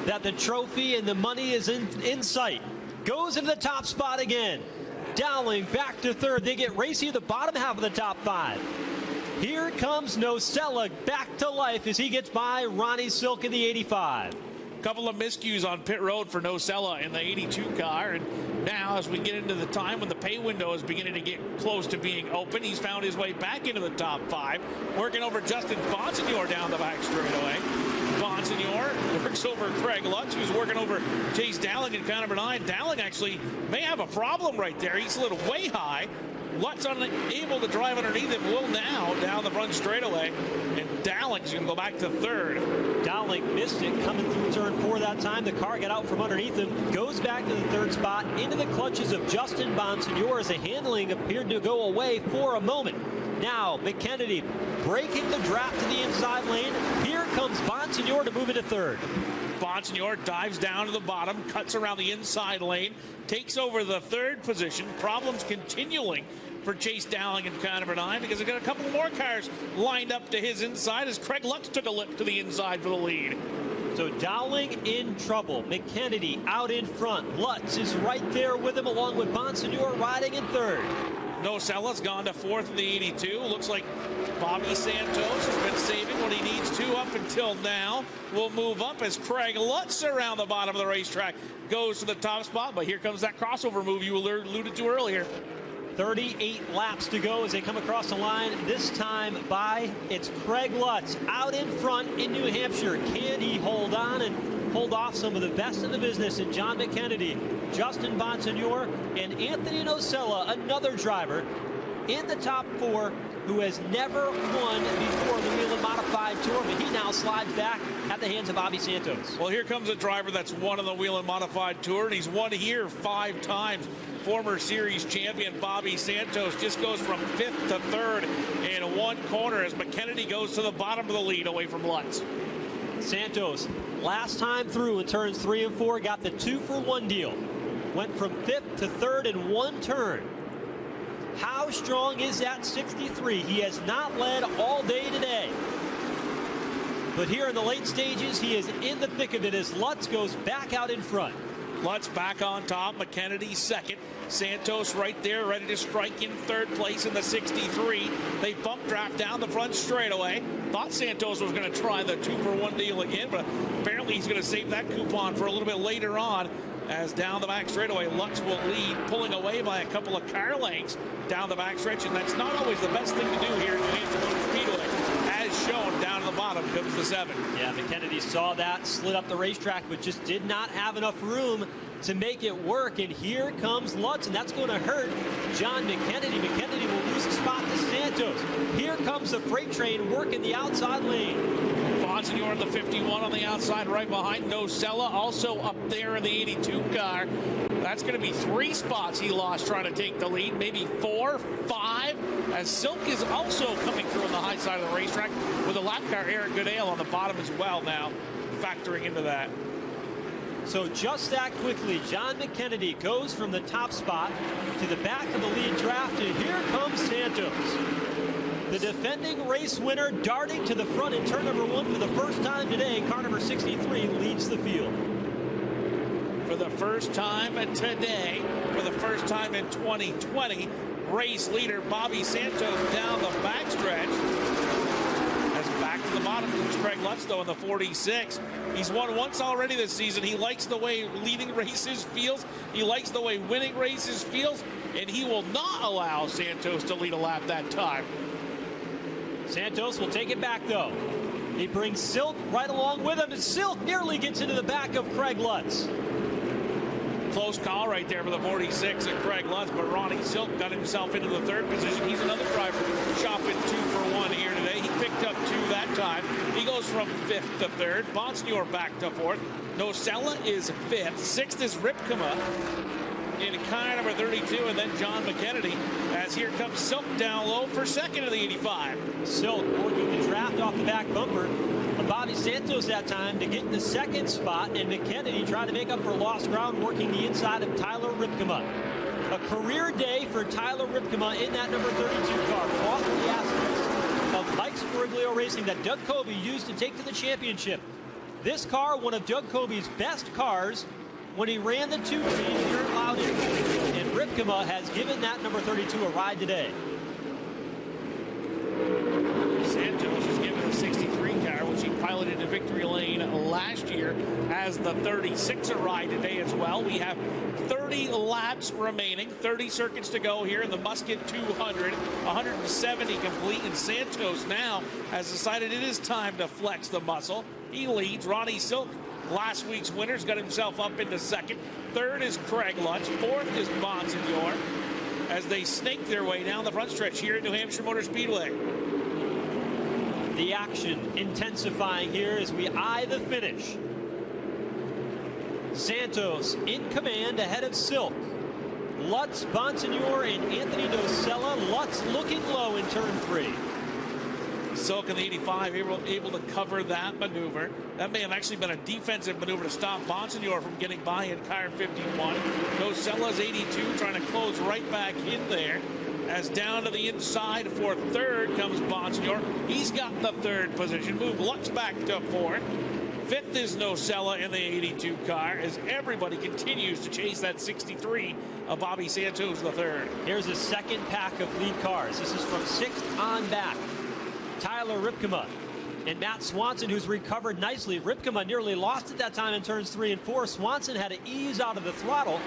that the trophy and the money is in sight, goes into the top spot again. Dowling back to 3rd. They get racy at the bottom half of the top 5. Here comes Nocella back to life as he gets by Ronnie Silk in the 85. Couple of miscues on pit road for Nocella in the 82 car. And now as we get into the time when the pay window is beginning to get close to being open, he's found his way back into the top 5, working over Justin Bonsignor down the back straightaway. Bonsignor works over Craig Lutz, who's working over Chase Dowling in car number 9. Dowling actually may have a problem right there. He's slid way high. Lutz unable to drive underneath him, will now down the front straightaway, and Dowling's going to go back to 3rd. Dowling missed it coming through turn 4 that time. The car got out from underneath him, goes back to the 3rd spot into the clutches of Justin Bonsignor as the handling appeared to go away for a moment. Now McKennedy breaking the draft to the inside lane. Here comes Bonsignor to move into 3rd. Bonsignor dives down to the bottom, cuts around the inside lane, takes over the 3rd position. Problems continuing for Chase Dowling in car number 9 because they've got a couple more cars lined up to his inside as Craig Lutz took a lip to the inside for the lead. So Dowling in trouble. McKennedy out in front. Lutz is right there with him along with Bonsignor riding in 3rd. Nocella's gone to 4th in the 82. Looks like Bobby Santos has been saving what he needs to up until now. Will move up as Craig Lutz around the bottom of the racetrack goes to the top spot. But here comes that crossover move you alluded to earlier. 38 laps to go as they come across the line. This time it's Craig Lutz out in front in New Hampshire. Can he hold on and hold off some of the best in the business in John McKennedy, Justin Bonsignor, and Anthony Nocella, another driver in the top 4 who has never won before the Whelen Modified Tour, but he now slides back at the hands of Bobby Santos. Well, here comes a driver that's won on the Whelen Modified Tour, and he's won here 5 times. Former series champion Bobby Santos just goes from 5th to 3rd in one corner as McKennedy goes to the bottom of the lead away from Lutz. Santos, last time through in turns 3 and 4, got the 2-for-1 deal. Went from 5th to 3rd in one turn. How strong is that 63? He has not led all day today. But here in the late stages, he is in the thick of it as Lutz goes back out in front. Lutz back on top, McKennedy 2nd. Santos right there, ready to strike in 3rd place in the 63. They bump draft down the front straightaway. Thought Santos was going to try the 2-for-1 deal again, but apparently he's going to save that coupon for a little bit later on. As down the back straightaway, Lutz will lead, pulling away by a couple of car lengths down the back stretch, and that's not always the best thing to do here at New Hampshire Motor Speedway. As shown, down to the bottom comes the 7. Yeah, McKennedy saw that, slid up the racetrack, but just did not have enough room to make it work. And here comes Lutz, and that's going to hurt John McKennedy. McKennedy will lose a spot to Santos. Here comes the freight train working the outside lane. Bonsignor in the 51 on the outside, right behind Nocella, also up there in the 82 car. That's going to be 3 spots he lost trying to take the lead, maybe 4, 5, as Silk is also coming through on the high side of the racetrack with a lap car, Eric Goodale, on the bottom as well now, factoring into that. So just that quickly, John McKennedy goes from the top spot to the back of the lead draft, and here comes Santos. The defending race winner darting to the front in turn number 1 for the first time today. Car number 63 leads the field. For the first time today, for the first time in 2020, race leader Bobby Santos down the backstretch. As back to the bottom comes Craig Lutz, though, in the 46. He's won once already this season. He likes the way leading races feels. He likes the way winning races feels. And he will not allow Santos to lead a lap that time. Santos will take it back, though. He brings Silk right along with him, and Silk nearly gets into the back of Craig Lutz. Close call right there for the 46 at Craig Lutz, but Ronnie Silk got himself into the 3rd position. He's another driver shopping 2 for 1 here today. He picked up 2 that time. He goes from 5th to 3rd. Bonsignor back to 4th. Nocella is 5th. 6th is Ripkema in car number 32, and then John McKennedy, as here comes Silk down low for 2nd of the 85. Silk working the draft off the back bumper of Bobby Santos that time to get in the 2nd spot, and McKennedy trying to make up for lost ground working the inside of Tyler Ripkema. A career day for Tyler Ripkema in that number 32 car. All the aspects of Mike Spiriglio Racing that Doug Covey used to take to the championship. This car, one of Doug Covey's best cars when he ran the 2 change here at Loudon. And Ripkema has given that number 32 a ride today. Santos is given a 63 car, which he piloted to victory lane last year, as the 36 a ride today as well. We have 30 laps remaining, 30 circuits to go here in the Musket 200, 170 complete, and Santos now has decided it is time to flex the muscle. He leads. Ronnie Silk, last week's winner's got himself up into 2nd. 3rd is Craig Lutz. 4th is Bonsignor, as they snake their way down the front stretch here at New Hampshire Motor Speedway. The action intensifying here as we eye the finish. Santos in command ahead of Silk. Lutz, Bonsignor, and Anthony Nocella. Lutz looking low in turn 3. Silk in the 85 able to cover that maneuver. That may have actually been a defensive maneuver to stop Bonsignor from getting by in car 51. Nocella's 82 trying to close right back in there. As down to the inside for 3rd comes Bonsignor. He's got the 3rd position. Move Lutz back to 4th. 5th is Nocella in the 82 car, as everybody continues to chase that 63 of Bobby Santos the 3rd. Here's a 2nd pack of lead cars. This is from 6th on back. Tyler Ripkema and Matt Swanson, who's recovered nicely. Ripkema nearly lost at that time in turns 3 and 4. Swanson had to ease out of the throttle,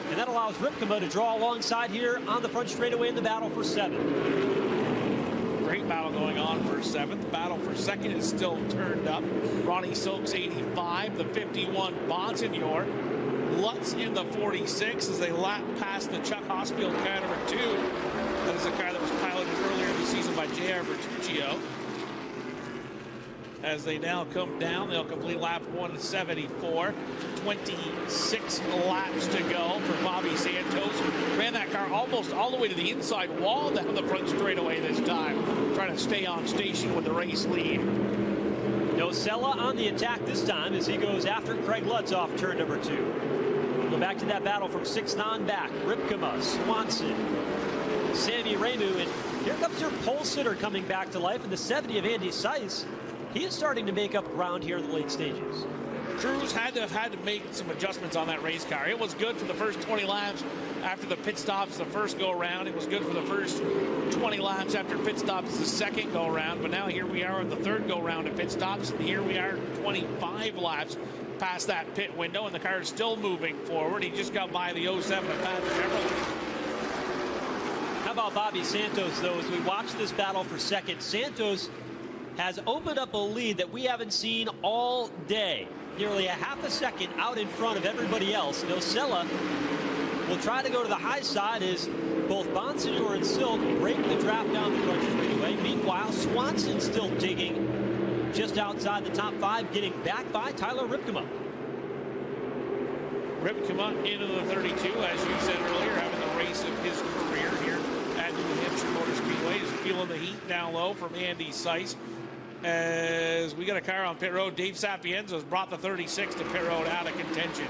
and that allows Ripkema to draw alongside here on the front straightaway in the battle for 7th. Great battle going on for 7th. Battle for 2nd is still turned up. Ronnie Silk's 85, the 51 Bonsignor. Lutz in the 46 as they lap past the Chuck Hospital car number 2. That is a car that was piloted earlier in the season by J.R. Bertuccio. As they now come down, they'll complete lap 174. 26 laps to go for Bobby Santos. Ran that car almost all the way to the inside wall down the front straightaway this time, trying to stay on station with the race lead. Nocella on the attack this time as he goes after Craig Lutz off turn number 2. We'll go back to that battle from 6th on back. Ripkema, Swanson, Sami Ramu, and here comes your pole sitter coming back to life in the 70 of Andy Seiss. He is starting to make up ground here in the late stages. Cruz had to make some adjustments on that race car. It was good for the first 20 laps after the pit stops the first go around. It was good for the first 20 laps after pit stops the second go around. But now here we are in the 3rd go round of pit stops, and here we are 25 laps past that pit window, and the car is still moving forward. He just got by the 07 of Patrick Chevrolet. How about Bobby Santos, though, as we watch this battle for 2nd? Santos has opened up a lead that we haven't seen all day. Nearly a half a second out in front of everybody else. Nocella will try to go to the high side as both Bonsignor and Silk break the draft down the front straightaway. Meanwhile, Swanson still digging just outside the top 5, getting back by Tyler Ripkema. Ripkema into the 32, as you said earlier, having the race of his career here at New Hampshire Motor Speedway. Is feeling the heat down low from Andy Seiss. As we got a car on pit road, Dave Sapienza's brought the 36 to pit road out of contention.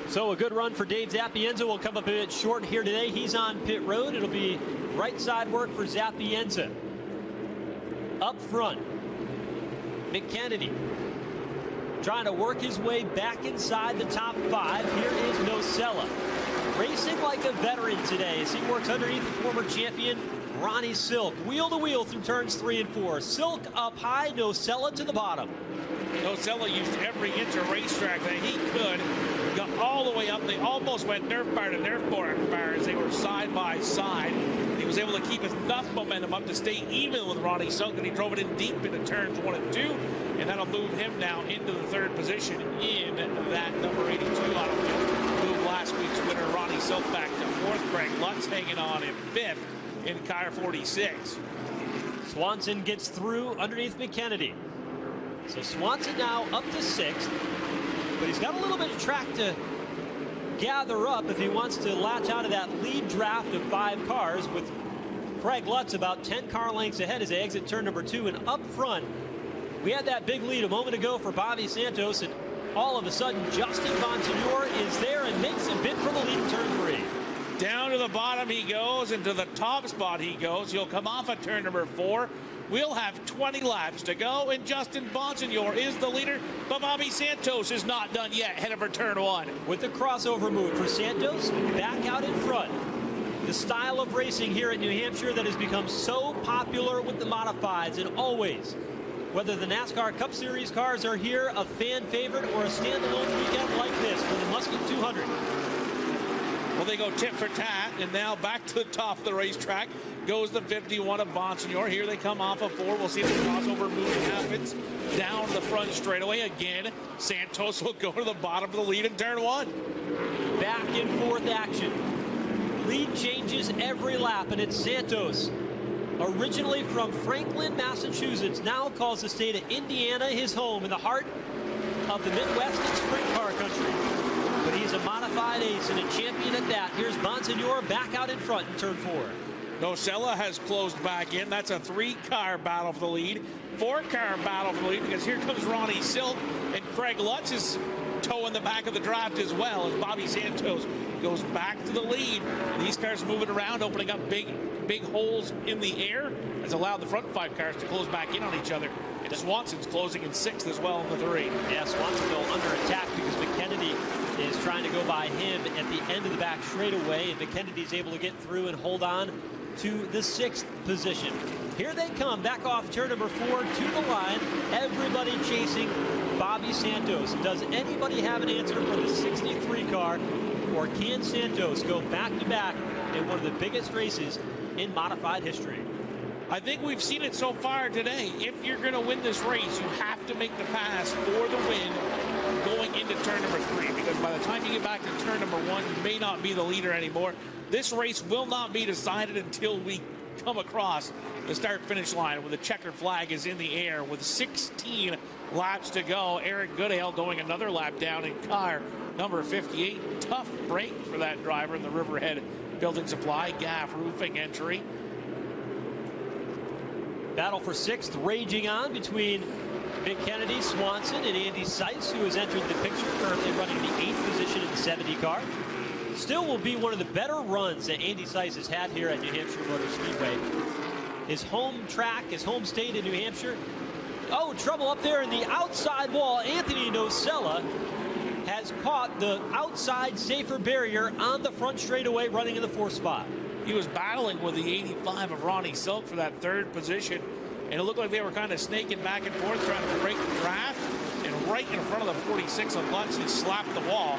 So a good run for Dave Sapienza will come up a bit short here today. He's on pit road. It'll be right side work for Sapienza. Up front, McKennedy trying to work his way back inside the top 5. Here is Nocella, racing like a veteran today as he works underneath the former champion Ronnie Silk. Wheel to wheel through turns 3 and 4. Silk up high, Nocella to the bottom. Nocella used every inch of racetrack that he could. Got all the way up. They almost went Nerf bar to Nerf bar as they were side by side. He was able to keep enough momentum up to stay even with Ronnie Silk, and he drove it in deep into turns 1 and 2, and that'll move him now into the 3rd position in that number 82 automobile. Move last week's winner Ronnie Silk back to 4th. Craig Lutz hanging on in 5th in car 46. Swanson gets through underneath McKennedy. So Swanson now up to 6th, but he's got a little bit of track to gather up if he wants to latch out of that lead draft of 5 cars, with Craig Lutz about 10 car lengths ahead as they exit turn number 2. And up front, we had that big lead a moment ago for Bobby Santos, and all of a sudden Justin Bonsignor is there and makes a bid for the lead in turn 3. Down to the bottom he goes, and to the top spot he goes. He'll come off at turn number 4. We'll have 20 laps to go, and Justin Bonsignor is the leader, but Bobby Santos is not done yet, headed for turn 1. With the crossover move for Santos, back out in front. The style of racing here at New Hampshire that has become so popular with the modifieds, and always, whether the NASCAR Cup Series cars are here, a fan favorite, or a standalone weekend like this for the Musket 200. Well, they go tit for tat, and now back to the top of the racetrack goes the 51 of Bonsignor. Here they come off of 4. We'll see if the crossover movement happens down the front straightaway. Again, Santos will go to the bottom of the lead in turn 1. Back and forth action. Lead changes every lap, and it's Santos, originally from Franklin, Massachusetts, now calls the state of Indiana his home in the heart of the Midwest and sprint car country. But he's a modified ace and a champion at that. Here's Bonsignor back out in front in turn 4. Nocella has closed back in. That's a 3-car battle for the lead. 4-car battle for the lead, because here comes Ronnie Silk, and Craig Lutz is towing the back of the draft as well, as Bobby Santos goes back to the lead. And these cars moving around, opening up big holes in the air, has allowed the front 5 cars to close back in on each other. And Swanson's closing in 6th as well in the 3. Yeah, Swansonville under attack because McKennedy is trying to go by him at the end of the back straightaway, and McKennedy's able to get through and hold on to the 6th position. Here they come back off turn number 4 to the line. Everybody chasing Bobby Santos. Does anybody have an answer for the 63 car, or can Santos go back to back in one of the biggest races in modified history? I think we've seen it so far today. If you're going to win this race, you have to make the pass for the win going into turn number 3, because by the time you get back to turn number 1, you may not be the leader anymore. This race will not be decided until we come across the start-finish line, where the checkered flag is in the air with 16 laps to go. Eric Goodale going another lap down in car number 58. Tough break for that driver in the Riverhead Building Supply Gaff Roofing entry. Battle for 6th raging on between McKennedy, Swanson, and Andy Seiss, who has entered the picture, currently running the 8th position in the 70 car. Still will be one of the better runs that Andy Seiss has had here at New Hampshire Motor Speedway. His home track, his home state in New Hampshire. Oh, trouble up there in the outside wall. Anthony Nocella has caught the outside safer barrier on the front straightaway, running in the 4th spot. He was battling with the 85 of Ronnie Silk for that 3rd position, and it looked like they were kind of snaking back and forth trying to break the draft. And right in front of the 46 of Lutz, he slapped the wall.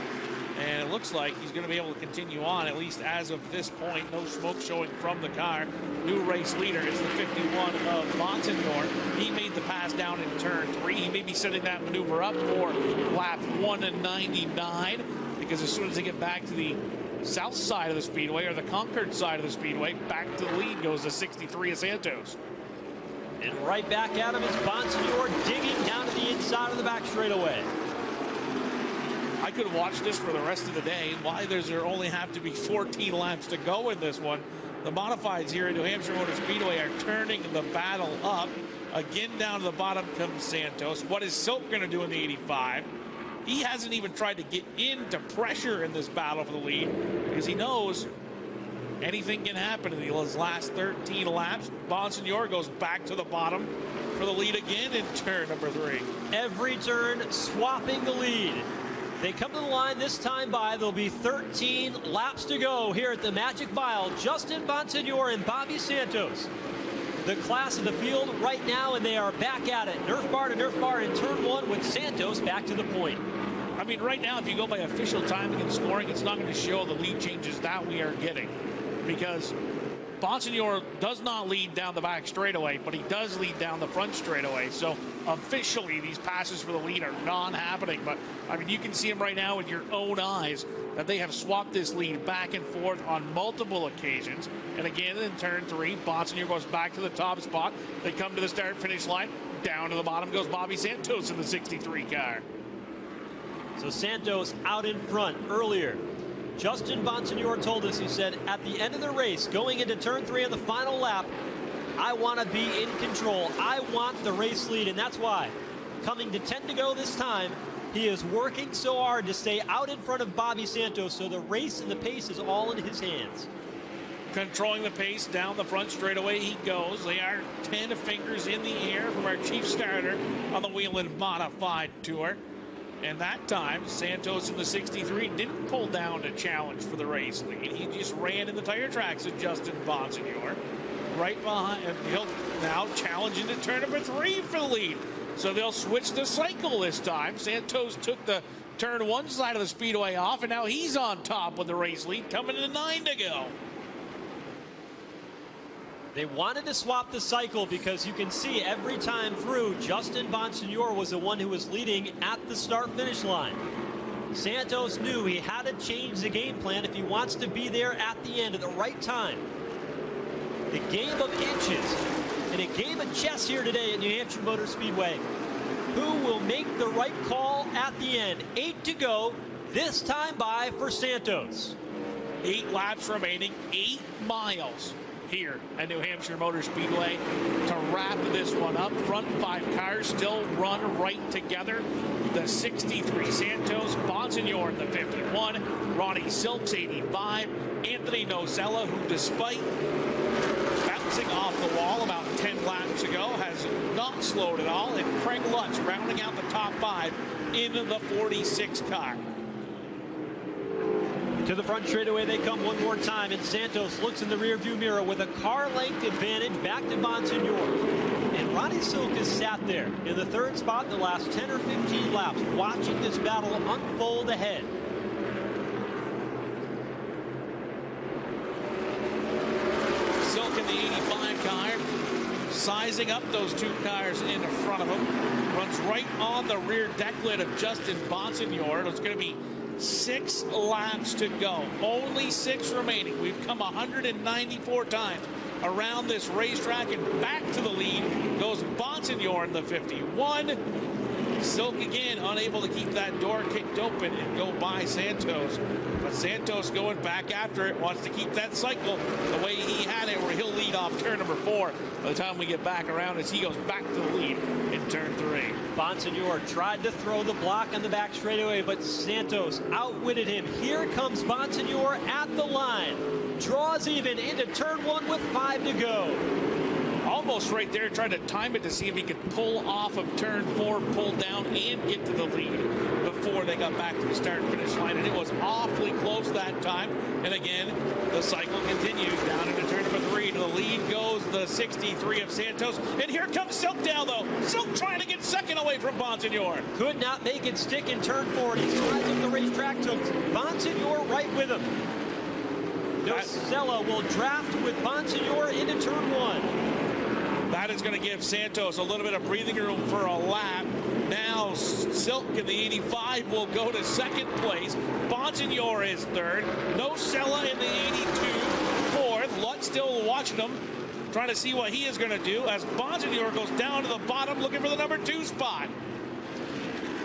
And it looks like he's going to be able to continue on, at least as of this point. No smoke showing from the car. New race leader is the 51 of Bonsignor. He made the pass down in turn 3. He may be setting that maneuver up for lap 1:99, because as soon as they get back to the south side of the speedway, or the Concord side of the speedway, back to the lead goes the 63 of Santos. And right back at him is Bonsignor digging down to the inside of the back straightaway. I could watch this for the rest of the day. Why does there only have to be 14 laps to go in this one? The modifieds here at New Hampshire Motor Speedway are turning the battle up. Again, down to the bottom comes Santos. What is Silk going to do in the 85? He hasn't even tried to get into pressure in this battle for the lead because he knows anything can happen in his last 13 laps. Bonsignor goes back to the bottom for the lead again in turn number 3. Every turn swapping the lead. They come to the line this time by. There'll be 13 laps to go here at the Magic Mile. Justin Bonsignor and Bobby Santos, the class of the field right now, and they are back at it. Nerf bar to nerf bar in turn 1 with Santos back to the point. I mean, right now, if you go by official timing and scoring, it's not going to show the lead changes that we are getting, because Bonsignor does not lead down the back straightaway, but he does lead down the front straightaway. So officially, these passes for the lead are not happening. But I mean, you can see them right now with your own eyes that they have swapped this lead back and forth on multiple occasions. And again, in turn 3, Bonsignor goes back to the top spot. They come to the start-finish line. Down to the bottom goes Bobby Santos in the 63 car. So Santos out in front earlier. Justin Bonsignor told us, he said, at the end of the race, going into turn 3 on the final lap, I want to be in control. I want the race lead, and that's why, coming to 10 to go this time, he is working so hard to stay out in front of Bobby Santos, so the race and the pace is all in his hands. Controlling the pace down the front straightaway he goes. They are 10 fingers in the air from our chief starter on the Whelen Modified Tour. And that time, Santos in the 63 didn't pull down to challenge for the race lead. He just ran in the tire tracks of Justin Bonsignor. Right behind, and he'll now challenge into turn number 3 for the lead. So they'll switch the cycle this time. Santos took the turn 1 side of the speedway off, and now he's on top with the race lead, coming to 9 to go. They wanted to swap the cycle because you can see every time through, Justin Bonsignor was the one who was leading at the start-finish line. Santos knew he had to change the game plan if he wants to be there at the end at the right time. The game of inches and a game of chess here today at New Hampshire Motor Speedway. Who will make the right call at the end? 8 to go, this time by for Santos. 8 laps remaining, 8 miles here at New Hampshire Motor Speedway to wrap this one up. Front 5 cars still run right together. The 63 Santos, Bonsignor in the 51, Ronnie Silks 85, Anthony Nocella, who despite bouncing off the wall about 10 laps ago has not slowed at all, and Craig Lutz rounding out the top 5 in the 46 car. To the front straightaway they come one more time, and Santos looks in the rearview mirror with a car length advantage back to Bonsignor. And Ronnie Silk has sat there in the 3rd spot the last 10 or 15 laps, watching this battle unfold ahead. Silk in the 85 car, sizing up those 2 cars in front of him. Runs right on the rear deck lid of Justin Bonsignor. It's going to be 6 laps to go. Only 6 remaining. We've come 194 times around this racetrack, and back to the lead goes Bonsignor in the 51. Silk again unable to keep that door kicked open and go by Santos. But Santos going back after it, wants to keep that cycle the way he had it, where he'll lead off turn number 4 by the time we get back around, as he goes back to the lead in turn 3. Bonsignor tried to throw the block on the back straightaway, but Santos outwitted him. Here comes Bonsignor at the line. Draws even into turn 1 with 5 to go. Almost right there, tried to time it to see if he could pull off of turn 4, pull down, and get to the lead before they got back to the start-finish line. And it was awfully close that time. And again, the cycle continues down into turn number 3. To the lead goes the 63 of Santos. And here comes Silk down, though. Silk trying to get second away from Bonsignor. Could not make it stick in turn 4. He tried up the racetrack, took Bonsignor right with him. Nocella will draft with Bonsignor into turn 1. That is going to give Santos a little bit of breathing room for a lap. Now Silk in the 85 will go to 2nd place. Bonsignor is 3rd. Nocella in the 82, 4th. Lutz still watching him. trying to see what he is going to do as Bonsignor goes down to the bottom looking for the number 2 spot.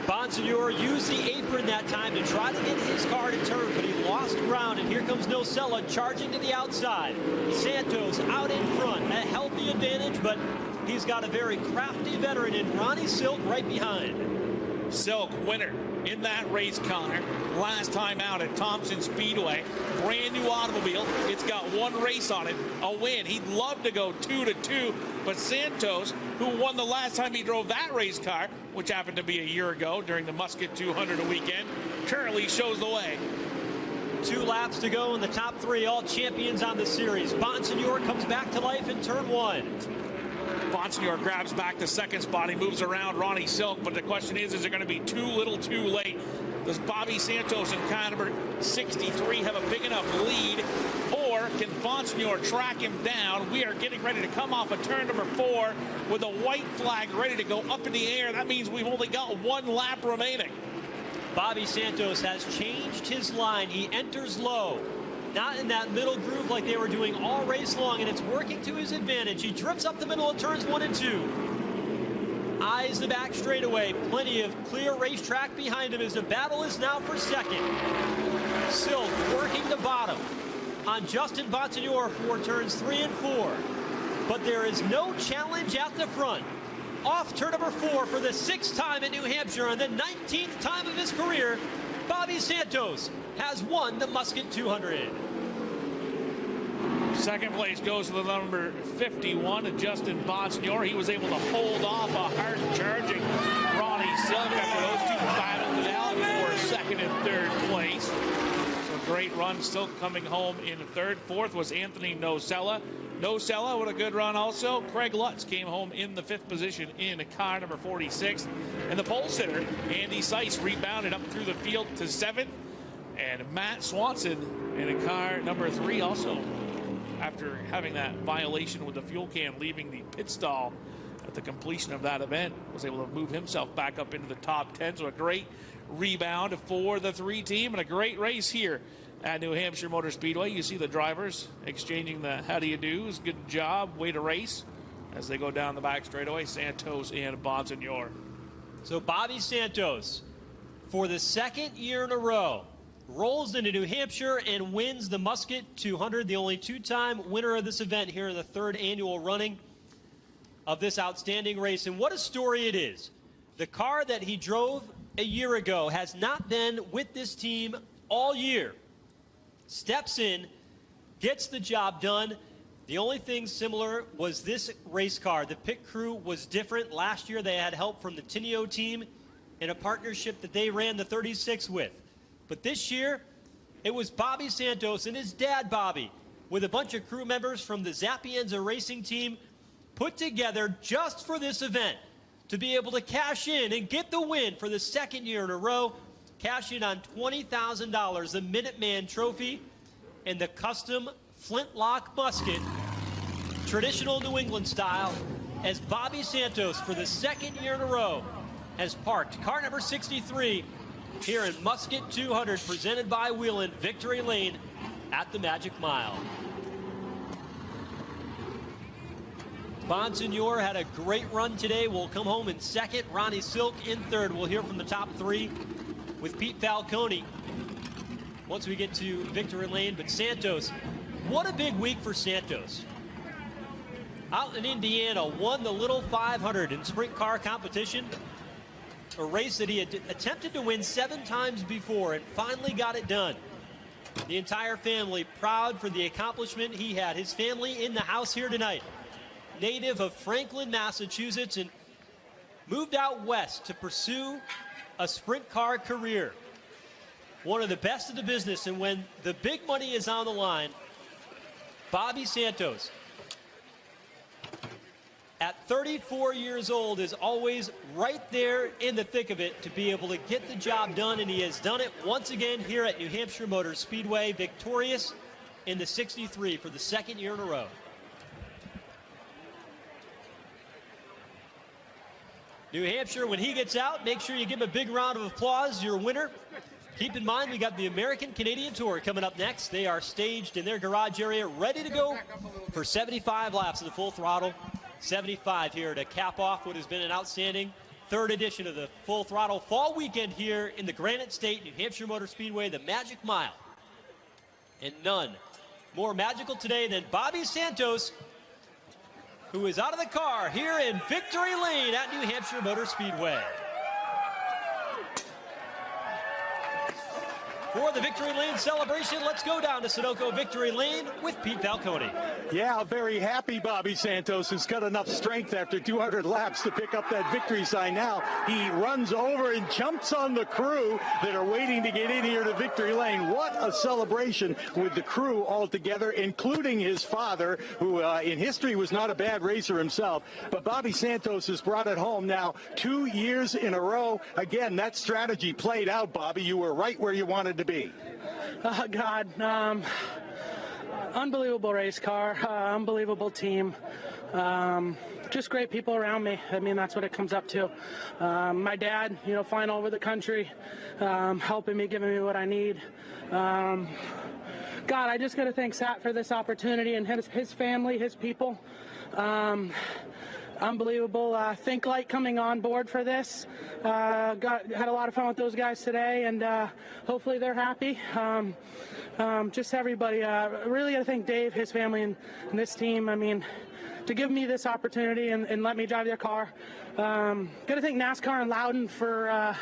Bonsignor used the apron that time to try to get his car to turn, but he lost ground, and here comes Nocella charging to the outside. Santos out in front, a healthy advantage, but he's got a very crafty veteran in Ronnie Silk right behind. Silk, winner in that race, Connor. Last time out at Thompson Speedway. Brand new automobile. It's got 1 race on it, a win. He'd love to go 2-2, but Santos, who won the last time he drove that race car, which happened to be a year ago during the Musket 200 a weekend, currently shows the way. 2 laps to go in the top 3, all champions on the series. Bonsignor comes back to life in turn 1. Bonsignor grabs back the 2nd spot. He moves around Ronnie Silk, but the question is it going to be too little too late? Does Bobby Santos and car number 63 have a big enough lead, or can Bonsignor track him down? We are getting ready to come off of turn number 4 with a white flag ready to go up in the air. That means we've only got 1 lap remaining. Bobby Santos has changed his line. He enters low, not in that middle groove like they were doing all race long, and it's working to his advantage. He drifts up the middle of turns 1 and 2. Eyes the back straightaway. Plenty of clear racetrack behind him as the battle is now for 2nd. Silk working the bottom on Justin Bonsignor for turns 3 and 4. But there is no challenge at the front. Off turn number 4 for the 6th time at New Hampshire and the 19th time of his career, Bobby Santos has won the Musket 200. 2nd place goes to the number 51, Justin Bonsignor. He was able to hold off a hard-charging Ronnie Silk after those 2 battled it out for 2nd and 3rd place. So great run. Silk coming home in 3rd. 4th was Anthony Nocella. Nocella with a good run also. Craig Lutz came home in the 5th position in car number 46. And the pole sitter, Andy Seiss, rebounded up through the field to 7th. And Matt Swanson in a car number 3 also, after having that violation with the fuel can leaving the pit stall at the completion of that event, was able to move himself back up into the top 10. So a great rebound for the 3 team and a great race here at New Hampshire Motor Speedway. You see the drivers exchanging the how do you do's. Good job, way to race, as they go down the back straightaway, Santos and Bonsignor. So Bobby Santos, for the 2nd year in a row, rolls into New Hampshire and wins the Musket 200, the only 2-time winner of this event here in the 3rd annual running of this outstanding race. And what a story it is. The car that he drove a year ago has not been with this team all year. Steps in, gets the job done. The only thing similar was this race car. The pit crew was different. Last year they had help from the Tinio team in a partnership that they ran the 36 with. But this year, it was Bobby Santos and his dad, Bobby, with a bunch of crew members from the Zapienza racing team, put together just for this event to be able to cash in and get the win for the 2nd year in a row, cash in on $20,000, the Minuteman Trophy, and the custom flintlock musket, traditional New England style, as Bobby Santos, for the 2nd year in a row, has parked car number 63 here in Musket 200, presented by Whelen, Victory Lane at the Magic Mile. Bonsignor had a great run today. Will come home in 2nd. Ronnie Silk in 3rd. We'll hear from the top 3 with Pete Falcone once we get to Victory Lane. But Santos, what a big week for Santos. Out in Indiana, won the Little 500 in sprint car competition. A race that he had attempted to win 7 times before and finally got it done. The entire family proud for the accomplishment he had. His family in the house here tonight. Native of Franklin, Massachusetts, and moved out west to pursue a sprint car career. One of the best of the business, and when the big money is on the line, Bobby Santos, at 34 years old, is always right there in the thick of it to be able to get the job done, and he has done it once again here at New Hampshire Motor Speedway, victorious in the 63 for the 2nd year in a row. New Hampshire, when he gets out, make sure you give him a big round of applause. Your winner, Keep in mind, we got the American Canadian Tour coming up next. They are staged in their garage area, ready to go for 75 laps of the full throttle. 75 here to cap off what has been an outstanding third edition of the Full Throttle Fall Weekend here in the Granite State, New Hampshire Motor Speedway, the Magic Mile. And none more magical today than Bobby Santos, who is out of the car here in Victory Lane at New Hampshire Motor Speedway. For the Victory Lane celebration, let's go down to Sunoco Victory Lane with Pete Falcone. Yeah, very happy Bobby Santos has got enough strength after 200 laps to pick up that victory sign. Now he runs over and jumps on the crew that are waiting to get in here to Victory Lane. What a celebration with the crew all together, including his father, who in history was not a bad racer himself. But Bobby Santos has brought it home now 2 years in a row. Again, that strategy played out, Bobby. You were right where you wanted to be. Oh, God. Unbelievable race car, unbelievable team, just great people around me. I mean, that's what it comes up to. My dad, you know, flying all over the country, helping me, giving me what I need. God, I just got to thank Sat for this opportunity and his family, his people. Unbelievable. Think Light coming on board for this. Had a lot of fun with those guys today, and hopefully they're happy. Just everybody. Really, I thank Dave, his family, and this team. I mean, to give me this opportunity and let me drive their car. Got to thank NASCAR and Loudon for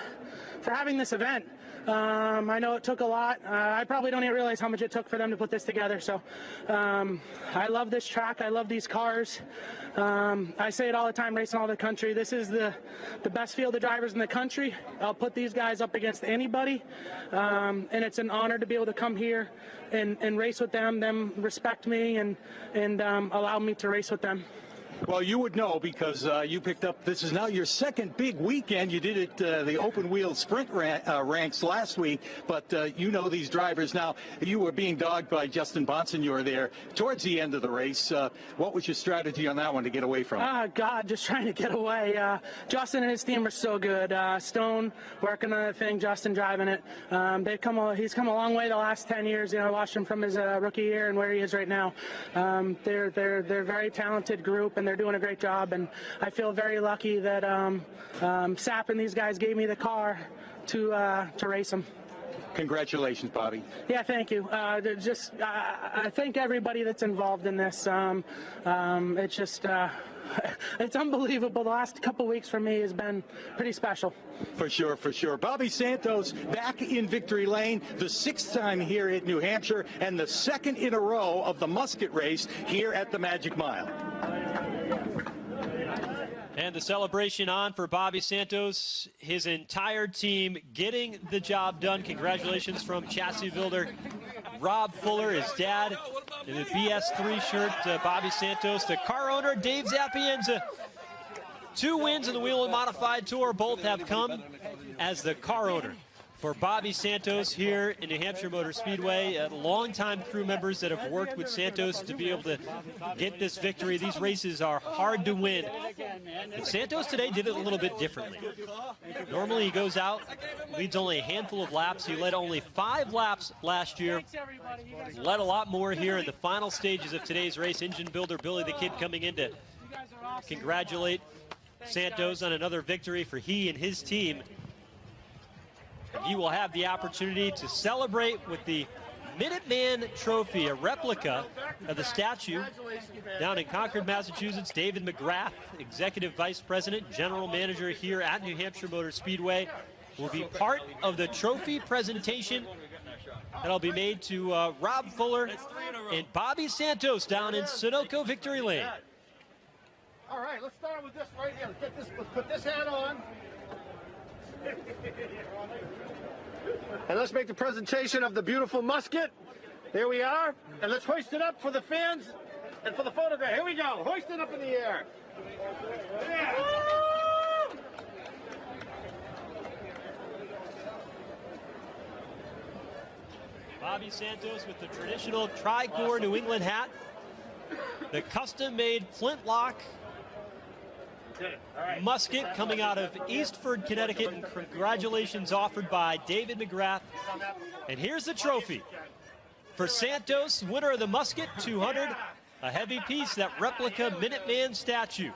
having this event. I know it took a lot. I probably don't even realize how much it took for them to put this together. So I love this track. I love these cars. I say it all the time, racing all the country. This is the best field of drivers in the country. I'll put these guys up against anybody. And it's an honor to be able to come here and race with them. Them respect me and allow me to race with them. Well, you would know because you picked up, this is now your second big weekend. You did it the open wheel sprint ranks last week, but you know these drivers now. You were being dogged by Justin Bonson. You were there towards the end of the race. What was your strategy on that one to get away from? God, just trying to get away. Justin and his team are so good. Stone working on the thing, Justin driving it. He's come a long way the last 10 years. You know, I watched him from his rookie year and where he is right now. They're a very talented group, and they're doing a great job, and I feel very lucky that Sap and these guys gave me the car to race them. Congratulations, Bobby. Yeah, thank you. I thank everybody that's involved in this. It's just it's unbelievable. The last couple weeks for me has been pretty special. For sure, for sure. Bobby Santos back in Victory Lane, the 6th time here at New Hampshire, and the 2nd in a row of the Musket race here at the Magic Mile. And the celebration on for Bobby Santos, his entire team getting the job done. Congratulations from chassis builder Rob Fuller, his dad, in the BS3 shirt, Bobby Santos, the car owner Dave Zappienza. 2 wins in the Whelen Modified Tour, both have come as the car owner for Bobby Santos here in New Hampshire Motor Speedway. Longtime crew members that have worked with Santos to be able to get this victory. These races are hard to win. And Santos today did it a little bit differently. Normally he goes out, leads only a handful of laps. He led only 5 laps last year. Led a lot more here in the final stages of today's race. Engine builder Billy the Kid coming in to congratulate Santos on another victory for he and his team. He will have the opportunity to celebrate with the Minuteman Trophy, a replica of the statue down in Concord, Massachusetts. David McGrath, Executive Vice President, General Manager here at New Hampshire Motor Speedway, will be part of the trophy presentation that'll be made to Rob Fuller and Bobby Santos down in Sunoco Victory Lane. All right, let's start with this right here. Let's put this hat on. And let's make the presentation of the beautiful musket. There we are. And let's hoist it up for the fans and for the photograph. Here we go. Hoist it up in the air. Yeah. Bobby Santos with the traditional tri-core New England hat. The custom-made flintlock musket coming out of Eastford, Connecticut, and congratulations offered by David McGrath. And here's the trophy for Santos, winner of the Musket 200, a heavy piece, that replica Minuteman statue.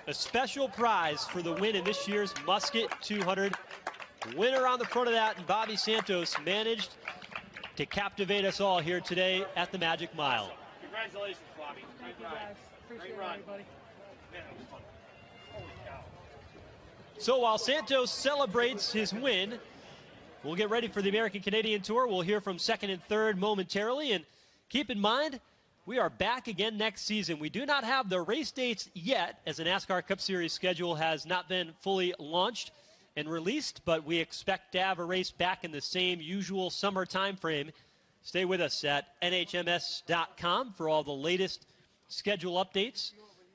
A special prize for the win in this year's Musket 200. Winner on the front of that, and Bobby Santos managed to captivate us all here today at the Magic Mile. Congratulations, Bobby. Thank you, guys. Appreciate it, everybody. So while Santos celebrates his win, we'll get ready for the American Canadian Tour. We'll hear from second and third momentarily. And keep in mind, we are back again next season. We do not have the race dates yet, as the NASCAR Cup Series schedule has not been fully launched and released, but we expect to have a race back in the same usual summer time frame. Stay with us at nhms.com for all the latest schedule updates.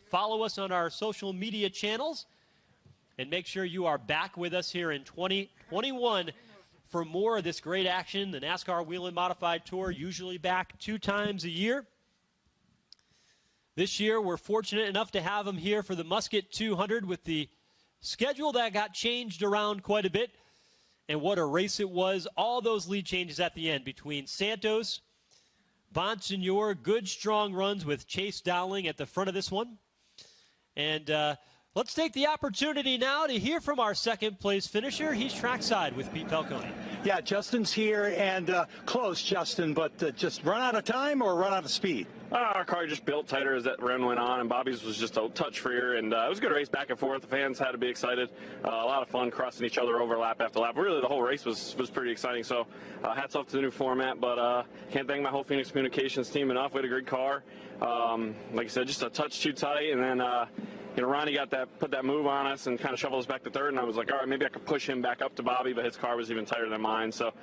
Follow us on our social media channels, and make sure you are back with us here in 2021 for more of this great action. The NASCAR Whelen Modified Tour, usually back 2 times a year. This year, we're fortunate enough to have them here for the Musket 200 with the schedule that got changed around quite a bit. And what a race it was. All those lead changes at the end between Santos, Bonsignor, good strong runs with Chase Dowling at the front of this one. And let's take the opportunity now to hear from our second place finisher. He's trackside with Pete Falcone. Yeah, Justin's here, and close, Justin, but just run out of time or run out of speed? Our car just built tighter as that run went on, and Bobby's was just a touch freer, and it was a good race back and forth. The fans had to be excited. A lot of fun crossing each other over lap after lap. Really, the whole race was pretty exciting, so hats off to the new format, but can't thank my whole Phoenix Communications team enough. We had a great car. Like I said, just a touch too tight, and then Ronnie put that move on us and kind of shuffled us back to third, and I was like, all right, maybe I could push him back up to Bobby, but his car was even tighter than mine, so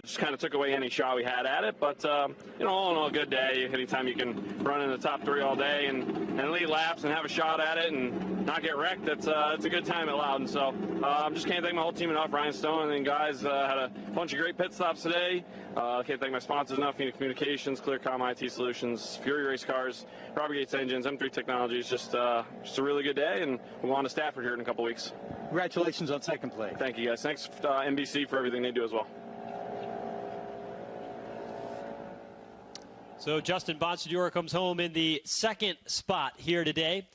just kind of took away any shot we had at it. But all in all, a good day. Anytime you can run in the top 3 all day and lead laps and have a shot at it and not get wrecked, it's a good time at Loudon. So just can't thank my whole team enough. Ryan Stone and guys had a bunch of great pit stops today. Can't thank my sponsors enough: Phoenix Communications, Clearcom IT Solutions, Fury Race Cars, Robert Gates Engines, M3 Technologies. Just a really good day, and we'll go on to Stafford here in a couple weeks. Congratulations on second place. Thank you, guys. Thanks NBC for everything they do as well. So Justin Bonsignor comes home in the second spot here today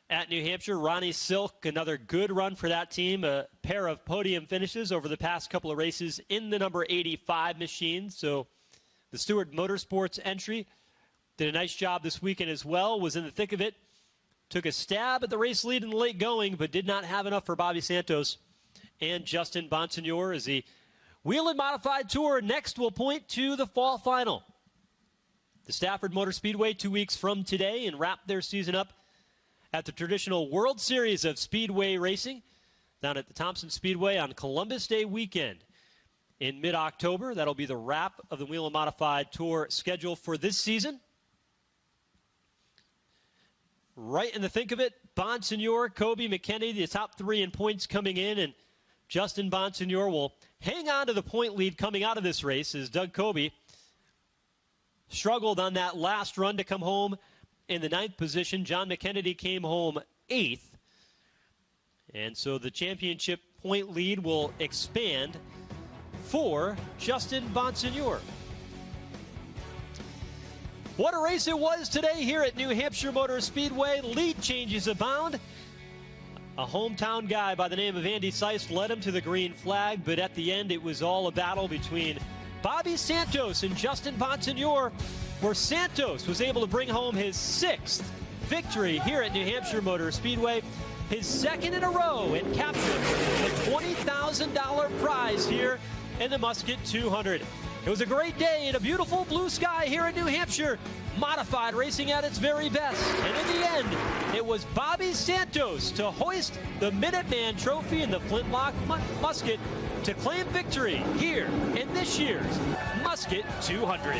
at New Hampshire. Ronnie Silk, another good run for that team. A pair of podium finishes over the past couple of races in the number 85 machine. So the Stewart Motorsports entry did a nice job this weekend as well, was in the thick of it. Took a stab at the race lead in the late going, but did not have enough for Bobby Santos and Justin Bonsignor as the Whelen Modified Tour next will point to the fall final. The Stafford Motor Speedway 2 weeks from today, and wrap their season up at the traditional World Series of Speedway racing down at the Thompson Speedway on Columbus Day weekend in mid-October. That'll be the wrap of the Whelen Modified Tour schedule for this season. Right in the thick of it, Bonsignor, Kobe, McKenney, the top 3 in points coming in, and Justin Bonsignor will hang on to the point lead coming out of this race as Doug Kobe struggled on that last run to come home in the 9th position. John McKennedy came home 8th. And so the championship point lead will expand for Justin Bonsignor. What a race it was today here at New Hampshire Motor Speedway. Lead changes abound. A hometown guy by the name of Andy Seist led him to the green flag, but at the end it was all a battle between Bobby Santos and Justin Bonsignor, where Santos was able to bring home his 6th victory here at New Hampshire Motor Speedway, his 2nd in a row, and captured the $20,000 prize here in the Musket 200. It was a great day in a beautiful blue sky here in New Hampshire. Modified racing at its very best. And in the end, it was Bobby Santos to hoist the Minuteman Trophy in the Flintlock Musket to claim victory here in this year's Musket 200.